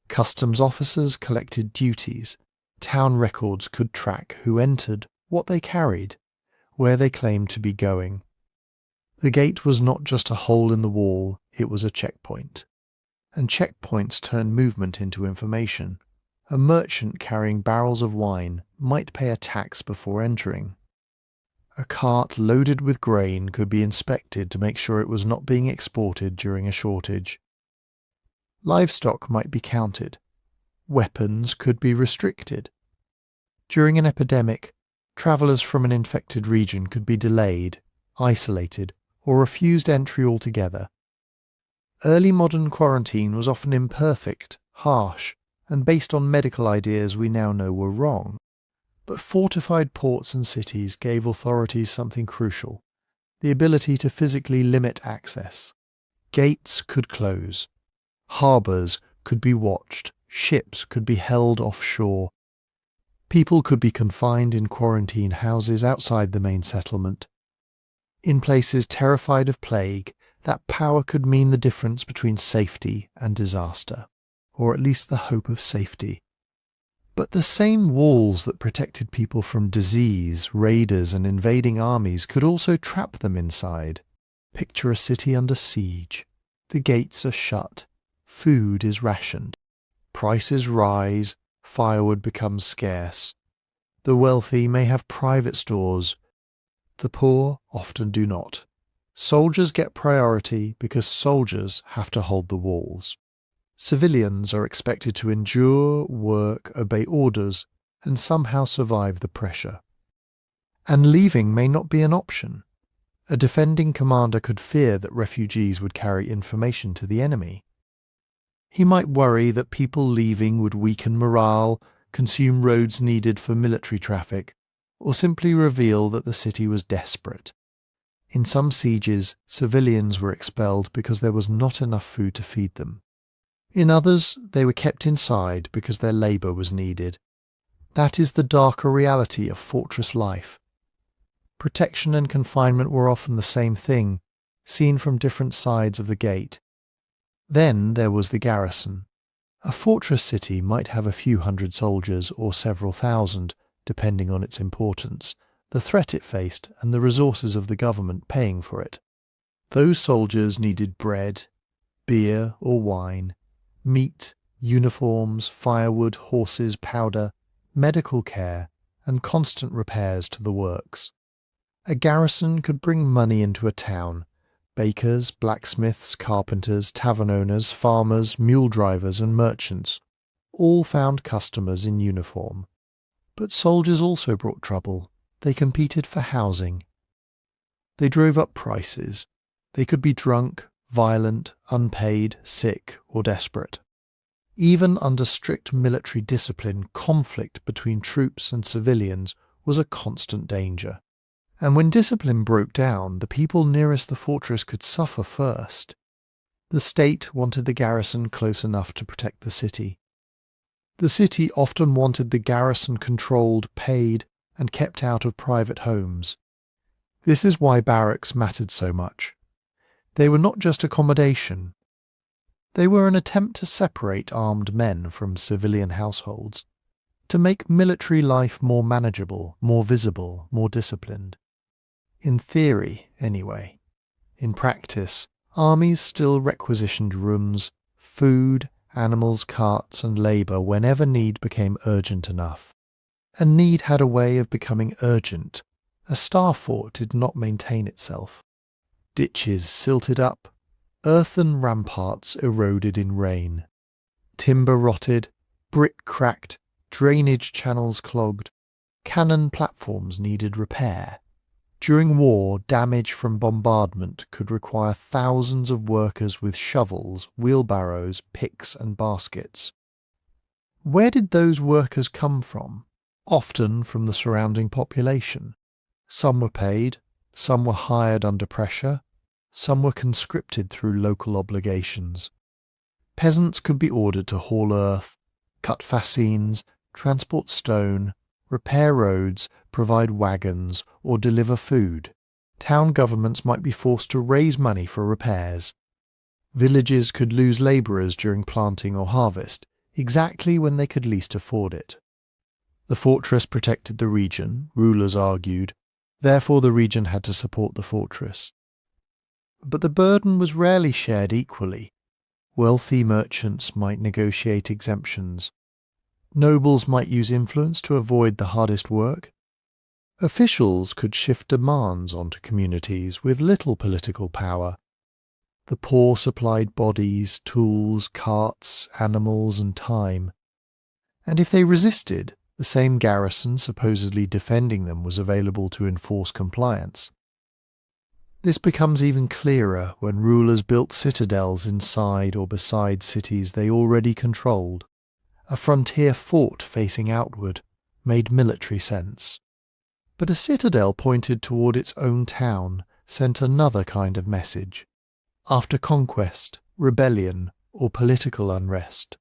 Customs officers collected duties. Town records could track who entered, what they carried, where they claimed to be going. The gate was not just a hole in the wall, it was a checkpoint. And checkpoints turned movement into information. A merchant carrying barrels of wine might pay a tax before entering. A cart loaded with grain could be inspected to make sure it was not being exported during a shortage. Livestock might be counted. Weapons could be restricted. During an epidemic, travellers from an infected region could be delayed, isolated, or refused entry altogether. Early modern quarantine was often imperfect, harsh, and based on medical ideas we now know were wrong. But fortified ports and cities gave authorities something crucial: the ability to physically limit access. Gates could close. Harbours could be watched. Ships could be held offshore. People could be confined in quarantine houses outside the main settlement. In places terrified of plague, that power could mean the difference between safety and disaster, or at least the hope of safety. But the same walls that protected people from disease, raiders and invading armies could also trap them inside. Picture a city under siege. The gates are shut. Food is rationed. Prices rise. Firewood becomes scarce. The wealthy may have private stores. The poor often do not. Soldiers get priority because soldiers have to hold the walls. Civilians are expected to endure, work, obey orders, and somehow survive the pressure. And leaving may not be an option. A defending commander could fear that refugees would carry information to the enemy. He might worry that people leaving would weaken morale, consume roads needed for military traffic, or simply reveal that the city was desperate. In some sieges, civilians were expelled because there was not enough food to feed them. In others, they were kept inside because their labour was needed. That is the darker reality of fortress life. Protection and confinement were often the same thing, seen from different sides of the gate. Then there was the garrison. A fortress city might have a few hundred soldiers or several thousand, depending on its importance, the threat it faced and the resources of the government paying for it. Those soldiers needed bread, beer or wine, meat, uniforms, firewood, horses, powder, medical care, and constant repairs to the works. A garrison could bring money into a town. Bakers, blacksmiths, carpenters, tavern owners, farmers, mule drivers, and merchants all found customers in uniform. But soldiers also brought trouble. They competed for housing. They drove up prices. They could be drunk, violent, unpaid, sick, or desperate. Even under strict military discipline, conflict between troops and civilians was a constant danger. And when discipline broke down, the people nearest the fortress could suffer first. The state wanted the garrison close enough to protect the city. The city often wanted the garrison controlled, paid, and kept out of private homes. This is why barracks mattered so much. They were not just accommodation. They were an attempt to separate armed men from civilian households, to make military life more manageable, more visible, more disciplined. In theory, anyway. In practice, armies still requisitioned rooms, food, animals, carts, and labour whenever need became urgent enough. And need had a way of becoming urgent. A star fort did not maintain itself. Ditches silted up, earthen ramparts eroded in rain. Timber rotted, brick cracked, drainage channels clogged. Cannon platforms needed repair. During war, damage from bombardment could require thousands of workers with shovels, wheelbarrows, picks and baskets. Where did those workers come from? Often from the surrounding population. Some were paid, some were hired under pressure, some were conscripted through local obligations. Peasants could be ordered to haul earth, cut fascines, transport stone, repair roads, provide wagons, or deliver food. Town governments might be forced to raise money for repairs. Villages could lose labourers during planting or harvest, exactly when they could least afford it. The fortress protected the region, rulers argued, therefore the region had to support the fortress. But the burden was rarely shared equally. Wealthy merchants might negotiate exemptions. Nobles might use influence to avoid the hardest work. Officials could shift demands onto communities with little political power. The poor supplied bodies, tools, carts, animals, and time. And if they resisted, the same garrison supposedly defending them was available to enforce compliance. This becomes even clearer when rulers built citadels inside or beside cities they already controlled. A frontier fort facing outward made military sense. But a citadel pointed toward its own town sent another kind of message. After conquest, rebellion, or political unrest,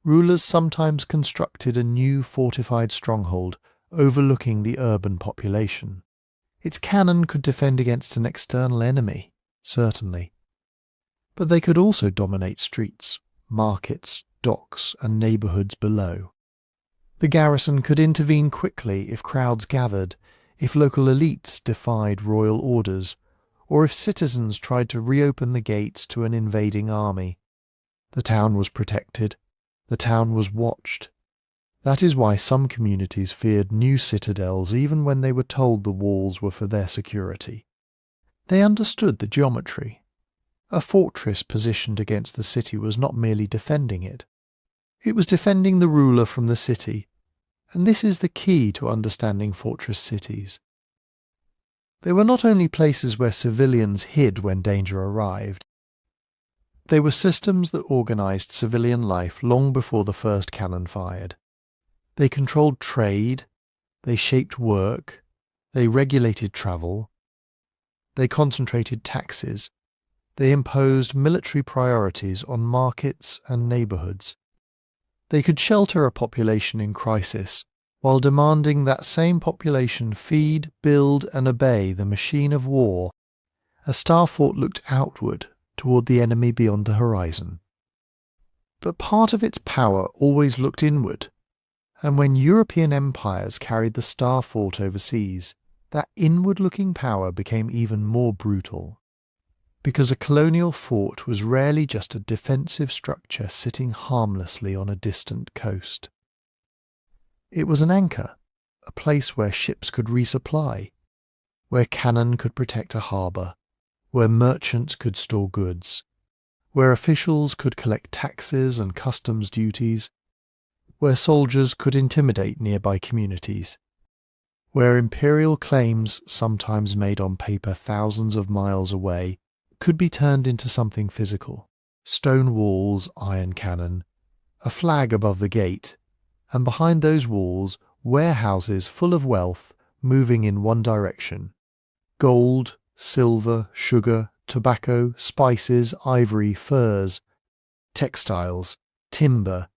rulers sometimes constructed a new fortified stronghold overlooking the urban population. Its cannon could defend against an external enemy, certainly. But they could also dominate streets, markets, docks, and neighbourhoods below. The garrison could intervene quickly if crowds gathered, if local elites defied royal orders, or if citizens tried to reopen the gates to an invading army. The town was protected. The town was watched. That is why some communities feared new citadels even when they were told the walls were for their security. They understood the geometry. A fortress positioned against the city was not merely defending it. It was defending the ruler from the city, and this is the key to understanding fortress cities. They were not only places where civilians hid when danger arrived. They were systems that organized civilian life long before the first cannon fired. They controlled trade, they shaped work, they regulated travel, they concentrated taxes, they imposed military priorities on markets and neighbourhoods. They could shelter a population in crisis, while demanding that same population feed, build and obey the machine of war. A star fort looked outward, toward the enemy beyond the horizon. But part of its power always looked inward, and when European empires carried the star fort overseas, that inward-looking power became even more brutal. Because a colonial fort was rarely just a defensive structure sitting harmlessly on a distant coast. It was an anchor, a place where ships could resupply, where cannon could protect a harbour, where merchants could store goods, where officials could collect taxes and customs duties, where soldiers could intimidate nearby communities, where imperial claims, sometimes made on paper thousands of miles away, could be turned into something physical. Stone walls, iron cannon, a flag above the gate, and behind those walls, warehouses full of wealth moving in one direction. Gold, silver, sugar, tobacco, spices, ivory, furs, textiles, timber,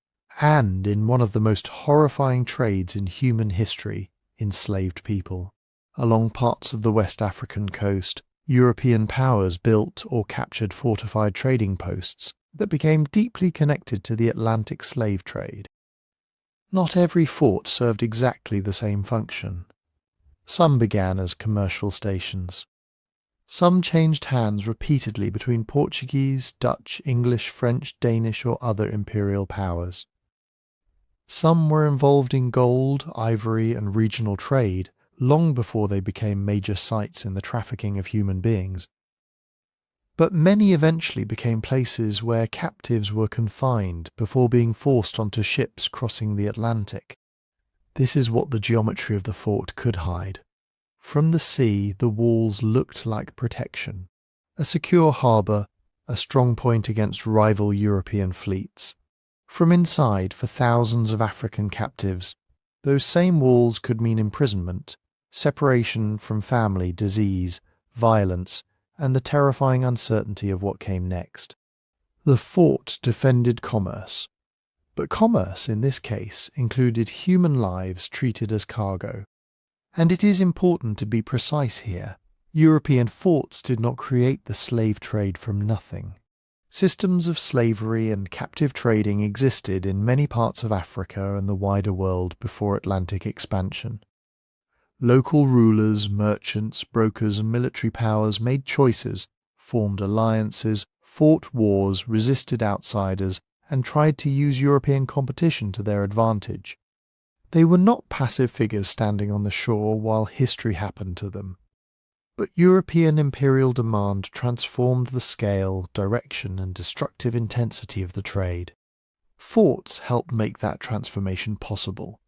and in one of the most horrifying trades in human history, enslaved people. Along parts of the West African coast, European powers built or captured fortified trading posts that became deeply connected to the Atlantic slave trade. Not every fort served exactly the same function. Some began as commercial stations. Some changed hands repeatedly between Portuguese, Dutch, English, French, Danish, or other imperial powers. Some were involved in gold, ivory, and regional trade long before they became major sites in the trafficking of human beings. But many eventually became places where captives were confined before being forced onto ships crossing the Atlantic. This is what the geometry of the fort could hide. From the sea, the walls looked like protection, a secure harbour, a strong point against rival European fleets. From inside, for thousands of African captives, those same walls could mean imprisonment, separation from family, disease, violence, and the terrifying uncertainty of what came next. The fort defended commerce, but commerce in this case included human lives treated as cargo. And it is important to be precise here. European forts did not create the slave trade from nothing. Systems of slavery and captive trading existed in many parts of Africa and the wider world before Atlantic expansion. Local rulers, merchants, brokers, and military powers made choices, formed alliances, fought wars, resisted outsiders, and tried to use European competition to their advantage. They were not passive figures standing on the shore while history happened to them. But European imperial demand transformed the scale, direction, and destructive intensity of the trade. Forts helped make that transformation possible.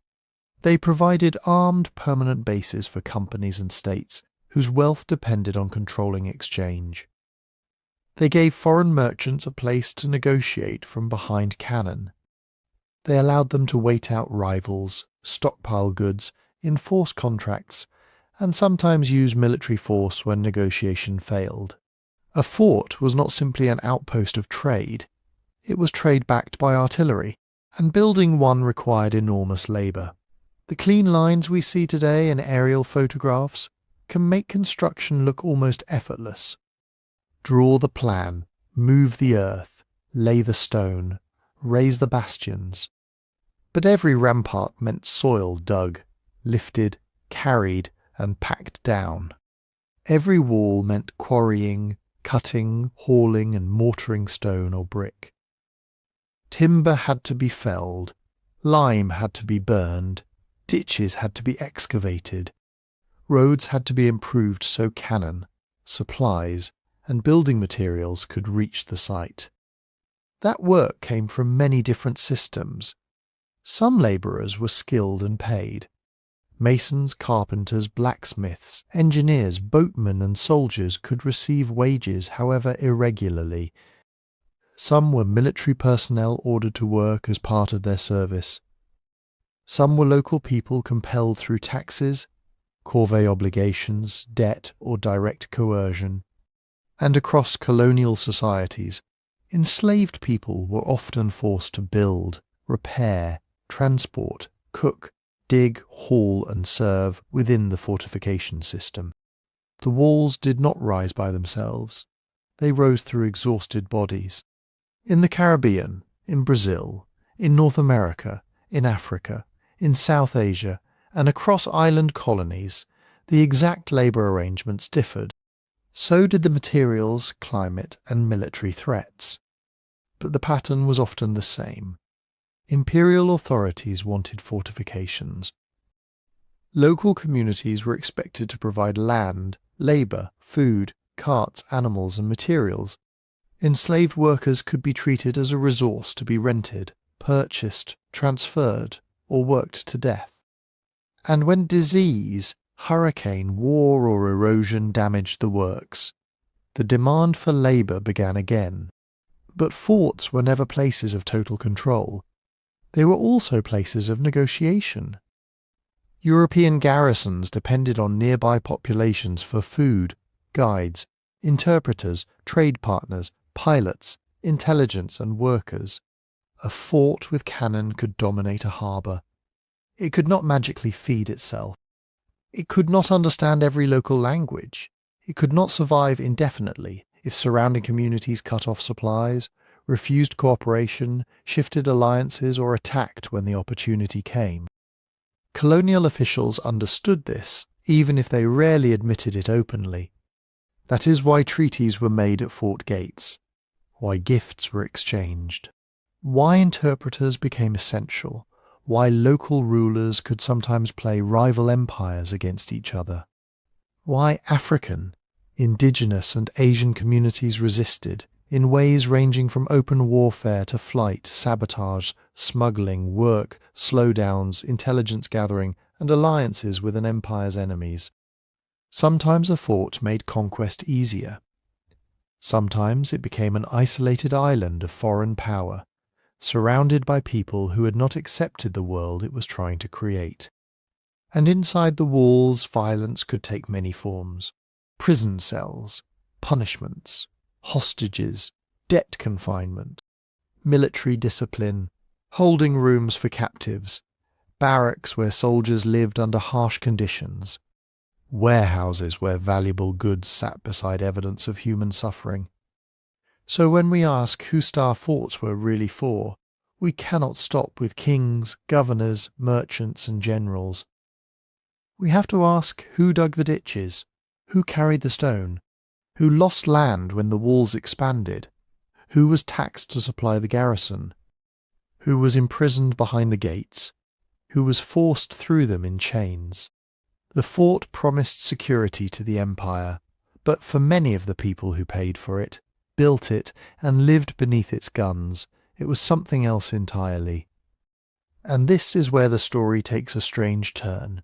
They provided armed permanent bases for companies and states whose wealth depended on controlling exchange. They gave foreign merchants a place to negotiate from behind cannon. They allowed them to wait out rivals, stockpile goods, enforce contracts, and sometimes use military force when negotiation failed. A fort was not simply an outpost of trade. It was trade backed by artillery, and building one required enormous labour. The clean lines we see today in aerial photographs can make construction look almost effortless. Draw the plan, move the earth, lay the stone, raise the bastions. But every rampart meant soil dug, lifted, carried, and packed down. Every wall meant quarrying, cutting, hauling, and mortaring stone or brick. Timber had to be felled, lime had to be burned, ditches had to be excavated, roads had to be improved so cannon, supplies, and building materials could reach the site. That work came from many different systems. Some labourers were skilled and paid. Masons, carpenters, blacksmiths, engineers, boatmen and soldiers could receive wages, however irregularly. Some were military personnel ordered to work as part of their service. Some were local people compelled through taxes, corvée obligations, debt, or direct coercion. And across colonial societies, enslaved people were often forced to build, repair, transport, cook, dig, haul, and serve within the fortification system. The walls did not rise by themselves. They rose through exhausted bodies. In the Caribbean, in Brazil, in North America, in Africa, in South Asia, and across island colonies, the exact labour arrangements differed. So did the materials, climate, and military threats. But the pattern was often the same. Imperial authorities wanted fortifications. Local communities were expected to provide land, labour, food, carts, animals, and materials. Enslaved workers could be treated as a resource to be rented, purchased, transferred, or worked to death. And when disease, hurricane, war, or erosion damaged the works, the demand for labour began again. But forts were never places of total control. They were also places of negotiation. European garrisons depended on nearby populations for food, guides, interpreters, trade partners, pilots, intelligence and workers. A fort with cannon could dominate a harbour. It could not magically feed itself. It could not understand every local language. It could not survive indefinitely if surrounding communities cut off supplies, refused cooperation, shifted alliances, or attacked when the opportunity came. Colonial officials understood this, even if they rarely admitted it openly. That is why treaties were made at fort gates, why gifts were exchanged, why interpreters became essential, why local rulers could sometimes play rival empires against each other, why African, indigenous and Asian communities resisted, in ways ranging from open warfare to flight, sabotage, smuggling, work, slowdowns, intelligence gathering, and alliances with an empire's enemies. Sometimes a fort made conquest easier. Sometimes it became an isolated island of foreign power, surrounded by people who had not accepted the world it was trying to create. And inside the walls, violence could take many forms. Prison cells, punishments, hostages, debt confinement, military discipline, holding rooms for captives, barracks where soldiers lived under harsh conditions, warehouses where valuable goods sat beside evidence of human suffering. So when we ask who star forts were really for, we cannot stop with kings, governors, merchants and generals. We have to ask who dug the ditches, who carried the stone, who lost land when the walls expanded, who was taxed to supply the garrison, who was imprisoned behind the gates, who was forced through them in chains. The fort promised security to the empire, but for many of the people who paid for it, built it, and lived beneath its guns, it was something else entirely. And this is where the story takes a strange turn.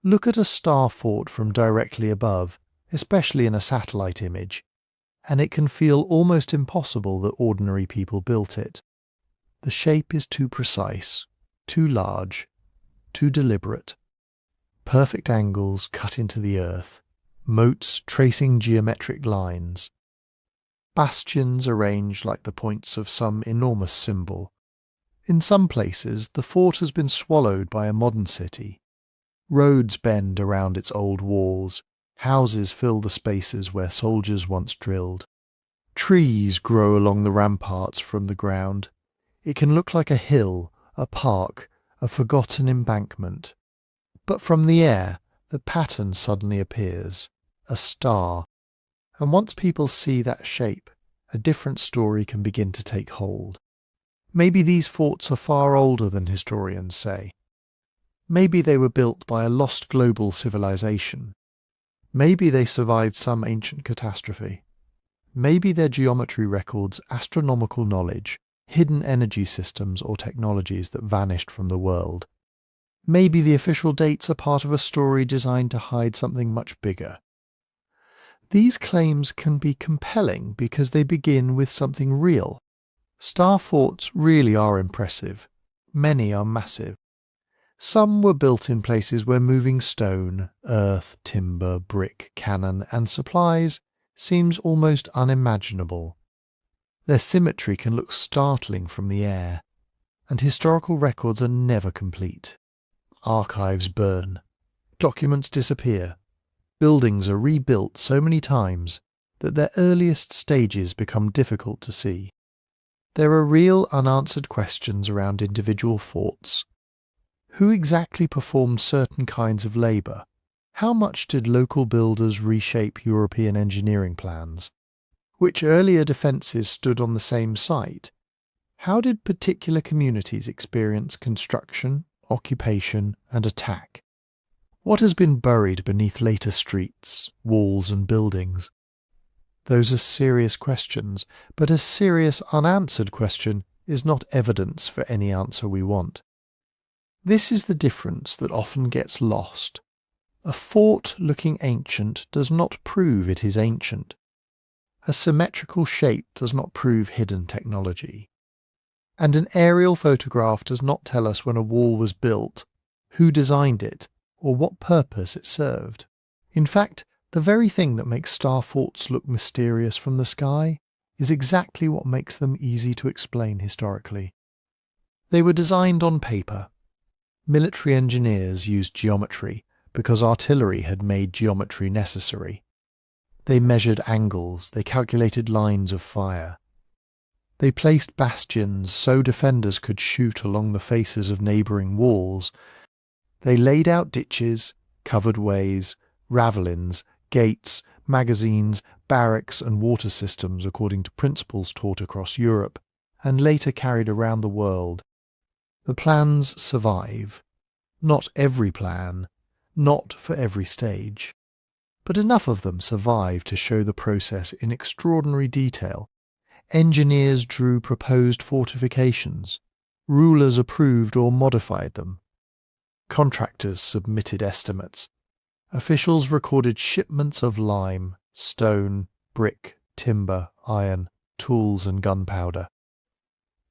Look at a star fort from directly above, especially in a satellite image, and it can feel almost impossible that ordinary people built it. The shape is too precise, too large, too deliberate. Perfect angles cut into the earth, moats tracing geometric lines, bastions arranged like the points of some enormous symbol. In some places, the fort has been swallowed by a modern city. Roads bend around its old walls, houses fill the spaces where soldiers once drilled. Trees grow along the ramparts from the ground. It can look like a hill, a park, a forgotten embankment. But from the air, the pattern suddenly appears, a star. And once people see that shape, a different story can begin to take hold. Maybe these forts are far older than historians say. Maybe they were built by a lost global civilization. Maybe they survived some ancient catastrophe. Maybe their geometry records astronomical knowledge, hidden energy systems or technologies that vanished from the world. Maybe the official dates are part of a story designed to hide something much bigger. These claims can be compelling because they begin with something real. Star forts really are impressive. Many are massive. Some were built in places where moving stone, earth, timber, brick, cannon, and supplies seems almost unimaginable. Their symmetry can look startling from the air, and historical records are never complete. Archives burn, documents disappear, buildings are rebuilt so many times that their earliest stages become difficult to see. There are real unanswered questions around individual forts. Who exactly performed certain kinds of labour? How much did local builders reshape European engineering plans? Which earlier defences stood on the same site? How did particular communities experience construction, occupation, and attack? What has been buried beneath later streets, walls, and buildings? Those are serious questions, but a serious unanswered question is not evidence for any answer we want. This is the difference that often gets lost. A fort looking ancient does not prove it is ancient. A symmetrical shape does not prove hidden technology. And an aerial photograph does not tell us when a wall was built, who designed it, or what purpose it served. In fact, the very thing that makes star forts look mysterious from the sky is exactly what makes them easy to explain historically. They were designed on paper. Military engineers used geometry because artillery had made geometry necessary. They measured angles, they calculated lines of fire. They placed bastions so defenders could shoot along the faces of neighbouring walls. They laid out ditches, covered ways, ravelins, gates, magazines, barracks and water systems according to principles taught across Europe, and later carried around the world. The plans survive. Not every plan, not for every stage. But enough of them survive to show the process in extraordinary detail. Engineers drew proposed fortifications. Rulers approved or modified them. Contractors submitted estimates. Officials recorded shipments of lime, stone, brick, timber, iron, tools and gunpowder.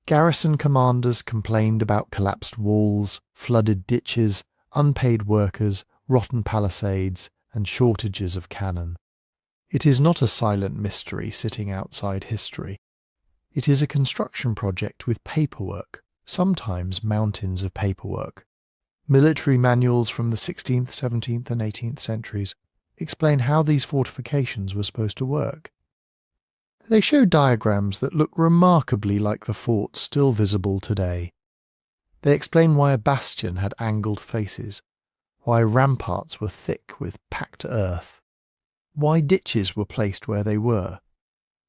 Garrison commanders complained about collapsed walls, flooded ditches, unpaid workers, rotten palisades, and shortages of cannon. It is not a silent mystery sitting outside history. It is a construction project with paperwork, sometimes mountains of paperwork. Military manuals from the 16th, 17th and 18th centuries explain how these fortifications were supposed to work. They show diagrams that look remarkably like the forts still visible today. They explain why a bastion had angled faces, why ramparts were thick with packed earth, why ditches were placed where they were,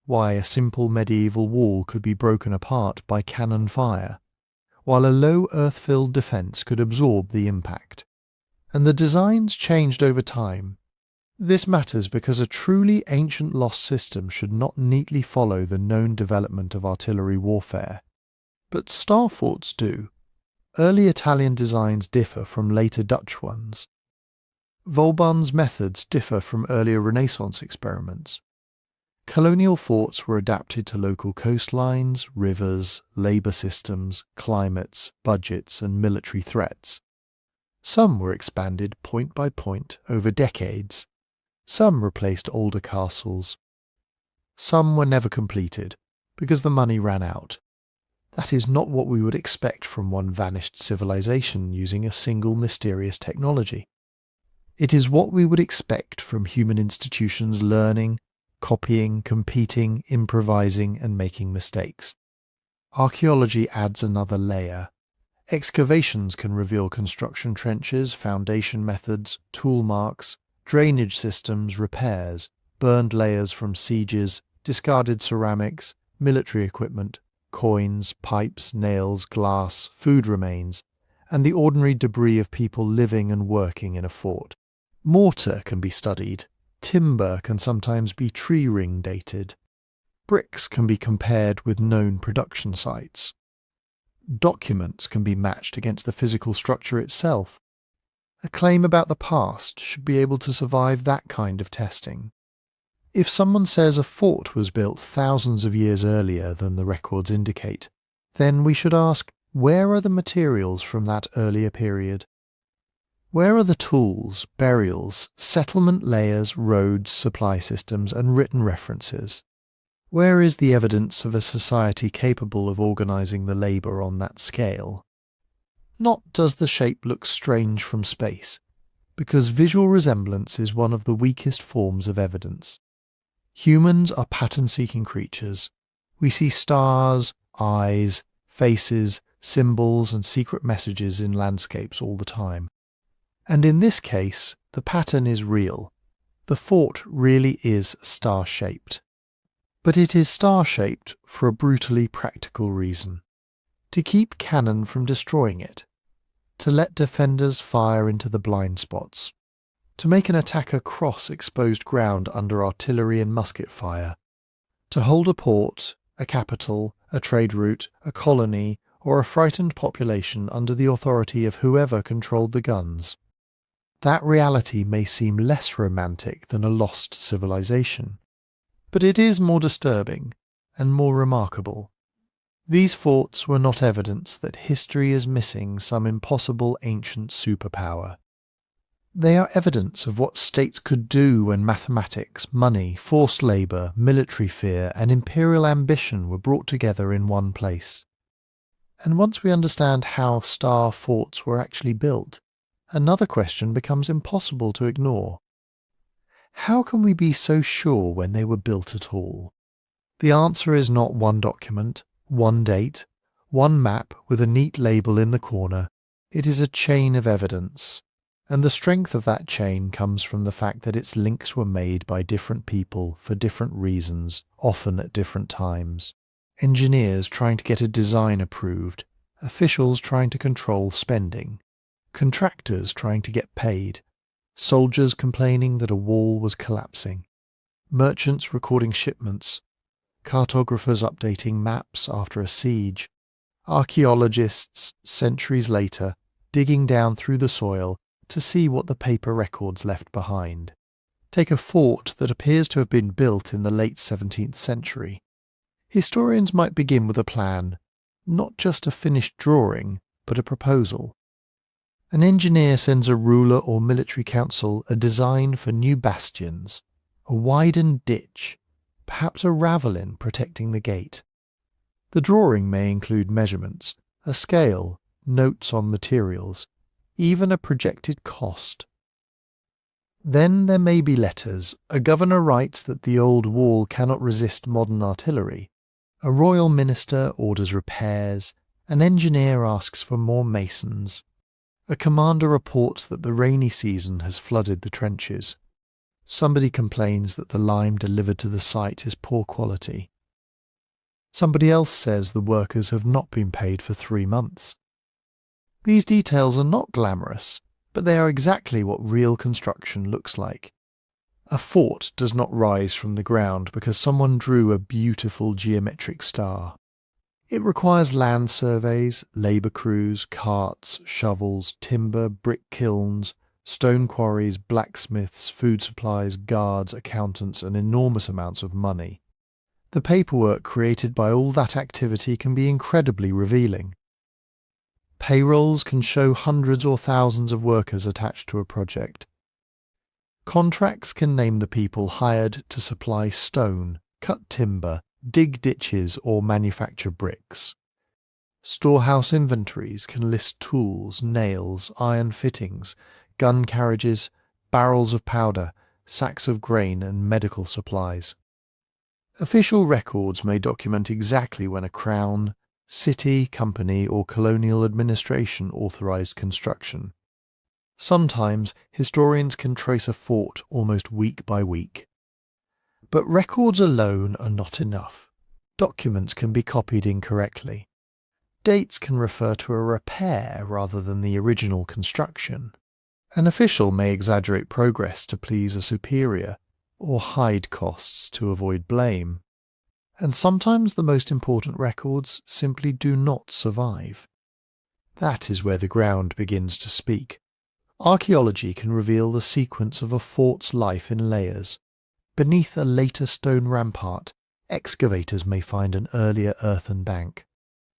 why a simple medieval wall could be broken apart by cannon fire, while a low earth-filled defence could absorb the impact. And the designs changed over time. This matters because a truly ancient lost system should not neatly follow the known development of artillery warfare. But star forts do. Early Italian designs differ from later Dutch ones. Vauban's methods differ from earlier Renaissance experiments. Colonial forts were adapted to local coastlines, rivers, labour systems, climates, budgets and military threats. Some were expanded point by point over decades. Some replaced older castles. Some were never completed because the money ran out. That is not what we would expect from one vanished civilization using a single mysterious technology. It is what we would expect from human institutions learning, copying, competing, improvising and making mistakes. Archaeology adds another layer. Excavations can reveal construction trenches, foundation methods, tool marks, drainage systems, repairs, burned layers from sieges, discarded ceramics, military equipment, coins, pipes, nails, glass, food remains, and the ordinary debris of people living and working in a fort. Mortar can be studied. Timber can sometimes be tree ring dated. Bricks can be compared with known production sites. Documents can be matched against the physical structure itself. A claim about the past should be able to survive that kind of testing. If someone says a fort was built thousands of years earlier than the records indicate, then we should ask, where are the materials from that earlier period? Where are the tools, burials, settlement layers, roads, supply systems, and written references? Where is the evidence of a society capable of organising the labour on that scale? Not does the shape look strange from space, because visual resemblance is one of the weakest forms of evidence. Humans are pattern-seeking creatures. We see stars, eyes, faces, symbols, and secret messages in landscapes all the time. And in this case, the pattern is real. The fort really is star-shaped. But it is star-shaped for a brutally practical reason. To keep cannon from destroying it. To let defenders fire into the blind spots. To make an attacker cross exposed ground under artillery and musket fire. To hold a port, a capital, a trade route, a colony, or a frightened population under the authority of whoever controlled the guns. That reality may seem less romantic than a lost civilization, but it is more disturbing and more remarkable. These forts were not evidence that history is missing some impossible ancient superpower. They are evidence of what states could do when mathematics, money, forced labour, military fear, and imperial ambition were brought together in one place. And once we understand how star forts were actually built, another question becomes impossible to ignore. How can we be so sure when they were built at all? The answer is not one document, one date, one map with a neat label in the corner. It is a chain of evidence. And the strength of that chain comes from the fact that its links were made by different people for different reasons, often at different times. Engineers trying to get a design approved, officials trying to control spending, contractors trying to get paid, soldiers complaining that a wall was collapsing, merchants recording shipments, cartographers updating maps after a siege, archaeologists, centuries later, digging down through the soil to see what the paper records left behind. Take a fort that appears to have been built in the late 17th century. Historians might begin with a plan, not just a finished drawing, but a proposal. An engineer sends a ruler or military council a design for new bastions, a widened ditch, perhaps a ravelin protecting the gate. The drawing may include measurements, a scale, notes on materials, even a projected cost. Then there may be letters. A governor writes that the old wall cannot resist modern artillery. A royal minister orders repairs. An engineer asks for more masons. A commander reports that the rainy season has flooded the trenches. Somebody complains that the lime delivered to the site is poor quality. Somebody else says the workers have not been paid for 3 months. These details are not glamorous, but they are exactly what real construction looks like. A fort does not rise from the ground because someone drew a beautiful geometric star. It requires land surveys, labour crews, carts, shovels, timber, brick kilns, stone quarries, blacksmiths, food supplies, guards, accountants, and enormous amounts of money. The paperwork created by all that activity can be incredibly revealing. Payrolls can show hundreds or thousands of workers attached to a project. Contracts can name the people hired to supply stone, cut timber, dig ditches or manufacture bricks. Storehouse inventories can list tools, nails, iron fittings, gun carriages, barrels of powder, sacks of grain and medical supplies. Official records may document exactly when a crown, city, company or colonial administration authorized construction. Sometimes historians can trace a fort almost week by week. But records alone are not enough. Documents can be copied incorrectly. Dates can refer to a repair rather than the original construction. An official may exaggerate progress to please a superior, or hide costs to avoid blame. And sometimes the most important records simply do not survive. That is where the ground begins to speak. Archaeology can reveal the sequence of a fort's life in layers. Beneath a later stone rampart, excavators may find an earlier earthen bank.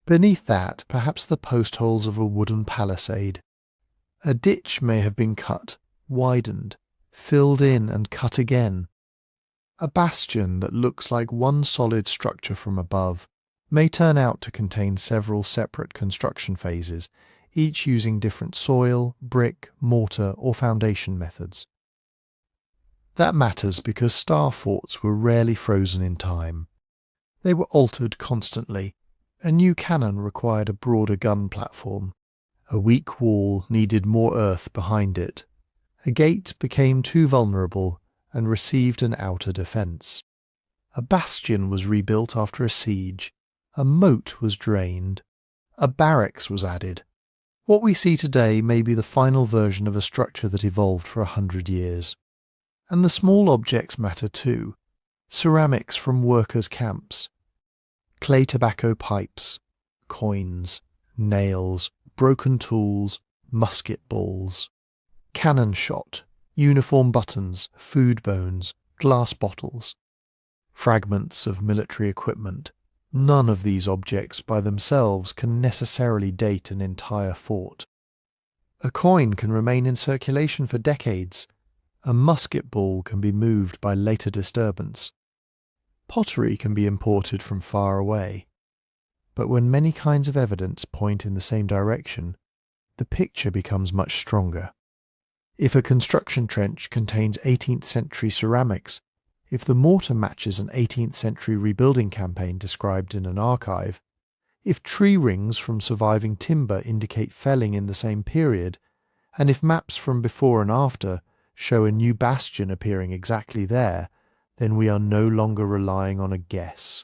Beneath that, perhaps the post holes of a wooden palisade. A ditch may have been cut, widened, filled in and cut again. A bastion that looks like one solid structure from above may turn out to contain several separate construction phases, each using different soil, brick, mortar or foundation methods. That matters because star forts were rarely frozen in time. They were altered constantly. A new cannon required a broader gun platform. A weak wall needed more earth behind it. A gate became too vulnerable and received an outer defence. A bastion was rebuilt after a siege. A moat was drained. A barracks was added. What we see today may be the final version of a structure that evolved for 100 years. And the small objects matter too. Ceramics from workers' camps, clay tobacco pipes, coins, nails, broken tools, musket balls, cannon shot, uniform buttons, food bones, glass bottles, fragments of military equipment, None of these objects by themselves can necessarily date an entire fort. A coin can remain in circulation for decades. A musket ball can be moved by later disturbance. Pottery can be imported from far away. But when many kinds of evidence point in the same direction, the picture becomes much stronger. If a construction trench contains 18th century ceramics, if the mortar matches an 18th century rebuilding campaign described in an archive, if tree rings from surviving timber indicate felling in the same period, and if maps from before and after show a new bastion appearing exactly there, then we are no longer relying on a guess.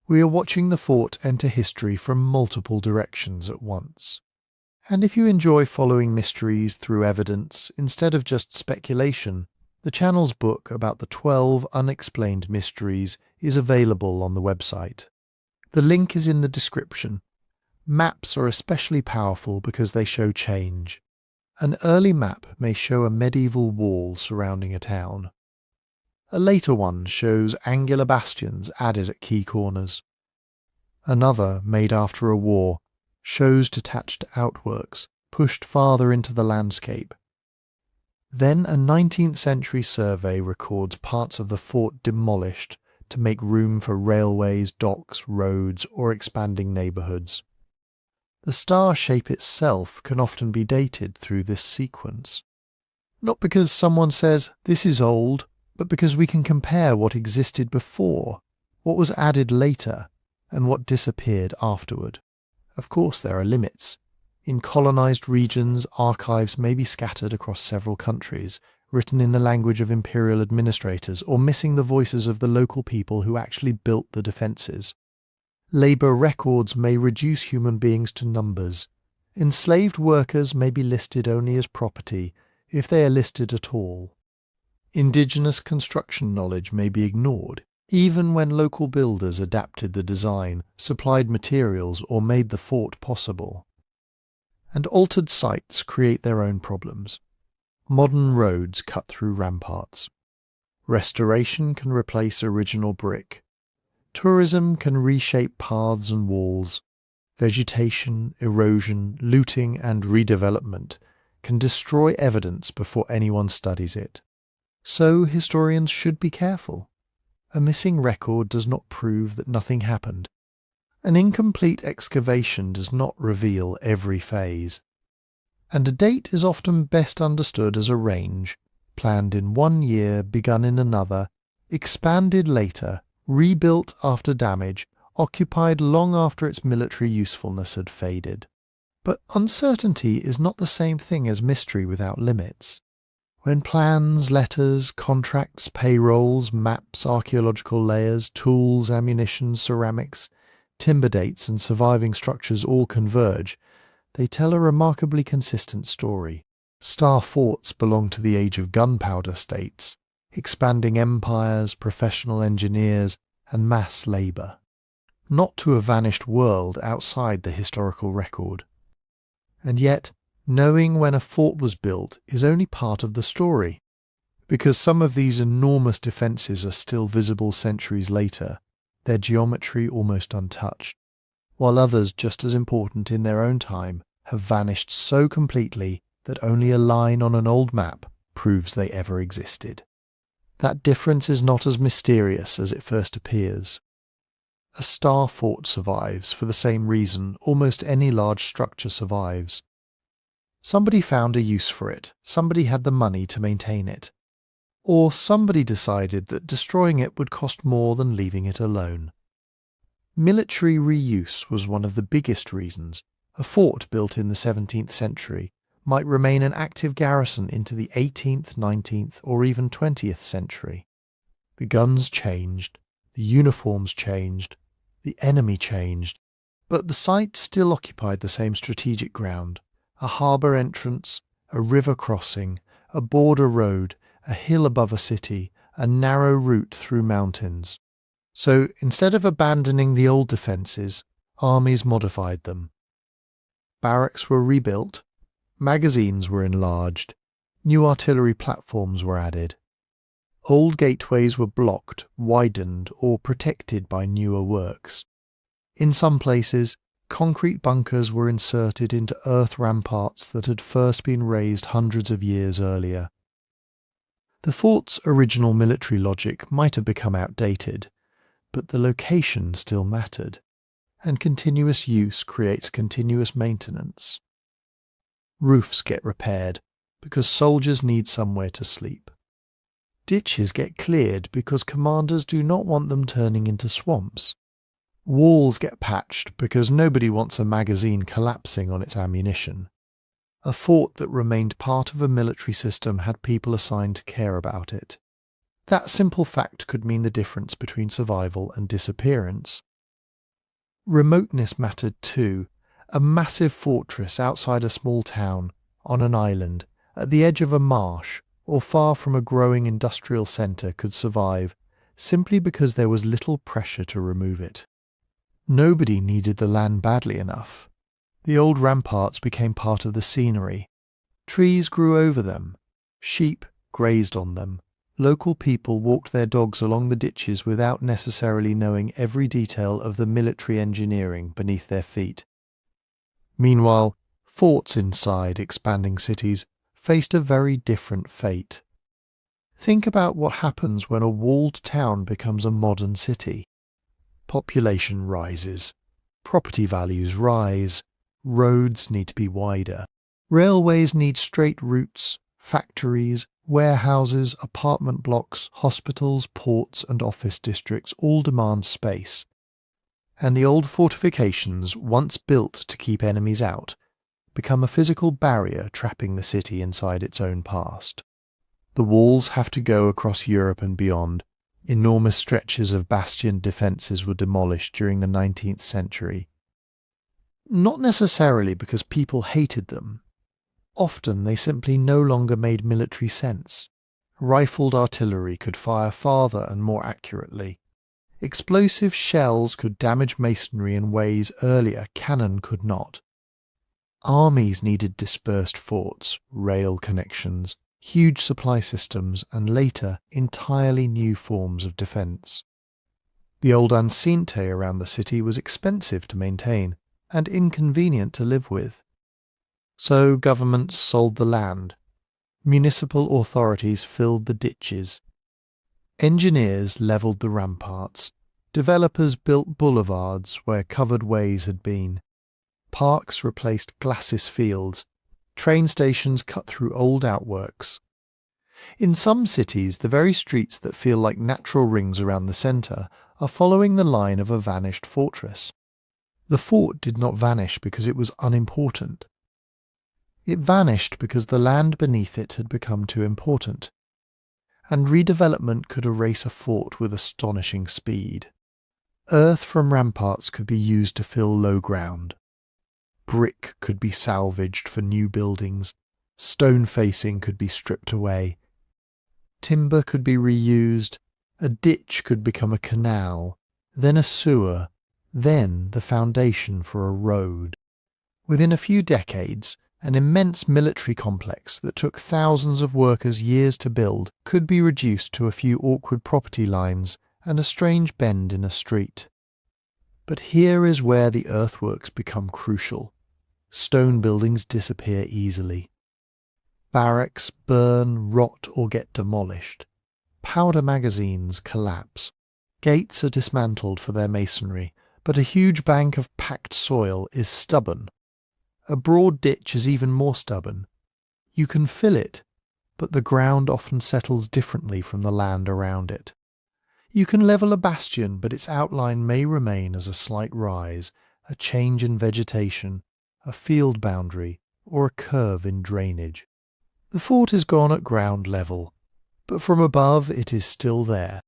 We are watching the fort enter history from multiple directions at once. And if you enjoy following mysteries through evidence instead of just speculation, the channel's book about the 12 unexplained mysteries is available on the website. The link is in the description. Maps are especially powerful because they show change. An early map may show a medieval wall surrounding a town. A later one shows angular bastions added at key corners. Another, made after a war, shows detached outworks pushed farther into the landscape. Then a 19th century survey records parts of the fort demolished to make room for railways, docks, roads, or expanding neighbourhoods. The star shape itself can often be dated through this sequence. Not because someone says, this is old, but because we can compare what existed before, what was added later, and what disappeared afterward. Of course there are limits. In colonised regions, archives may be scattered across several countries, written in the language of imperial administrators, or missing the voices of the local people who actually built the defences. Labour records may reduce human beings to numbers. Enslaved workers may be listed only as property, if they are listed at all. Indigenous construction knowledge may be ignored, even when local builders adapted the design, supplied materials, or made the fort possible. And altered sites create their own problems. Modern roads cut through ramparts. Restoration can replace original brick. Tourism can reshape paths and walls. Vegetation, erosion, looting, and redevelopment can destroy evidence before anyone studies it. So historians should be careful. A missing record does not prove that nothing happened. An incomplete excavation does not reveal every phase. And a date is often best understood as a range, planned in one year, begun in another, expanded later, rebuilt after damage, occupied long after its military usefulness had faded. But uncertainty is not the same thing as mystery without limits. When plans, letters, contracts, payrolls, maps, archaeological layers, tools, ammunition, ceramics, timber dates and surviving structures all converge, they tell a remarkably consistent story. Star forts belong to the age of gunpowder states, expanding empires, professional engineers, and mass labour, not to a vanished world outside the historical record. And yet, knowing when a fort was built is only part of the story, because some of these enormous defences are still visible centuries later, their geometry almost untouched, while others just as important in their own time have vanished so completely that only a line on an old map proves they ever existed. That difference is not as mysterious as it first appears. A star fort survives for the same reason almost any large structure survives. Somebody found a use for it, somebody had the money to maintain it, or somebody decided that destroying it would cost more than leaving it alone. Military reuse was one of the biggest reasons. A fort built in the 17th century might remain an active garrison into the 18th, 19th, or even 20th century. The guns changed, the uniforms changed, the enemy changed, but the site still occupied the same strategic ground: a harbour entrance, a river crossing, a border road, a hill above a city, a narrow route through mountains. So instead of abandoning the old defences, armies modified them. Barracks were rebuilt, magazines were enlarged, new artillery platforms were added. Old gateways were blocked, widened, or protected by newer works. In some places, concrete bunkers were inserted into earth ramparts that had first been raised hundreds of years earlier. The fort's original military logic might have become outdated, but the location still mattered, and continuous use creates continuous maintenance. Roofs get repaired because soldiers need somewhere to sleep. Ditches get cleared because commanders do not want them turning into swamps. Walls get patched because nobody wants a magazine collapsing on its ammunition. A fort that remained part of a military system had people assigned to care about it. That simple fact could mean the difference between survival and disappearance. Remoteness mattered too. A massive fortress outside a small town, on an island, at the edge of a marsh, or far from a growing industrial centre could survive simply because there was little pressure to remove it. Nobody needed the land badly enough. The old ramparts became part of the scenery. Trees grew over them. Sheep grazed on them. Local people walked their dogs along the ditches without necessarily knowing every detail of the military engineering beneath their feet. Meanwhile, forts inside expanding cities faced a very different fate. Think about what happens when a walled town becomes a modern city. Population rises. Property values rise. Roads need to be wider. Railways need straight routes. Factories, warehouses, apartment blocks, hospitals, ports and office districts all demand space. And the old fortifications, once built to keep enemies out, become a physical barrier trapping the city inside its own past. The walls have to go across Europe and beyond. Enormous stretches of bastion defences were demolished during the 19th century. Not necessarily because people hated them. Often they simply no longer made military sense. Rifled artillery could fire farther and more accurately. Explosive shells could damage masonry in ways earlier cannon could not. Armies needed dispersed forts, rail connections, huge supply systems, and later entirely new forms of defence. The old enceinte around the city was expensive to maintain and inconvenient to live with. So governments sold the land. Municipal authorities filled the ditches. Engineers levelled the ramparts. Developers built boulevards where covered ways had been. Parks replaced glacis fields. Train stations cut through old outworks. In some cities, the very streets that feel like natural rings around the centre are following the line of a vanished fortress. The fort did not vanish because it was unimportant. It vanished because the land beneath it had become too important, and redevelopment could erase a fort with astonishing speed. Earth from ramparts could be used to fill low ground. Brick could be salvaged for new buildings. Stone facing could be stripped away. Timber could be reused. A ditch could become a canal, then a sewer, then the foundation for a road. Within a few decades, an immense military complex that took thousands of workers years to build could be reduced to a few awkward property lines and a strange bend in a street. But here is where the earthworks become crucial. Stone buildings disappear easily. Barracks burn, rot, or get demolished. Powder magazines collapse. Gates are dismantled for their masonry, but a huge bank of packed soil is stubborn. A broad ditch is even more stubborn. You can fill it, but the ground often settles differently from the land around it. You can level a bastion, but its outline may remain as a slight rise, a change in vegetation, a field boundary, or a curve in drainage. The fort is gone at ground level, but from above it is still there.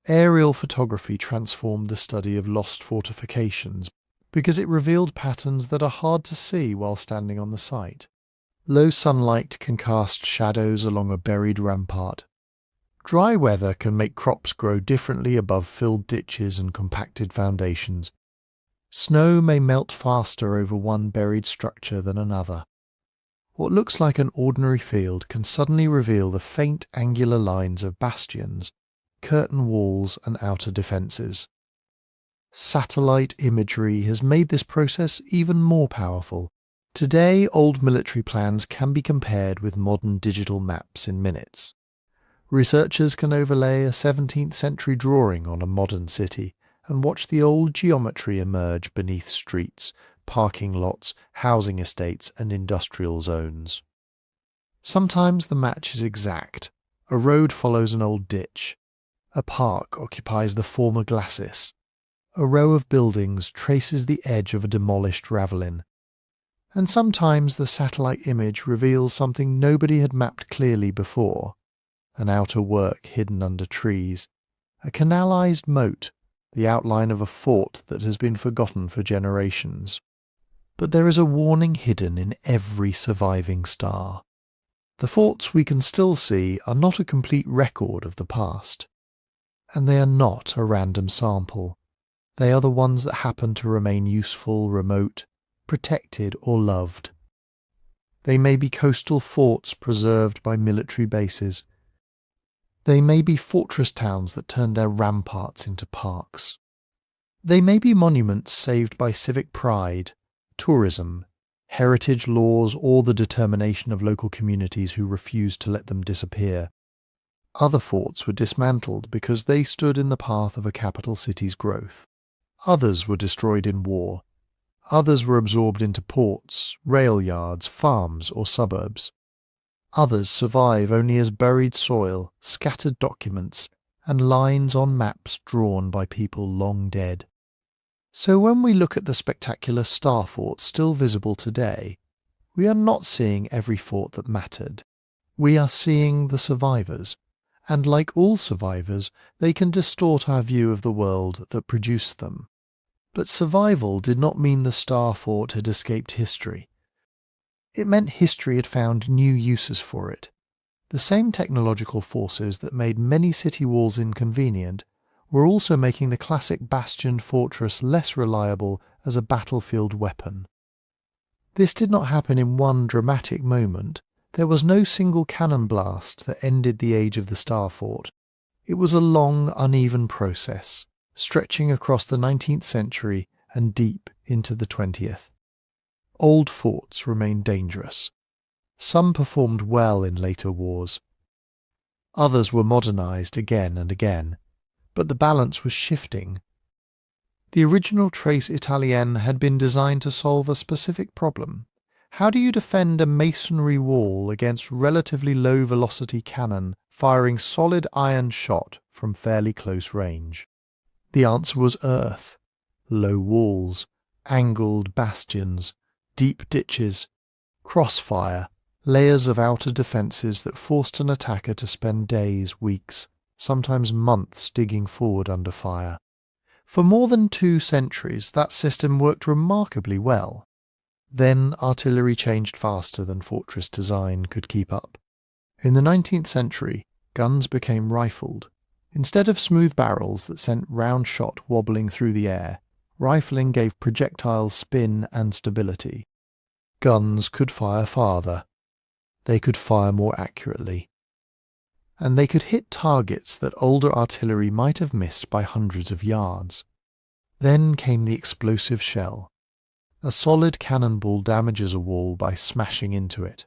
Aerial photography transformed the study of lost fortifications because it revealed patterns that are hard to see while standing on the site. Low sunlight can cast shadows along a buried rampart. Dry weather can make crops grow differently above filled ditches and compacted foundations. Snow may melt faster over one buried structure than another. What looks like an ordinary field can suddenly reveal the faint angular lines of bastions, curtain walls and outer defences. Satellite imagery has made this process even more powerful. Today, old military plans can be compared with modern digital maps in minutes. Researchers can overlay a 17th century drawing on a modern city and watch the old geometry emerge beneath streets, parking lots, housing estates, and industrial zones. Sometimes the match is exact. A road follows an old ditch. A park occupies the former glacis. A row of buildings traces the edge of a demolished ravelin. And sometimes the satellite image reveals something nobody had mapped clearly before. An outer work hidden under trees. A canalized moat, the outline of a fort that has been forgotten for generations. But there is a warning hidden in every surviving star. The forts we can still see are not a complete record of the past. And they are not a random sample. They are the ones that happen to remain useful, remote, protected or loved. They may be coastal forts preserved by military bases. They may be fortress towns that turned their ramparts into parks. They may be monuments saved by civic pride, tourism, heritage laws, or the determination of local communities who refused to let them disappear. Other forts were dismantled because they stood in the path of a capital city's growth. Others were destroyed in war. Others were absorbed into ports, rail yards, farms, or suburbs. Others survive only as buried soil, scattered documents, and lines on maps drawn by people long dead. So when we look at the spectacular star forts still visible today, we are not seeing every fort that mattered. We are seeing the survivors, and like all survivors, they can distort our view of the world that produced them. But survival did not mean the star fort had escaped history. It meant history had found new uses for it. The same technological forces that made many city walls inconvenient were also making the classic bastion fortress less reliable as a battlefield weapon. This did not happen in one dramatic moment. There was no single cannon blast that ended the age of the star fort. It was a long, uneven process, stretching across the 19th century and deep into the 20th. Old forts remained dangerous. Some performed well in later wars. Others were modernized again and again, but the balance was shifting. The original trace Italienne had been designed to solve a specific problem. How do you defend a masonry wall against relatively low-velocity cannon firing solid iron shot from fairly close range? The answer was earth, low walls, angled bastions, deep ditches, crossfire, layers of outer defences that forced an attacker to spend days, weeks, sometimes months digging forward under fire. For more than 2 centuries, that system worked remarkably well. Then artillery changed faster than fortress design could keep up. In the 19th century, guns became rifled. Instead of smooth barrels that sent round shot wobbling through the air, rifling gave projectiles spin and stability. Guns could fire farther. They could fire more accurately. And they could hit targets that older artillery might have missed by hundreds of yards. Then came the explosive shell. A solid cannonball damages a wall by smashing into it.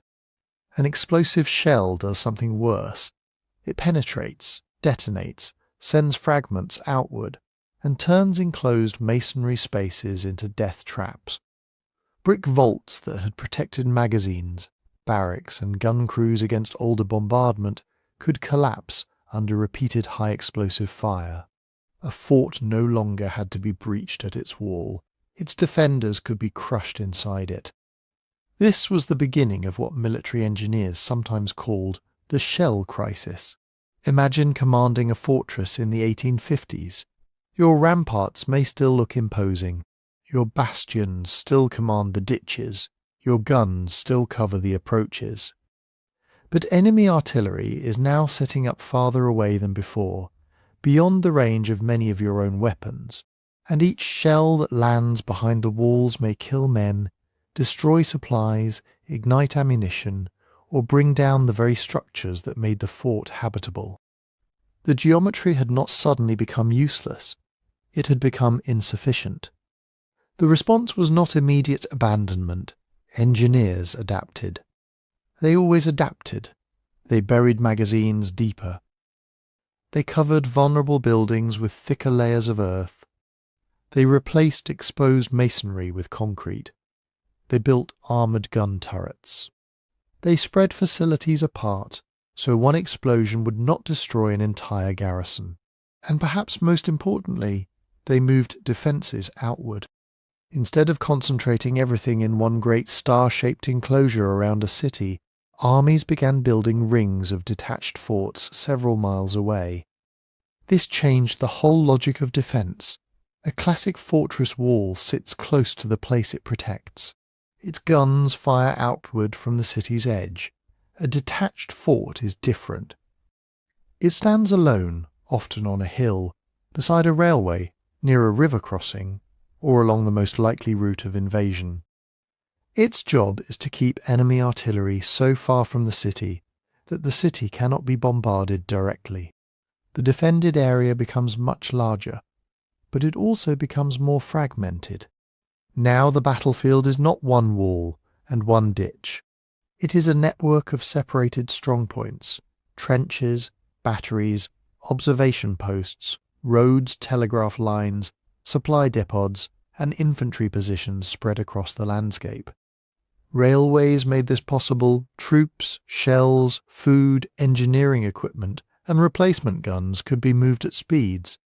An explosive shell does something worse. It penetrates, detonates, sends fragments outward, and turns enclosed masonry spaces into death traps. Brick vaults that had protected magazines, barracks, and gun crews against older bombardment could collapse under repeated high-explosive fire. A fort no longer had to be breached at its wall. Its defenders could be crushed inside it. This was the beginning of what military engineers sometimes called the shell crisis. Imagine commanding a fortress in the 1850s. Your ramparts may still look imposing. Your bastions still command the ditches. Your guns still cover the approaches. But enemy artillery is now setting up farther away than before, beyond the range of many of your own weapons, and each shell that lands behind the walls may kill men, destroy supplies, ignite ammunition, or bring down the very structures that made the fort habitable. The geometry had not suddenly become useless. it had become insufficient. The response was not immediate abandonment. Engineers adapted. They always adapted. They buried magazines deeper. They covered vulnerable buildings with thicker layers of earth. They replaced exposed masonry with concrete. They built armoured gun turrets. They spread facilities apart so one explosion would not destroy an entire garrison. And perhaps most importantly, they moved defences outward. Instead of concentrating everything in one great star-shaped enclosure around a city, armies began building rings of detached forts several miles away. This changed the whole logic of defence. A classic fortress wall sits close to the place it protects. Its guns fire outward from the city's edge. A detached fort is different. It stands alone, often on a hill, beside a railway, near a river crossing, or along the most likely route of invasion. Its job is to keep enemy artillery so far from the city that the city cannot be bombarded directly. The defended area becomes much larger, but it also becomes more fragmented. Now the battlefield is not one wall and one ditch. It is a network of separated strongpoints, trenches, batteries, observation posts, roads, telegraph lines, supply depots, and infantry positions spread across the landscape. Railways made this possible. Troops, shells, food, engineering equipment, and replacement guns could be moved at speeds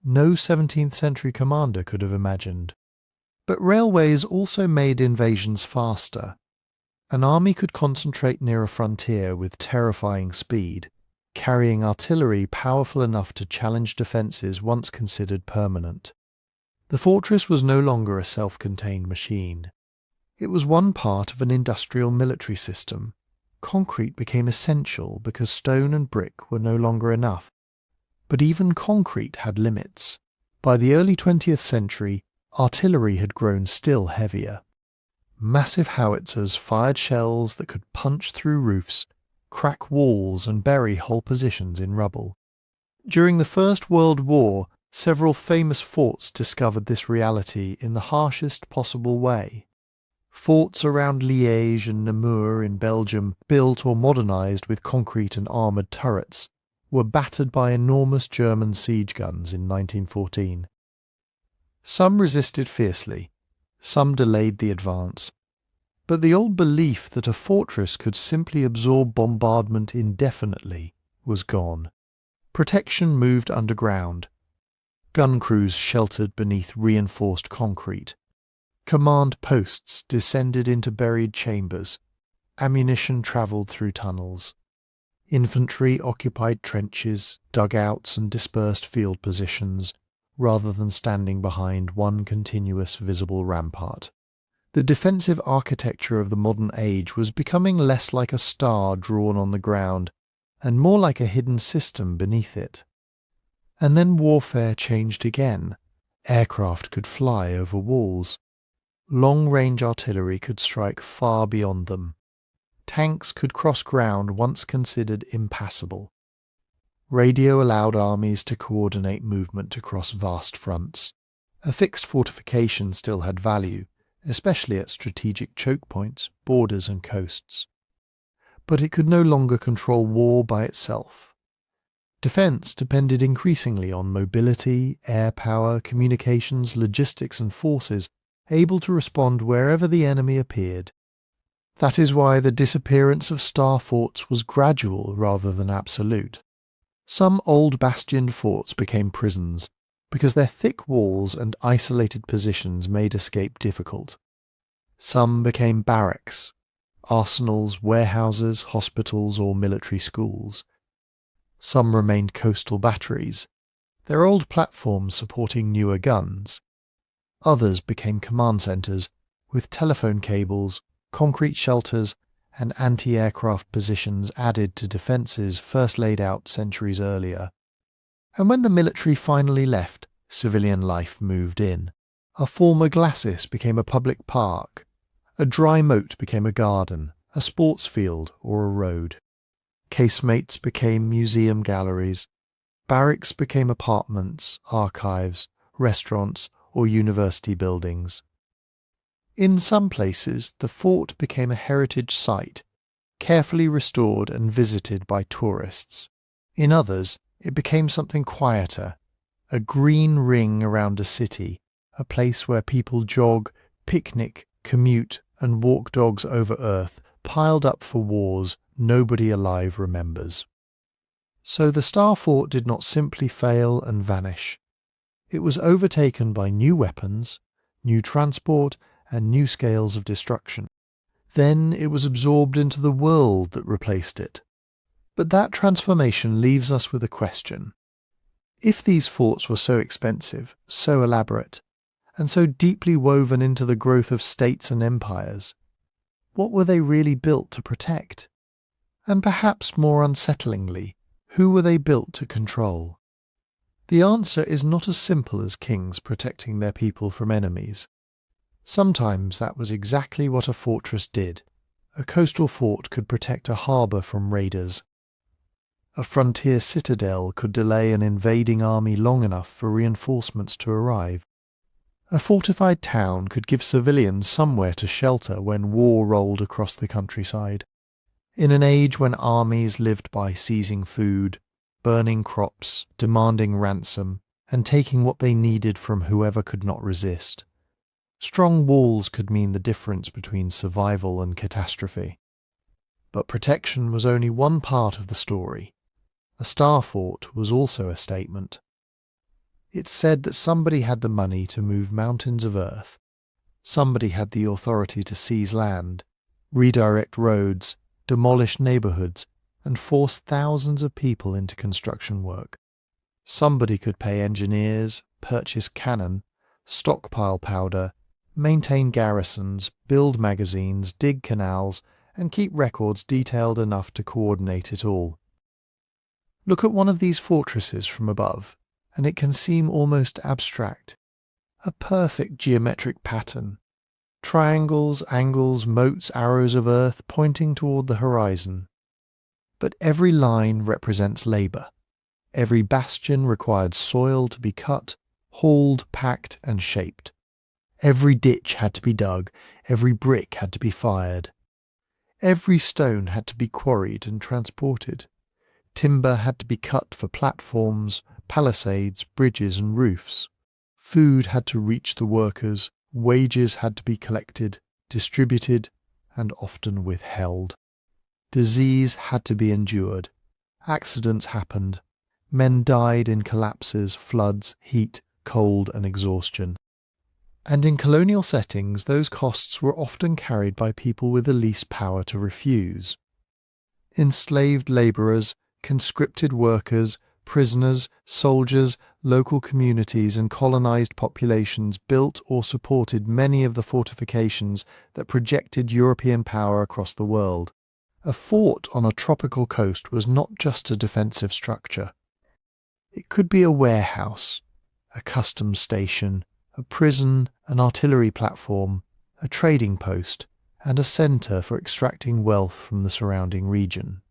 no 17th century commander could have imagined. But railways also made invasions faster. An army could concentrate near a frontier with terrifying speed, carrying artillery powerful enough to challenge defences once considered permanent. The fortress was no longer a self-contained machine. It was one part of an industrial military system. Concrete became essential because stone and brick were no longer enough. But even concrete had limits. By the early 20th century, artillery had grown still heavier. Massive howitzers fired shells that could punch through roofs, crack walls and bury whole positions in rubble. During the First World War, several famous forts discovered this reality in the harshest possible way. Forts around Liège and Namur in Belgium, built or modernised with concrete and armoured turrets, were battered by enormous German siege guns in 1914. Some resisted fiercely, some delayed the advance, but the old belief that a fortress could simply absorb bombardment indefinitely was gone. Protection moved underground. Gun crews sheltered beneath reinforced concrete. Command posts descended into buried chambers. Ammunition travelled through tunnels. Infantry occupied trenches, dugouts and dispersed field positions, rather than standing behind one continuous visible rampart. The defensive architecture of the modern age was becoming less like a star drawn on the ground, and more like a hidden system beneath it. And then warfare changed again. Aircraft could fly over walls. Long-range artillery could strike far beyond them. Tanks could cross ground once considered impassable. Radio allowed armies to coordinate movement across vast fronts. A fixed fortification still had value, especially at strategic choke points, borders and coasts. But it could no longer control war by itself. Defence depended increasingly on mobility, air power, communications, logistics and forces able to respond wherever the enemy appeared. That is why the disappearance of star forts was gradual rather than absolute. Some old bastioned forts became prisons, because their thick walls and isolated positions made escape difficult. Some became barracks, arsenals, warehouses, hospitals or military schools. Some remained coastal batteries, their old platforms supporting newer guns. Others became command centres with telephone cables, concrete shelters and anti-aircraft positions added to defences first laid out centuries earlier. And when the military finally left, civilian life moved in. A former glacis became a public park. A dry moat became a garden, a sports field or a road. Casemates became museum galleries. Barracks became apartments, archives, restaurants, or university buildings. In some places, the fort became a heritage site, carefully restored and visited by tourists. In others, it became something quieter, a green ring around a city, a place where people jog, picnic, commute, and walk dogs over earth piled up for wars nobody alive remembers. So the Star Fort did not simply fail and vanish. It was overtaken by new weapons, new transport, and new scales of destruction. Then it was absorbed into the world that replaced it. But that transformation leaves us with a question. If these forts were so expensive, so elaborate, and so deeply woven into the growth of states and empires, what were they really built to protect? And perhaps more unsettlingly, who were they built to control? The answer is not as simple as kings protecting their people from enemies. Sometimes that was exactly what a fortress did. A coastal fort could protect a harbour from raiders. A frontier citadel could delay an invading army long enough for reinforcements to arrive. A fortified town could give civilians somewhere to shelter when war rolled across the countryside. In an age when armies lived by seizing food, burning crops, demanding ransom, and taking what they needed from whoever could not resist, strong walls could mean the difference between survival and catastrophe. But protection was only one part of the story. A star fort was also a statement. It said that somebody had the money to move mountains of earth. Somebody had the authority to seize land, redirect roads, demolish neighborhoods, and force thousands of people into construction work. Somebody could pay engineers, purchase cannon, stockpile powder, maintain garrisons, build magazines, dig canals, and keep records detailed enough to coordinate it all. Look at one of these fortresses from above, and it can seem almost abstract. A perfect geometric pattern. Triangles, angles, moats, arrows of earth pointing toward the horizon. But every line represents labour. Every bastion required soil to be cut, hauled, packed, and shaped. Every ditch had to be dug, every brick had to be fired. Every stone had to be quarried and transported. Timber had to be cut for platforms, palisades, bridges, and roofs. Food had to reach the workers, wages had to be collected, distributed, and often withheld. Disease had to be endured. Accidents happened. Men died in collapses, floods, heat, cold, and exhaustion. And in colonial settings, those costs were often carried by people with the least power to refuse. Enslaved labourers, conscripted workers, prisoners, soldiers, local communities and colonized populations built or supported many of the fortifications that projected European power across the world. A fort on a tropical coast was not just a defensive structure. It could be a warehouse, a customs station, a prison, an artillery platform, a trading post, and a centre for extracting wealth from the surrounding region.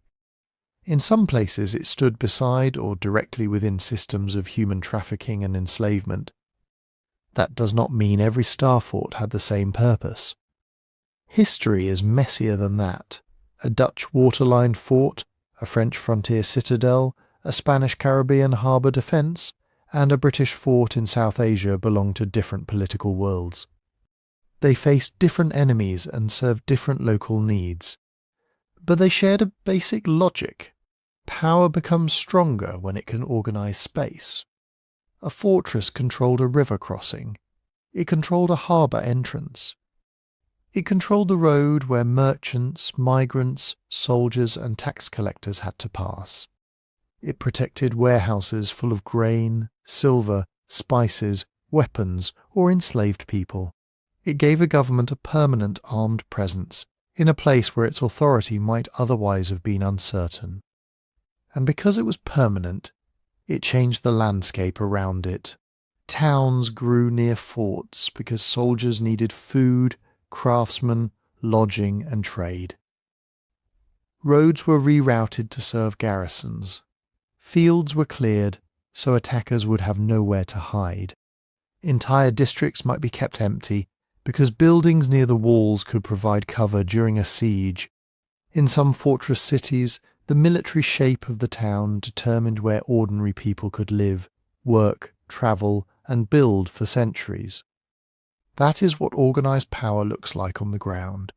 In some places it stood beside or directly within systems of human trafficking and enslavement. That does not mean every star fort had the same purpose. History is messier than that. A Dutch waterline fort, a French frontier citadel, a Spanish Caribbean harbour defence, and a British fort in South Asia belong to different political worlds. They faced different enemies and served different local needs. But they shared a basic logic. Power becomes stronger when it can organise space. A fortress controlled a river crossing. It controlled a harbour entrance. It controlled the road where merchants, migrants, soldiers and tax collectors had to pass. It protected warehouses full of grain, silver, spices, weapons, or enslaved people. It gave a government a permanent armed presence in a place where its authority might otherwise have been uncertain. And because it was permanent, it changed the landscape around it. Towns grew near forts because soldiers needed food, craftsmen, lodging, and trade. Roads were rerouted to serve garrisons. Fields were cleared so attackers would have nowhere to hide. Entire districts might be kept empty because buildings near the walls could provide cover during a siege. In some fortress cities, the military shape of the town determined where ordinary people could live, work, travel, and build for centuries. That is what organised power looks like on the ground.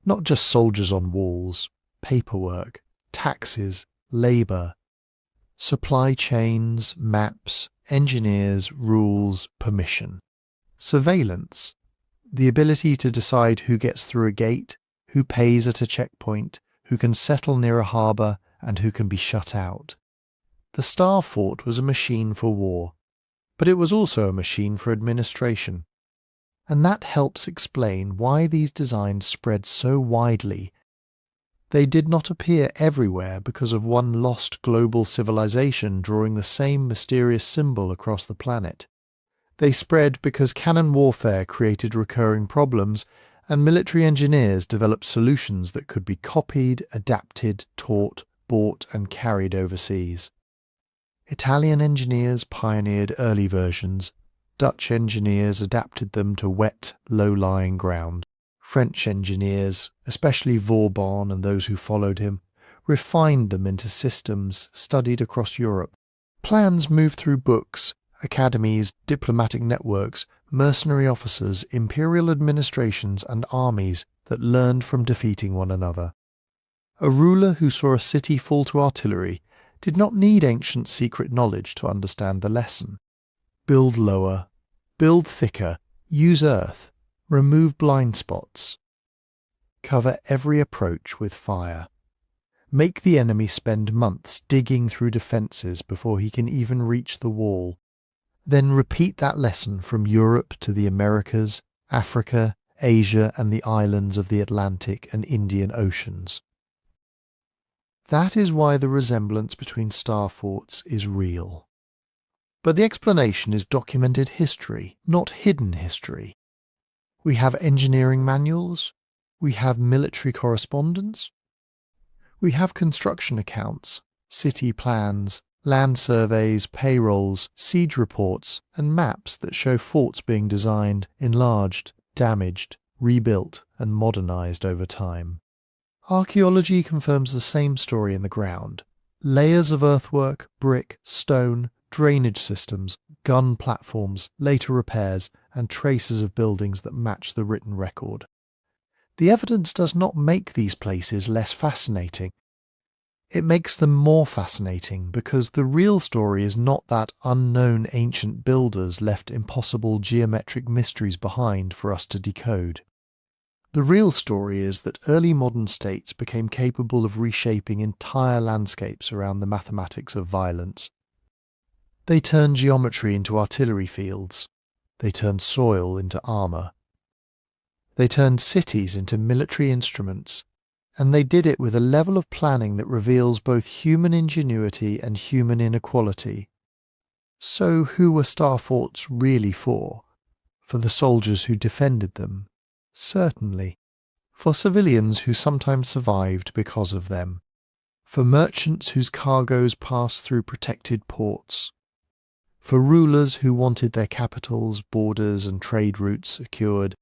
Not just soldiers on walls, paperwork, taxes, labour, supply chains, maps, engineers, rules, permission. Surveillance, the ability to decide who gets through a gate, who pays at a checkpoint, who can settle near a harbour, and who can be shut out. The Star Fort was a machine for war, but it was also a machine for administration. And that helps explain why these designs spread so widely. They did not appear everywhere because of one lost global civilization drawing the same mysterious symbol across the planet. They spread because cannon warfare created recurring problems, and military engineers developed solutions that could be copied, adapted, taught, bought, and carried overseas. Italian engineers pioneered early versions. Dutch engineers adapted them to wet, low-lying ground. French engineers, especially Vauban and those who followed him, refined them into systems studied across Europe. Plans moved through books, academies, diplomatic networks, mercenary officers, imperial administrations, and armies that learned from defeating one another. A ruler who saw a city fall to artillery did not need ancient secret knowledge to understand the lesson. Build lower, build thicker, use earth, remove blind spots. Cover every approach with fire. Make the enemy spend months digging through defences before he can even reach the wall. Then repeat that lesson from Europe to the Americas, Africa, Asia, and the islands of the Atlantic and Indian Oceans. That is why the resemblance between star forts is real. But the explanation is documented history, not hidden history. We have engineering manuals, we have military correspondence, we have construction accounts, city plans, land surveys, payrolls, siege reports, and maps that show forts being designed, enlarged, damaged, rebuilt, and modernized over time. Archaeology confirms the same story in the ground. Layers of earthwork, brick, stone, drainage systems, gun platforms, later repairs, and traces of buildings that match the written record. The evidence does not make these places less fascinating. It makes them more fascinating because the real story is not that unknown ancient builders left impossible geometric mysteries behind for us to decode. The real story is that early modern states became capable of reshaping entire landscapes around the mathematics of violence. They turned geometry into artillery fields. They turned soil into armour. They turned cities into military instruments. And they did it with a level of planning that reveals both human ingenuity and human inequality. So who were star forts really for? For the soldiers who defended them? Certainly. For civilians who sometimes survived because of them. For merchants whose cargoes passed through protected ports. For rulers who wanted their capitals, borders, and trade routes secured,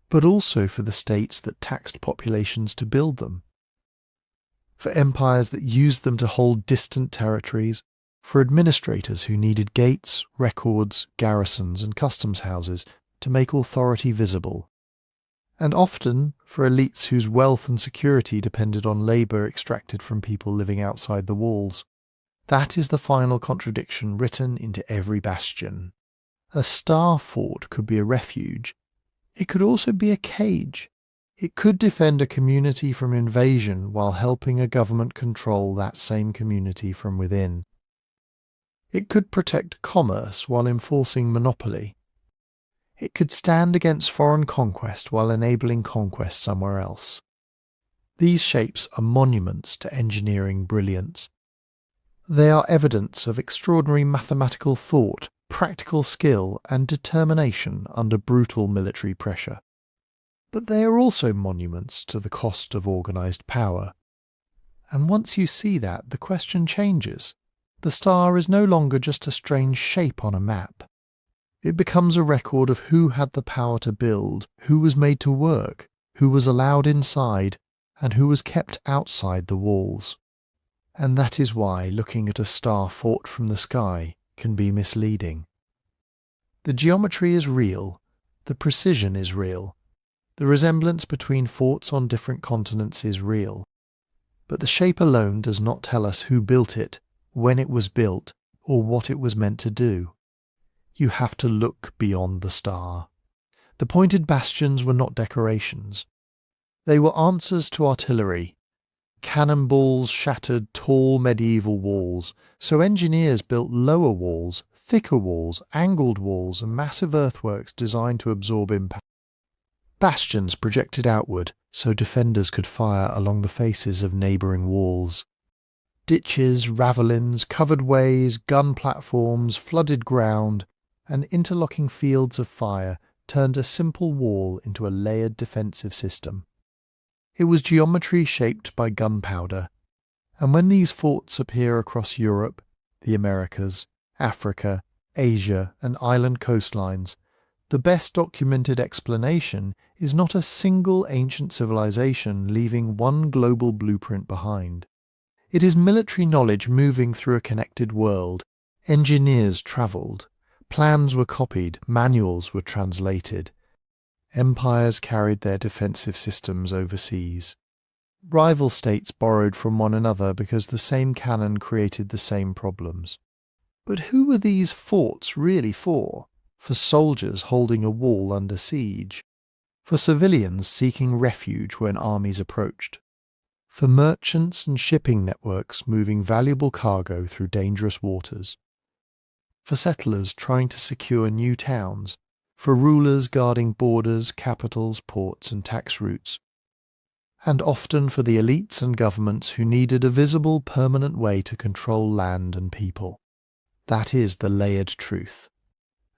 but also for the states that taxed populations to build them. For empires that used them to hold distant territories, for administrators who needed gates, records, garrisons, and customs houses to make authority visible. And often for elites whose wealth and security depended on labour extracted from people living outside the walls. That is the final contradiction written into every bastion. A star fort could be a refuge. It could also be a cage. It could defend a community from invasion while helping a government control that same community from within. It could protect commerce while enforcing monopoly. It could stand against foreign conquest while enabling conquest somewhere else. These shapes are monuments to engineering brilliance. They are evidence of extraordinary mathematical thought, practical skill, and determination under brutal military pressure. But they are also monuments to the cost of organised power. And once you see that, the question changes. The star is no longer just a strange shape on a map. It becomes a record of who had the power to build, who was made to work, who was allowed inside, and who was kept outside the walls. And that is why looking at a star fort from the sky can be misleading. The geometry is real, the precision is real, the resemblance between forts on different continents is real, but the shape alone does not tell us who built it, when it was built, or what it was meant to do. You have to look beyond the star. The pointed bastions were not decorations. They were answers to artillery. Cannonballs shattered tall medieval walls, so engineers built lower walls, thicker walls, angled walls, and massive earthworks designed to absorb impact. Bastions projected outward, so defenders could fire along the faces of neighbouring walls. Ditches, ravelins, covered ways, gun platforms, flooded ground, and interlocking fields of fire turned a simple wall into a layered defensive system. It was geometry shaped by gunpowder, and when these forts appear across Europe, the Americas, Africa, Asia, and island coastlines, the best documented explanation is not a single ancient civilization leaving one global blueprint behind. It is military knowledge moving through a connected world. Engineers travelled, plans were copied, manuals were translated. Empires carried their defensive systems overseas. Rival states borrowed from one another because the same cannon created the same problems. But who were these forts really for? For soldiers holding a wall under siege, for civilians seeking refuge when armies approached, for merchants and shipping networks moving valuable cargo through dangerous waters, for settlers trying to secure new towns, for rulers guarding borders, capitals, ports, and tax routes, and often for the elites and governments who needed a visible, permanent way to control land and people. That is the layered truth.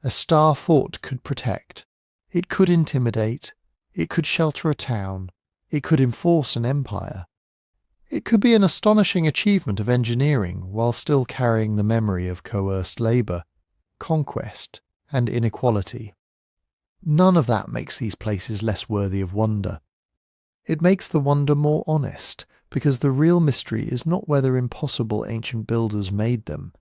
A star fort could protect, it could intimidate, it could shelter a town, it could enforce an empire. It could be an astonishing achievement of engineering while still carrying the memory of coerced labour, conquest, and inequality. None of that makes these places less worthy of wonder. It makes the wonder more honest, because the real mystery is not whether impossible ancient builders made them.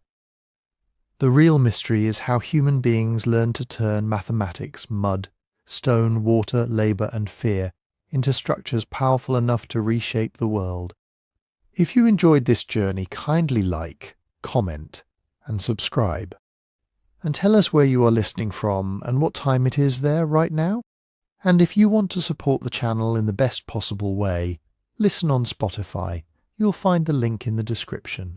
The real mystery is how human beings learned to turn mathematics, mud, stone, water, labour, and fear into structures powerful enough to reshape the world. If you enjoyed this journey, kindly like, comment, and subscribe. And tell us where you are listening from and what time it is there right now. And if you want to support the channel in the best possible way, listen on Spotify. You'll find the link in the description.